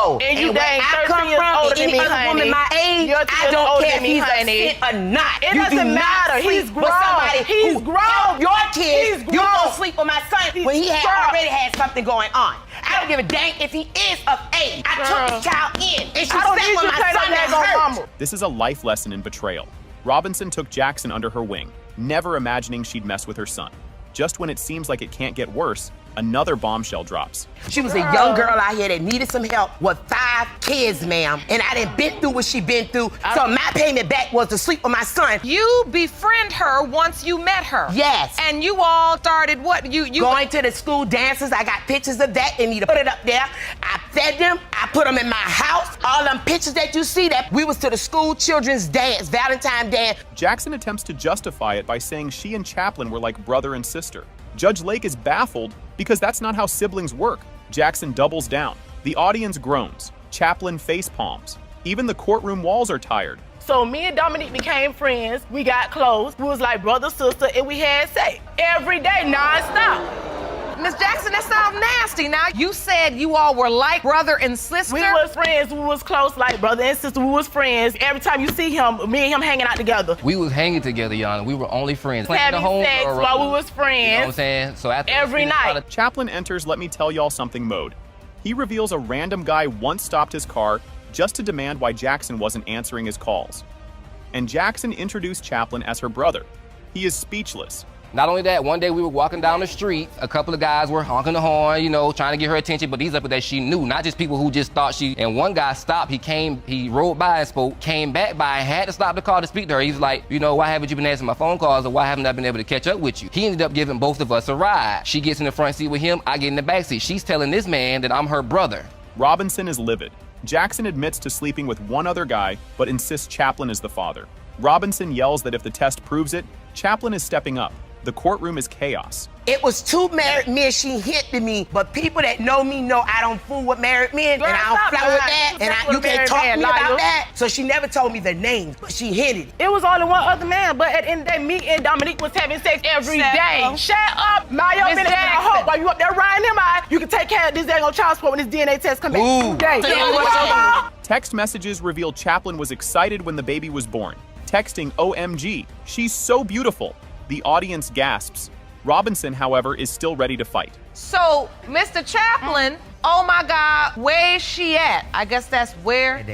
old. And you dang 13 years older than me, honey. Woman my age, I don't care if he's a fit or not. It you doesn't do matter. Not He's sleep grown. with somebody He's who grown. Your kids, He's you grown. don't sleep with my son when he already had something going on. I don't give a dang if he is of age. I took the child in, and she slept with my son that hurt. This is a life lesson in betrayal. Robinson took Jackson under her wing, never imagining she'd mess with her son. Just when it seems like it can't get worse, another bombshell drops. She was a young girl out here that needed some help with 5 kids, ma'am. And I done been through what she been through, so my payment back was to sleep with my son. You befriend her once you met her. Yes. And you all started what? You going to the school dances. I got pictures of that. They need to put it up there. I fed them. I put them in my house. All them pictures that you see, that we was to the school children's dance, Valentine's dance. Jackson attempts to justify it by saying she and Chaplin were like brother and sister. Judge Lake is baffled because that's not how siblings work. Jackson doubles down. The audience groans. Chaplin face palms. Even the courtroom walls are tired. So me and Dominique became friends. We got close. We was like brother, sister, and we had sex every day, nonstop. Miss Jackson, that sounds nasty. Now, you said you all were like brother and sister? We was friends. We was close like brother and sister. We was friends. Every time you see him, me and him hanging out together. We was hanging together, Yana. We were only friends. Having sex while we was friends. You know what I'm saying? So after every night. Chaplin enters let me tell y'all something mode. He reveals a random guy once stopped his car just to demand why Jackson wasn't answering his calls. And Jackson introduced Chaplin as her brother. He is speechless. Not only that, one day we were walking down the street, a couple of guys were honking the horn, you know, trying to get her attention, but these are people that she knew, not just people who just thought she, and one guy stopped, he rode by and spoke, came back by and had to stop the car to speak to her. He's like, you know, why haven't you been answering my phone calls, or why haven't I been able to catch up with you? He ended up giving both of us a ride. She gets in the front seat with him, I get in the back seat. She's telling this man that I'm her brother. Robinson is livid. Jackson admits to sleeping with one other guy, but insists Chaplin is the father. Robinson yells that if the test proves it, Chaplin is stepping up. The courtroom is chaos. It was 2 married men she hit to me, but people that know me know I don't fool with married men, and I don't flow with that, and you can't talk to me about that. So she never told me their names, but she hinted it. It was only one other man, but at the end of the day, me and Dominique was having sex every day. Shut up, Mario. I hope while you up there riding him out, you can take care of this dang on child support when this DNA test come back today. Text messages reveal Chaplin was excited when the baby was born. Texting OMG, she's so beautiful. The audience gasps. Robinson, however, is still ready to fight. So, Mr. Chaplin, oh my God, where is she at? I guess that's where.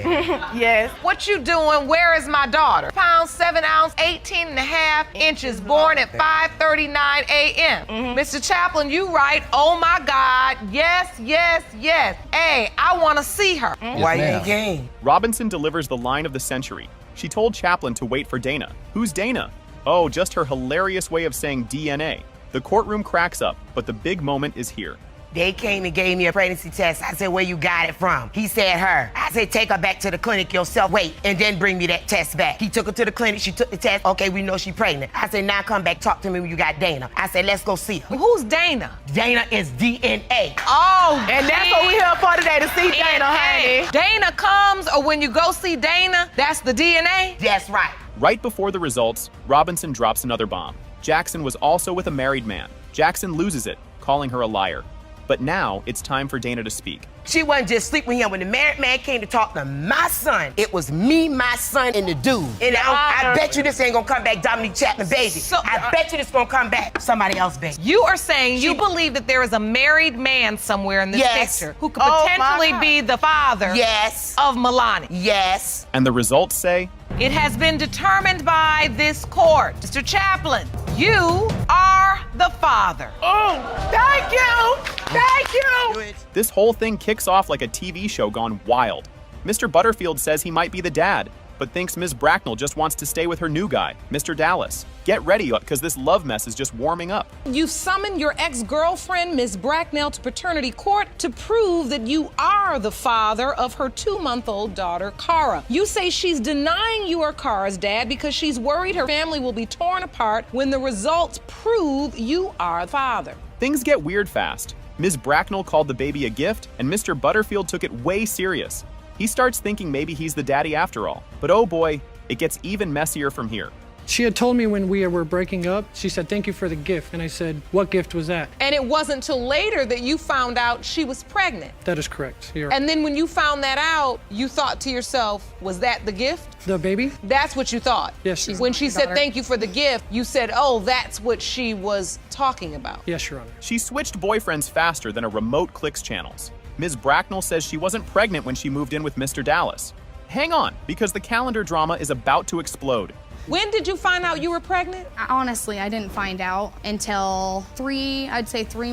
Yes. What you doing? Where is my daughter? Pound 7 ounce, 18 and a half inches, born at 5:39 a.m. Mr. Chaplin, you right. Oh my God, yes, yes, yes. Hey, I want to see her. Why you ain't game? Robinson delivers the line of the century. She told Chaplin to wait for Dana. Who's Dana? Oh, just her hilarious way of saying DNA. The courtroom cracks up, but the big moment is here. They came and gave me a pregnancy test. I said, where you got it from? He said, her. I said, take her back to the clinic yourself. Wait, and then bring me that test back. He took her to the clinic. She took the test. Okay, we know she's pregnant. I said, now come back, talk to me when you got Dana. I said, let's go see her. Who's Dana? Dana is DNA. Oh, And that's what we here for today, to see Dana, honey. Dana comes, or when you go see Dana, that's the DNA? That's right. Right before the results, Robinson drops another bomb. Jackson was also with a married man. Jackson loses it, calling her a liar. But now it's time for Dana to speak. She wasn't just sleeping with him. When the married man came to talk to my son, it was me, my son, and the dude. And I bet you this ain't gonna come back Dominique Chapman, baby. I bet you this gonna come back somebody else, baby. You are saying you believe that there is a married man somewhere in this picture who could potentially be the father of Milani? Yes. And the results say? It has been determined by this court. Mr. Chaplin, you are the father. Oh, thank you. Thank you. This whole thing kicks off like a TV show gone wild. Mr. Butterfield says he might be the dad, but thinks Ms. Bracknell just wants to stay with her new guy, Mr. Dallas. Get ready, because this love mess is just warming up. You've summoned your ex-girlfriend, Ms. Bracknell, to paternity court to prove that you are the father of her 2-month-old daughter, Cara. You say she's denying you are Cara's dad because she's worried her family will be torn apart when the results prove you are the father. Things get weird fast. Ms. Bracknell called the baby a gift, and Mr. Butterfield took it way serious. He starts thinking maybe he's the daddy after all. But oh boy, it gets even messier from here. She had told me when we were breaking up, she said, thank you for the gift. And I said, what gift was that? And it wasn't till later that you found out she was pregnant. That is correct. You're right. And then when you found that out, you thought to yourself, was that the gift? The baby? That's what you thought. Yes, Your Honor. When she said thank you for the gift, you said, oh, that's what she was talking about. Yes, Your Honor. She switched boyfriends faster than a remote clicks channels. Ms. Bracknell says she wasn't pregnant when she moved in with Mr. Dallas. Hang on, because the calendar drama is about to explode. When did you find out you were pregnant? Honestly, I didn't find out until 3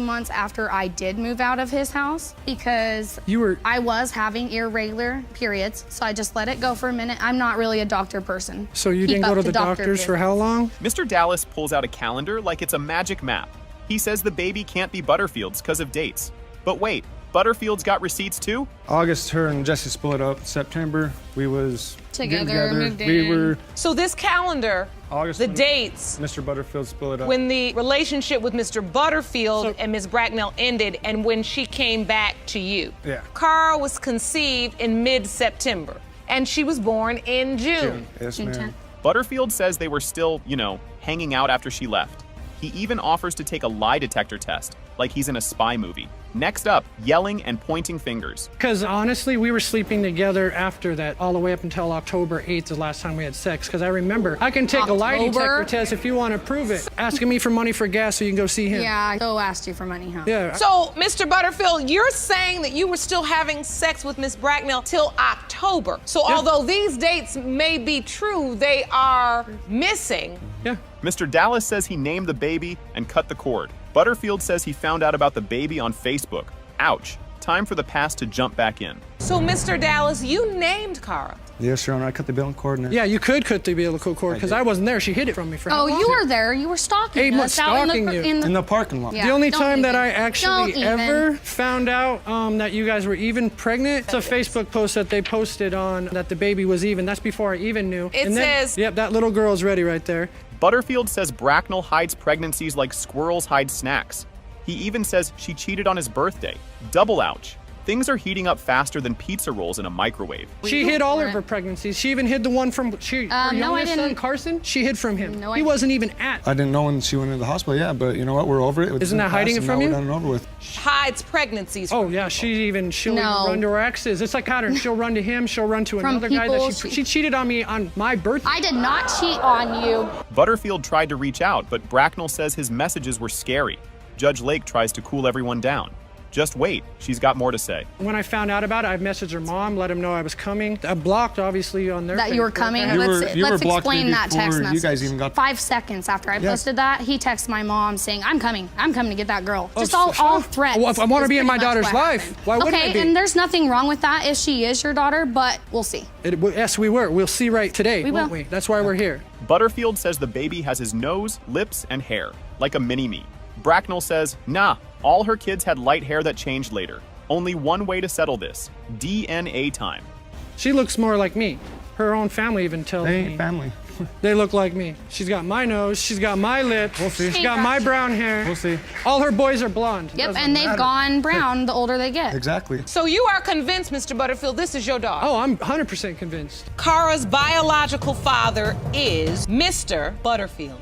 months after I did move out of his house because I was having irregular periods, so I just let it go for a minute. I'm not really a doctor person. So you didn't go to the doctors for how long? Mr. Dallas pulls out a calendar like it's a magic map. He says the baby can't be Butterfield's because of dates. But wait, Butterfield's got receipts too? August, her and Jesse split up. September, we was together. Moved in. We were So this calendar, August, the dates, Mr. Butterfield split up. when the relationship with Mr. Butterfield and Ms. Bracknell ended and when she came back to you. Yeah. Cara was conceived in mid-September and she was born in June. Yes, ma'am. Butterfield says they were still, hanging out after she left. He even offers to take a lie detector test, like he's in a spy movie. Next up, yelling and pointing fingers. Because honestly, we were sleeping together after that, all the way up until October 8th, the last time we had sex. Because I remember, I can take a lie detector test if you want to prove it. Asking me for money for gas so you can go see him. Yeah, I asked you for money, huh? Yeah. So, Mr. Butterfield, you're saying that you were still having sex with Ms. Bracknell till October. So although these dates may be true, they are missing. Yeah. Mr. Dallas says he named the baby and cut the cord. Butterfield says he found out about the baby on Facebook. Ouch. Time for the past to jump back in. So, Mr. Dallas, you named Cara. Yes, Your Honor, I cut the umbilical cord. Yeah, you could cut the umbilical cord because I wasn't there. She hid it from me for how long? You were there. You were stalking 8 months us out stalking you. In the parking lot. Yeah, the only don't time that even. I actually Don't ever even. found out that you guys were even pregnant, it's a Facebook post that they posted on that the baby was even. That's before I even knew. It And then- says- Yep, that little girl's ready right there. Butterfield says Bracknell hides pregnancies like squirrels hide snacks. He even says she cheated on his birthday. Double ouch. Things are heating up faster than pizza rolls in a microwave. She hid all of her pregnancies. She even hid the one from her no, I youngest son, didn't. Carson. She hid from him. No, He wasn't even at. I didn't know when she went into the hospital, yeah, but you know what? We're over it. Isn't that hiding it from you? We're done and over with. Hides pregnancies. Oh yeah, she'll even run to her exes. It's like pattern. She'll run to him. She'll run to From another guy people that she cheated on me on my birthday. I did not cheat on you. Butterfield tried to reach out, but Bracknell says his messages were scary. Judge Lake tries to cool everyone down. Just wait, she's got more to say. When I found out about it, I messaged her mom, let him know I was coming. I blocked, obviously, on their That you were Facebook. coming. You Let's were blocked explain me that text before message. you guys even got- 5 seconds after I posted that, he texted my mom saying, I'm coming to get that girl. Just Oh, all threats. Well, if I want to is be in my pretty much daughter's what life, happened. why wouldn't I Okay, be? and there's nothing wrong with that if she is your daughter, but we'll see. Yes, we were. We'll see right today, We will. won't we? That's why we're here. Butterfield says the baby has his nose, lips, and hair, like a mini-me. Bracknell says, nah, all her kids had light hair that changed later. Only one way to settle this: DNA time. She looks more like me. Her own family even tells They me. ain't family. They look like me. She's got my nose. She's got my lips. We'll see. She's got my brown hair. We'll see. All her boys are blonde. Yep, and they've gone brown the older they get. Exactly. So you are convinced, Mr. Butterfield, this is your daughter? Oh, I'm 100% convinced. Kara's biological father is Mr. Butterfield.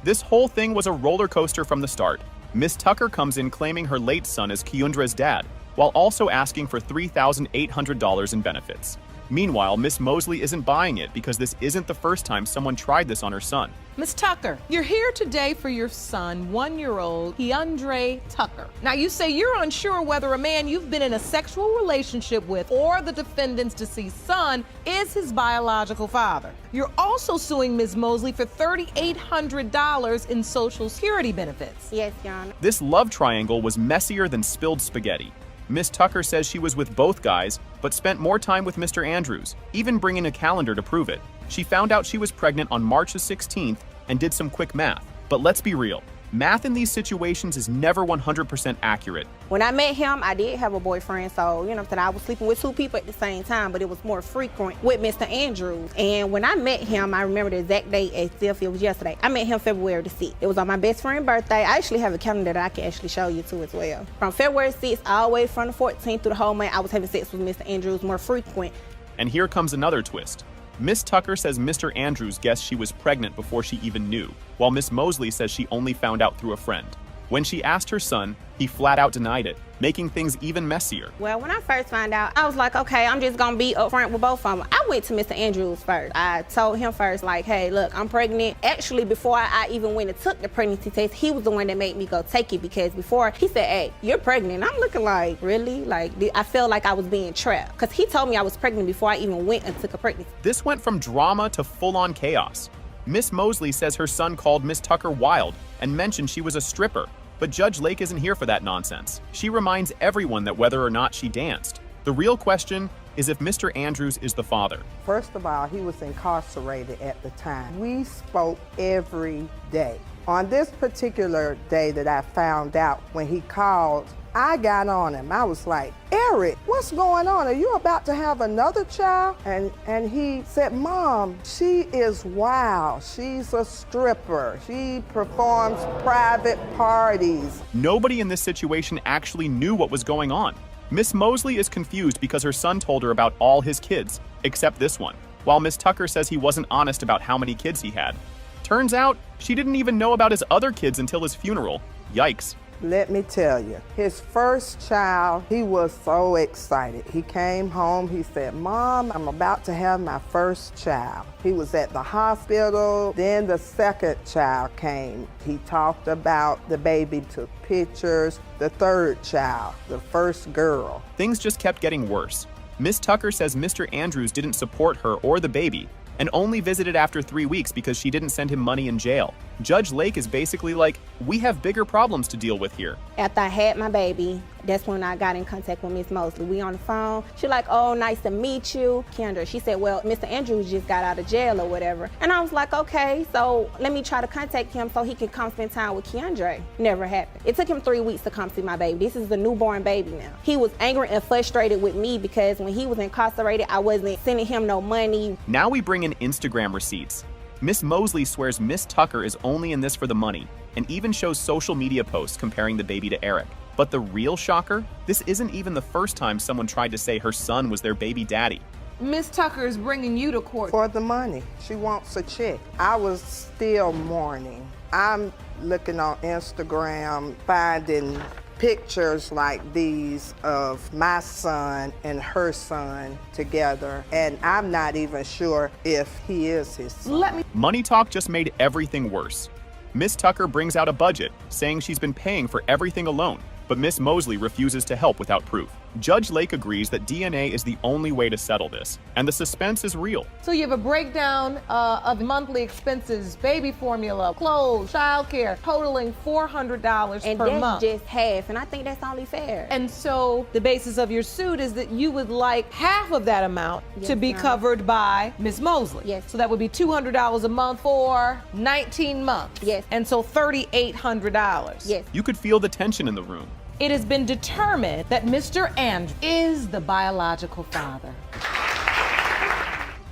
This whole thing was a roller coaster from the start. Miss Tucker comes in claiming her late son is Keundra's dad, while also asking for $3,800 in benefits. Meanwhile, Miss Mosley isn't buying it because this isn't the first time someone tried this on her son. Miss Tucker, you're here today for your son, 1-year-old Keandre Tucker. Now, you say you're unsure whether a man you've been in a sexual relationship with or the defendant's deceased son is his biological father. You're also suing Ms. Mosley for $3,800 in Social Security benefits. Yes, Your Honor. This love triangle was messier than spilled spaghetti. Miss Tucker says she was with both guys, but spent more time with Mr. Andrews, even bringing a calendar to prove it. She found out she was pregnant on March the 16th and did some quick math. But let's be real, math in these situations is never 100% accurate. When I met him, I did have a boyfriend, so, you know, I was sleeping with 2 people at the same time, but it was more frequent with Mr. Andrews. And when I met him, I remember the exact date as if it was yesterday. I met him February the 6th. It was on my best friend's birthday. I actually have a calendar that I can actually show you too as well. From February 6th all the way from the 14th through the whole month, I was having sex with Mr. Andrews more frequent. And here comes another twist. Miss Tucker says Mr. Andrews guessed she was pregnant before she even knew, while Miss Mosley says she only found out through a friend. When she asked her son, he flat out denied it, making things even messier. Well, when I first found out, I was like, okay, I'm just gonna be upfront with both of them. I went to Mr. Andrews first. I told him first, like, hey, look, I'm pregnant. Actually, before I even went and took the pregnancy test, he was the one that made me go take it, because before he said, hey, you're pregnant. I'm looking like, really? Like, I felt like I was being trapped, because he told me I was pregnant before I even went and took a pregnancy. This went from drama to full-on chaos. Miss Mosley says her son called Miss Tucker wild and mentioned she was a stripper. But Judge Lake isn't here for that nonsense. She reminds everyone that whether or not she danced. The real question is if Mr. Andrews is the father. First of all, he was incarcerated at the time. We spoke every day. On this particular day that I found out, when he called, I got on him. I was like, Eric, what's going on? Are you about to have another child? And he said, Mom, she is wild. She's a stripper. She performs private parties. Nobody in this situation actually knew what was going on. Miss Mosley is confused because her son told her about all his kids, except this one, while Miss Tucker says he wasn't honest about how many kids he had. Turns out, she didn't even know about his other kids until his funeral. Yikes. Let me tell you, his first child, he was so excited. He came home, he said, Mom, I'm about to have my first child. He was at the hospital, then the second child came. He talked about the baby, took pictures. The third child, the first girl. Things just kept getting worse. Miss Tucker says Mr. Andrews didn't support her or the baby, and only visited after 3 weeks because she didn't send him money in jail. Judge Lake is basically like, we have bigger problems to deal with here. After I had my baby, that's when I got in contact with Miss Mosley. We on the phone. She like, oh, nice to meet you, Kendra. She said, well, Mr. Andrews just got out of jail or whatever. And I was like, okay, so let me try to contact him so he can come spend time with Keandre. Never happened. It took him 3 weeks to come see my baby. This is a newborn baby now. He was angry and frustrated with me because when he was incarcerated, I wasn't sending him no money. Now we bring in Instagram receipts. Miss Mosley swears Miss Tucker is only in this for the money, and even shows social media posts comparing the baby to Eric. But the real shocker? This isn't even the first time someone tried to say her son was their baby daddy. Miss Tucker is bringing you to court. For the money. She wants a check. I was still mourning. I'm looking on Instagram, finding pictures like these of my son and her son together, and I'm not even sure if he is his son. Money talk just made everything worse. Miss Tucker brings out a budget, saying she's been paying for everything alone, but Miss Mosley refuses to help without proof. Judge Lake agrees that DNA is the only way to settle this, and the suspense is real. So you have a breakdown of monthly expenses, baby formula, clothes, childcare, totaling $400 per month. And that's just half, and I think that's only fair. And so the basis of your suit is that you would like half of that amount to be covered by Ms. Mosley. Yes. So that would be $200 a month for 19 months. Yes. And so $3,800. Yes. You could feel the tension in the room. It has been determined that Mr. Andrew is the biological father.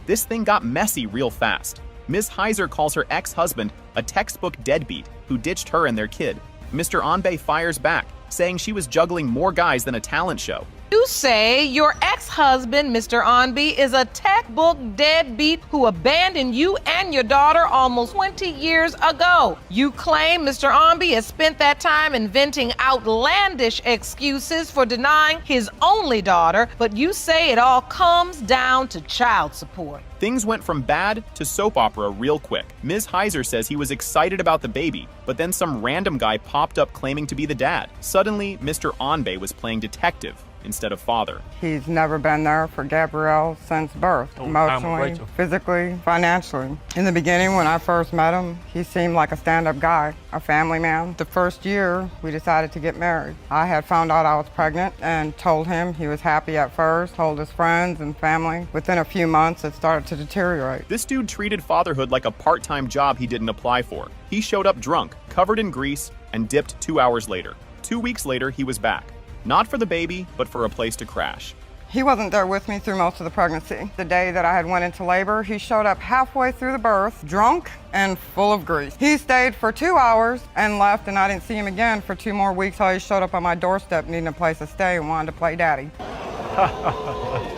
This thing got messy real fast. Ms. Heiser calls her ex-husband a textbook deadbeat who ditched her and their kid. Mr. Onbe fires back, saying she was juggling more guys than a talent show. You say your ex-husband, Mr. Onby, is a textbook deadbeat who abandoned you and your daughter almost 20 years ago. You claim Mr. Onby has spent that time inventing outlandish excuses for denying his only daughter, but you say it all comes down to child support. Things went from bad to soap opera real quick. Ms. Heiser says he was excited about the baby, but then some random guy popped up claiming to be the dad. Suddenly, Mr. Onbe was playing detective instead of father. He's never been there for Gabrielle since birth, emotionally, physically, financially. In the beginning, when I first met him, he seemed like a stand-up guy, a family man. The first year, we decided to get married. I had found out I was pregnant and told him. He was happy at first, told his friends and family. Within a few months, it started to deteriorate. This dude treated fatherhood like a part-time job he didn't apply for. He showed up drunk, covered in grease, and dipped 2 hours later. 2 weeks later, he was back. Not for the baby, but for a place to crash. He wasn't there with me through most of the pregnancy. The day that I had went into labor, he showed up halfway through the birth, drunk and full of grease. He stayed for 2 hours and left, and I didn't see him again for 2 more weeks till he showed up on my doorstep needing a place to stay and wanted to play daddy.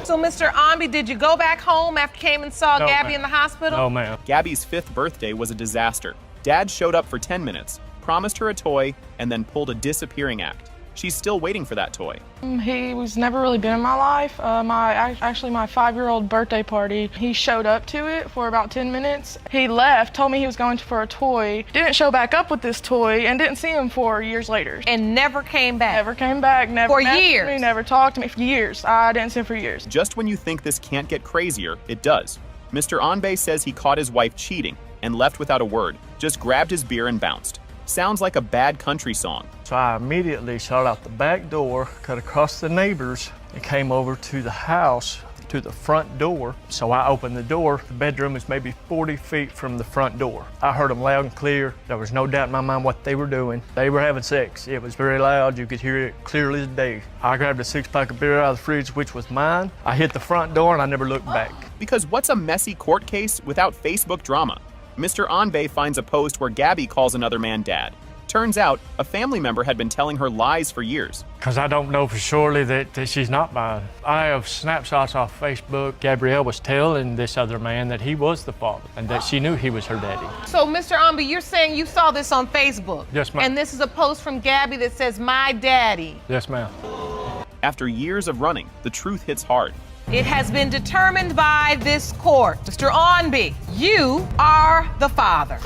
So, Mr. Onby, did you go back home after you came and saw Gabby in the hospital? No, ma'am. Gabby's 5th birthday was a disaster. Dad showed up for 10 minutes, promised her a toy, and then pulled a disappearing act. She's still waiting for that toy. He was never really been in my life. My 5-year-old birthday party, he showed up to it for about 10 minutes. He left, told me he was going for a toy, didn't show back up with this toy, and didn't see him for years later. And never came back? Never came back. Never for messaged years? Me, never talked to me for years. I didn't see him for years. Just when you think this can't get crazier, it does. Mr. Onbe says he caught his wife cheating and left without a word, just grabbed his beer and bounced. Sounds like a bad country song. So I immediately shot out the back door, cut across the neighbors, and came over to the house, to the front door. So I opened the door. The bedroom is maybe 40 feet from the front door. I heard them loud and clear. There was no doubt in my mind what they were doing. They were having sex. It was very loud. You could hear it clearly as day. I grabbed a 6-pack of beer out of the fridge, which was mine. I hit the front door and I never looked back. Because what's a messy court case without Facebook drama? Mr. Onbe finds a post where Gabby calls another man dad. Turns out, a family member had been telling her lies for years. Because I don't know for surely that she's not mine. I have snapshots off Facebook. Gabrielle was telling this other man that he was the father and that she knew he was her daddy. So, Mr. Onby, you're saying you saw this on Facebook? Yes, ma'am. And this is a post from Gabby that says, "My daddy." Yes, ma'am. After years of running, the truth hits hard. It has been determined by this court. Mr. Onby, you are the father.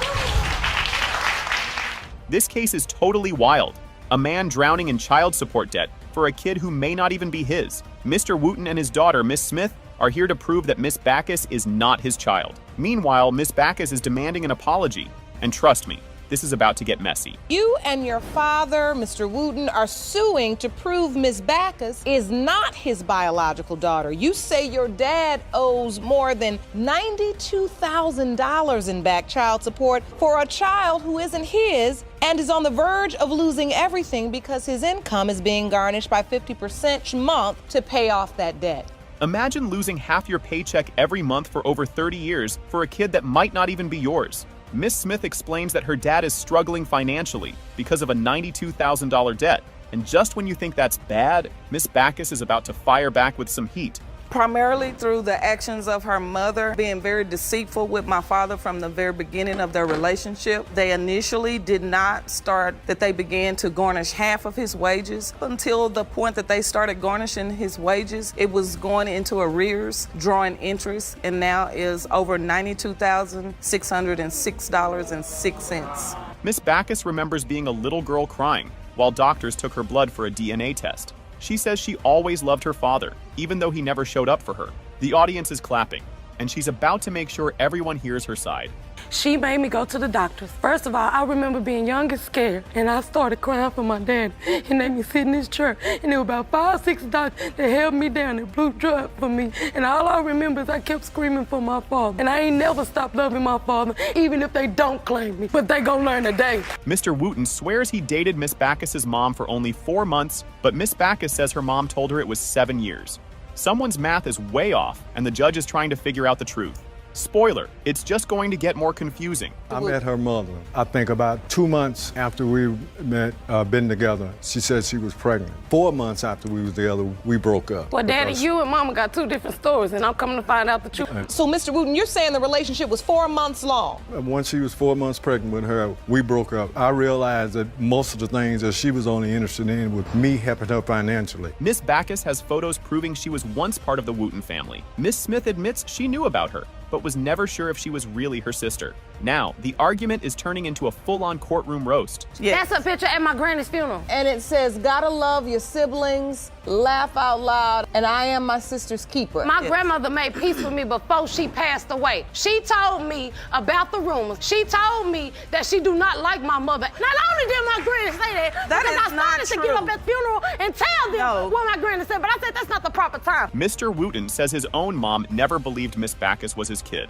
This case is totally wild. A man drowning in child support debt for a kid who may not even be his. Mr. Wooten and his daughter, Miss Smith, are here to prove that Miss Backus is not his child. Meanwhile, Miss Backus is demanding an apology. And trust me, this is about to get messy. You and your father, Mr. Wooten, are suing to prove Ms. Backus is not his biological daughter. You say your dad owes more than $92,000 in back child support for a child who isn't his and is on the verge of losing everything because his income is being garnished by 50% each month to pay off that debt. Imagine losing half your paycheck every month for over 30 years for a kid that might not even be yours. Miss Smith explains that her dad is struggling financially because of a $92,000 debt. And just when you think that's bad, Miss Backus is about to fire back with some heat. Primarily through the actions of her mother being very deceitful with my father from the very beginning of their relationship. They initially did not start that they began to garnish half of his wages. Until the point that they started garnishing his wages, it was going into arrears, drawing interest, and now is over $92,606.06. Miss Backus remembers being a little girl crying while doctors took her blood for a DNA test. She says she always loved her father, even though he never showed up for her. The audience is clapping, and she's about to make sure everyone hears her side. She made me go to the doctors. First of all, I remember being young and scared, and I started crying for my dad. He made me sit in his chair, and there were about 5 or 6 doctors that held me down and blew dry for me. And all I remember is I kept screaming for my father. And I ain't never stopped loving my father, even if they don't claim me. But they gonna learn today. Mr. Wooten swears he dated Miss Backus's mom for only 4 months, but Miss Backus says her mom told her it was 7 years. Someone's math is way off, and the judge is trying to figure out the truth. Spoiler, it's just going to get more confusing. I met her mother, I think about 2 months after we been together. She said she was pregnant. 4 months after we was together, we broke up. Well, Daddy, you and Mama got 2 different stories, and I'm coming to find out the truth. So, Mr. Wooten, you're saying the relationship was 4 months long? Once she was 4 months pregnant with her, we broke up. I realized that most of the things that she was only interested in was me helping her financially. Miss Backus has photos proving she was once part of the Wooten family. Miss Smith admits she knew about her, but was never sure if she was really her sister. Now, the argument is turning into a full-on courtroom roast. That's a picture at my granny's funeral. And it says, gotta love your siblings, laugh out loud, and I am my sister's keeper. My grandmother made peace with me before she passed away. She told me about the rumors. She told me that she do not like my mother. Not only did my granny say that, because I started to get up at the funeral and tell them what my granny said, but I said that's not the proper time. Mr. Wooten says his own mom never believed Miss Backus was his kid.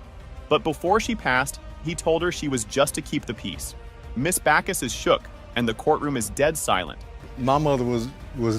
But before she passed, he told her she was just to keep the peace. Miss Backus is shook, and the courtroom is dead silent. My mother was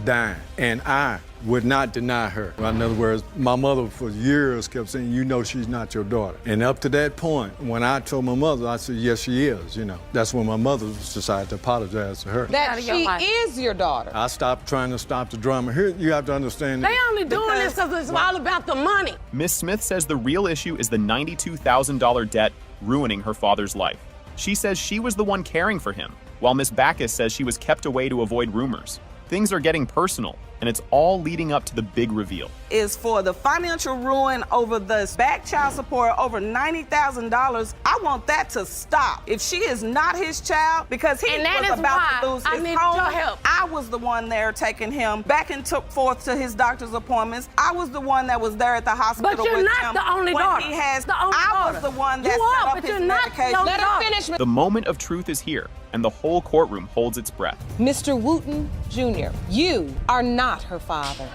dying, and I would not deny her. In other words, my mother for years kept saying, you know she's not your daughter. And up to that point, when I told my mother, I said, yes, she is, That's when my mother decided to apologize to her. That she is your daughter. I stopped trying to stop the drama. Here, you have to understand They only doing this because it's all about the money. Miss Smith says the real issue is the $92,000 debt ruining her father's life. She says she was the one caring for him, while Miss Backus says she was kept away to avoid rumors. Things are getting personal, and it's all leading up to the big reveal. Is for the financial ruin over the back child support over $90,000. I want that to stop. If she is not his child, because he was about to lose his home, your help. I was the one there taking him back and forth to his doctor's appointments. I was the one that was there at the hospital with him. But you're not the only daughter. I was the one that set up his medication. Let her finish. The moment of truth is here, and the whole courtroom holds its breath. Mr. Wooten Jr., you are not her father.